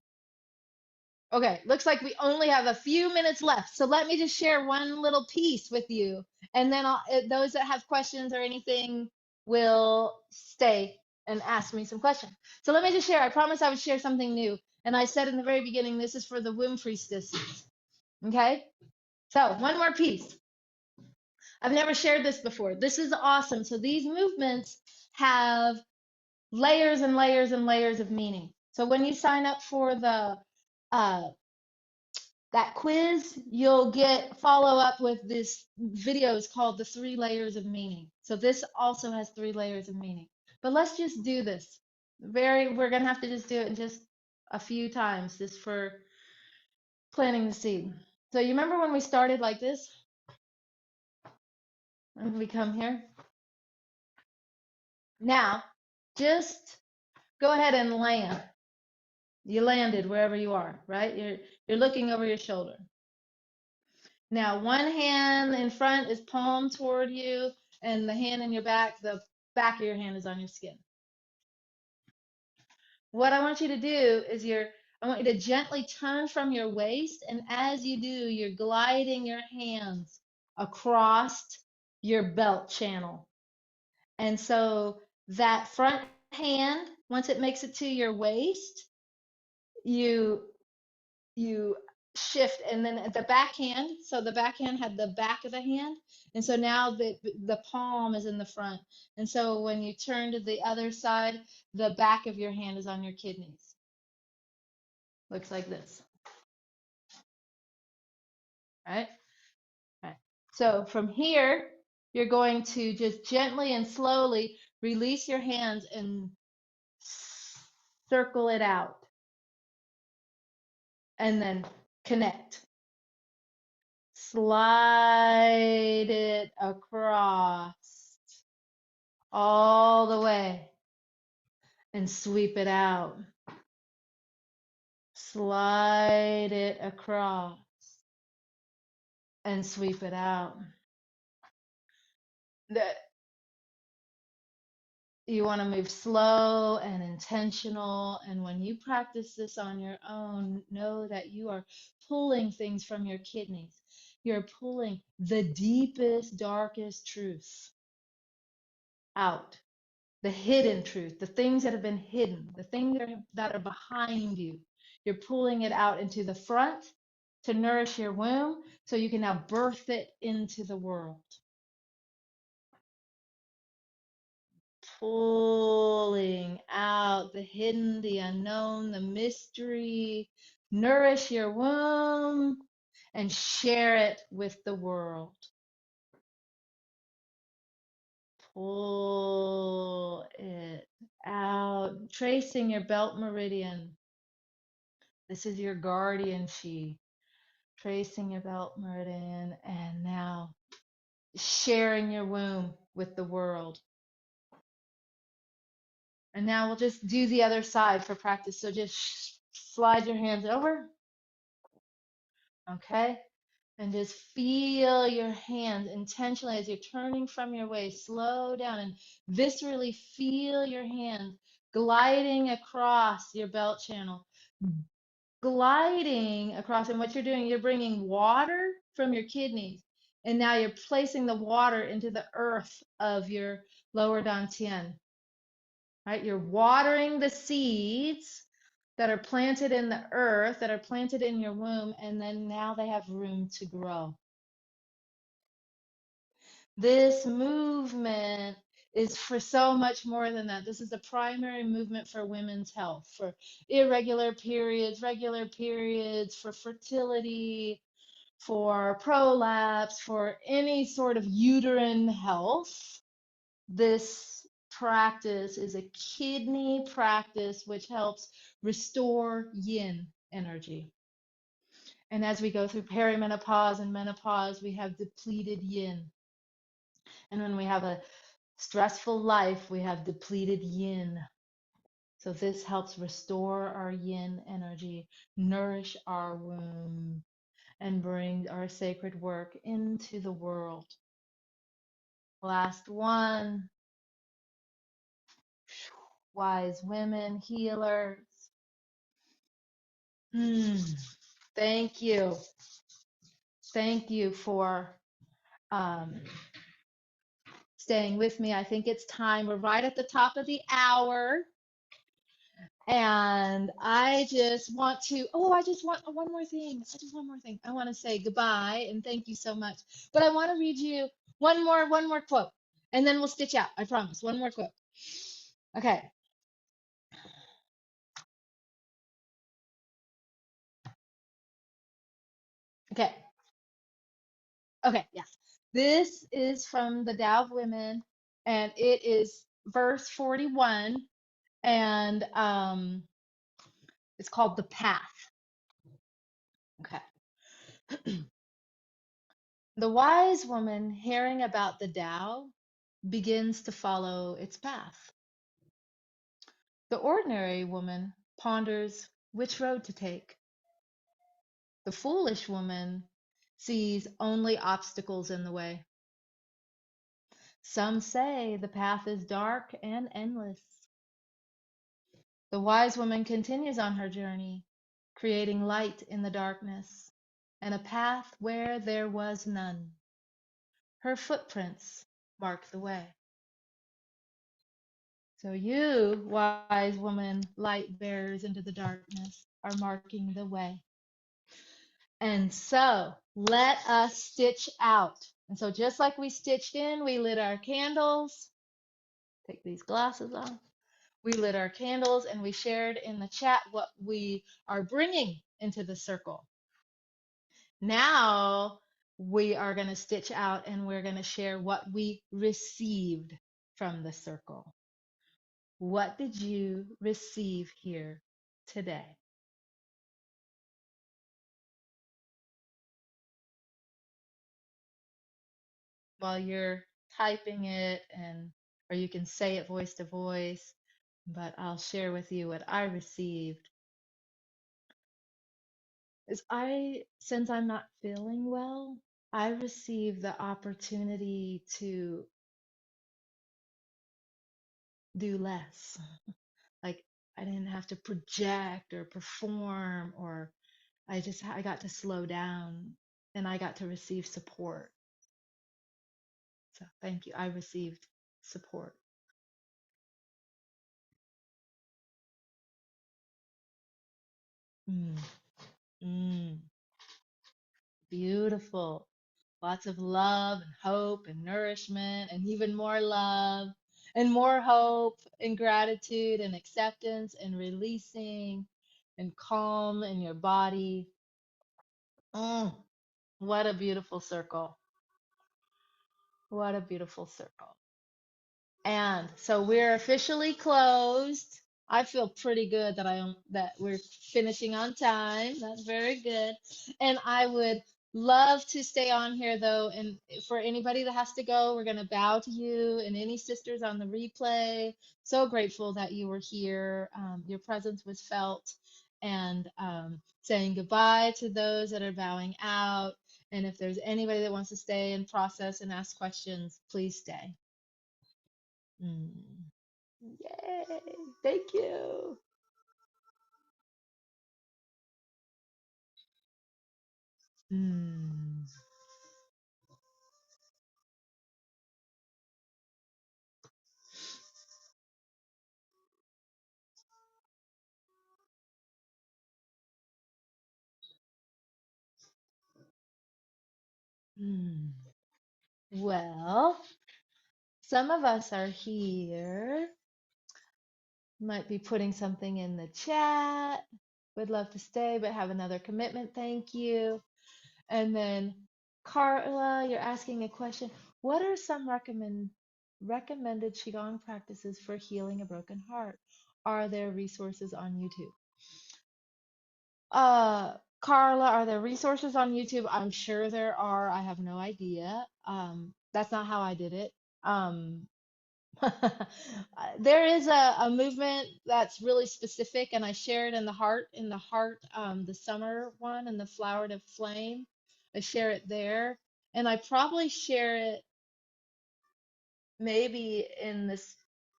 Okay, looks like we only have a few minutes left. So let me just share one little piece with you. And then those that have questions or anything will stay and ask me some questions. So let me just share. I promised I would share something new. And I said in the very beginning, this is for the womb priestesses. Okay? So one more piece. I've never shared this before. This is awesome. So these movements have layers and layers and layers of meaning. So when you sign up for the uh, that quiz, you'll get follow up with this videos called the 3 layers of meaning. So this also has 3 layers of meaning. But let's just do this. We're gonna have to just do it in just a few times just for planting the seed. So you remember when we started like this? And we come here? Now, just go ahead and land. You landed wherever you are, right? You're looking over your shoulder. Now, one hand in front is palm toward you, and the hand in your back, the back of your hand is on your skin. What I want you to do is I want you to gently turn from your waist, and as you do, you're gliding your hands across your belt channel. And so that front hand, once it makes it to your waist, you you shift, and then the backhand, so the backhand had the back of the hand, and so now the palm is in the front, and so when you turn to the other side, the back of your hand is on your kidneys. Looks like this. Right. Right. So from here, you're going to just gently and slowly release your hands and circle it out, and then connect. Slide it across all the way and sweep it out. Slide it across and sweep it out. That you want to move slow and intentional. And when you practice this on your own, know that you are pulling things from your kidneys. You're pulling the deepest, darkest truth out, the hidden truth, the things that have been hidden, the things that are behind you. You're pulling it out into the front to nourish your womb so you can now birth it into the world. Pulling out the hidden, the unknown, the mystery. Nourish your womb and share it with the world. Pull it out, tracing your belt meridian. This is your guardian chi. Tracing your belt meridian, and now sharing your womb with the world. And now we'll just do the other side for practice. So just slide your hands over, okay? And just feel your hands intentionally as you're turning from your waist. Slow down and viscerally feel your hands gliding across your belt channel. Gliding across, and what you're doing, you're bringing water from your kidneys, and now you're placing the water into the earth of your lower dantian, right? You're watering the seeds that are planted in the earth, that are planted in your womb, and then now they have room to grow. This movement is for so much more than that. This is a primary movement for women's health, for irregular periods, regular periods, for fertility, for prolapse, for any sort of uterine health. This practice is a kidney practice which helps restore yin energy. And as we go through perimenopause and menopause, we have depleted yin. And when we have a stressful life, we have depleted yin. So this helps restore our yin energy, nourish our womb, and bring our sacred work into the world. Last one, wise women, healers. Hmm. Thank you. Thank you for um, staying with me. I think it's time. We're right at the top of the hour. And I just want to, I just want one more thing. I just one more thing. I want to say goodbye and thank you so much. But I want to read you one more quote, and then we'll stitch out. I promise. One more quote. Okay. Okay. Okay. Yes. This is from the Tao of Women, and it is verse 41, and it's called the path. Okay. The wise woman, hearing about the Tao, begins to follow its path. The ordinary woman ponders which road to take. The foolish woman sees only obstacles in the way. Some say the path is dark and endless. The wise woman continues on her journey, creating light in the darkness and a path where there was none. Her footprints mark the way. So you, wise woman, light bearers into the darkness, are marking the way. And so let us stitch out. And so just like we stitched in, we lit our candles. Take these glasses off. We lit our candles and we shared in the chat what we are bringing into the circle. Now we are going to stitch out and we're going to share what we received from the circle. What did you receive here today? While you're typing it, and or you can say it voice to voice, but I'll share with you what I received. Since I'm not feeling well, I received the opportunity to do less. Like I didn't have to project or perform, or I got to slow down and I got to receive support. So thank you. I received support. Mm, mm, beautiful. Lots of love and hope and nourishment, and even more love and more hope and gratitude and acceptance and releasing and calm in your body. Mm, what a beautiful circle. What a beautiful circle. And so we're officially closed. I feel pretty good that we're finishing on time. That's very good. And I would love to stay on here though. And for anybody that has to go, we're gonna bow to you and any sisters on the replay. So grateful that you were here. Your presence was felt. And saying goodbye to those that are bowing out. And if there's anybody that wants to stay and process and ask questions, please stay. Mm. Yay. Thank you. Mm. Mm. Well, some of us are here. Might be putting something in the chat. Would love to stay, but have another commitment. Thank you. And then Carla, you're asking a question. What are some recommended Qigong practices for healing a broken heart? Are there resources on YouTube? Carla, are there resources on YouTube? I'm sure there are. I have no idea. That's not how I did it. Um, There is a movement that's really specific, and I share it the summer one, and the flower to flame. I share it there, and I probably share it maybe in the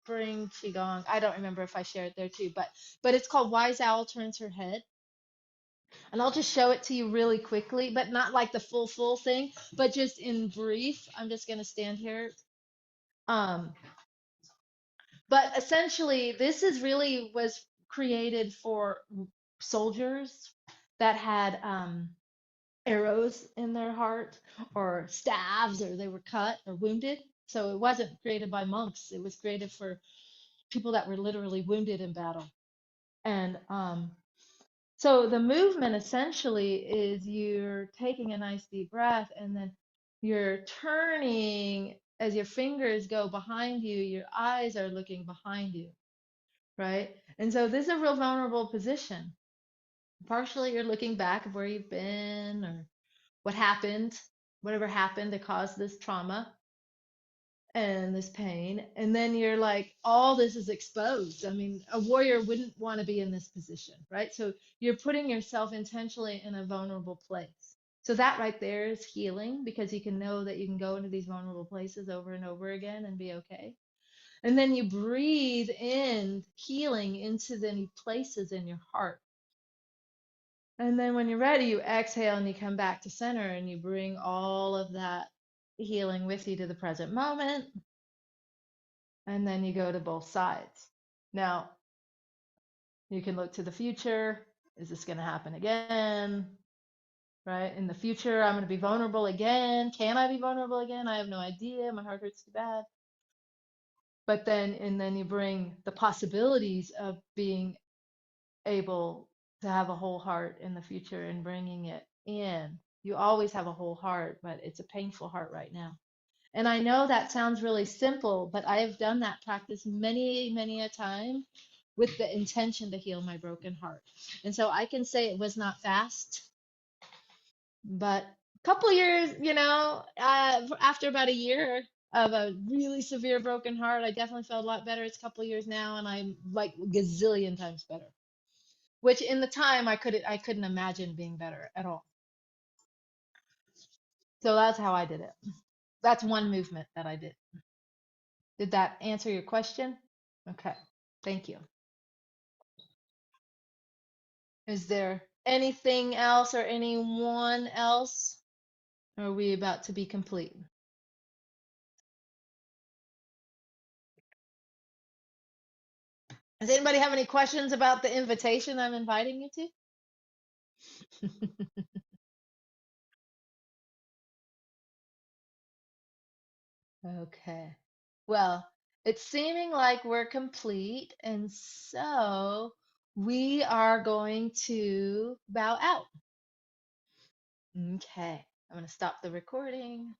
spring Qigong. I don't remember if I share it there too, but it's called Wise Owl Turns Her Head. And I'll just show it to you really quickly, but not like the full thing, but just in brief. I'm just gonna stand here. Um, but essentially, this is really was created for soldiers that had arrows in their heart or staves, or they were cut or wounded. So it wasn't created by monks. It was created for people that were literally wounded in battle. And so the movement essentially is you're taking a nice deep breath, and then you're turning as your fingers go behind you, your eyes are looking behind you, right? And so this is a real vulnerable position. Partially you're looking back of where you've been or what happened, whatever happened to cause this trauma and this pain. And then you're like, all this is exposed. I mean, a warrior wouldn't want to be in this position, right? So you're putting yourself intentionally in a vulnerable place. So that right there is healing, because you can know that you can go into these vulnerable places over and over again and be okay. And then you breathe in healing into the new places in your heart. And then when you're ready, you exhale and you come back to center, and you bring all of that healing with you to the present moment. And then you go to both sides. Now, you can look to the future. Is this going to happen again? Right? In the future, I'm going to be vulnerable again. Can I be vulnerable again? I have no idea. My heart hurts too bad. But then you bring the possibilities of being able to have a whole heart in the future and bringing it in. You always have a whole heart, but it's a painful heart right now. And I know that sounds really simple, but I have done that practice many, many a time with the intention to heal my broken heart. And so I can say it was not fast, but a couple of years, after about a year of a really severe broken heart, I definitely felt a lot better. It's a couple of years now, and I'm like gazillion times better. Which in the time I couldn't imagine being better at all. So that's how I did it. That's one movement that I did. Did that answer your question? Okay. Thank you. Is there anything else or anyone else? Or are we about to be complete? Does anybody have any questions about the invitation I'm inviting you to? Okay. Well, it's seeming like we're complete, and so we are going to bow out. Okay. I'm going to stop the recording.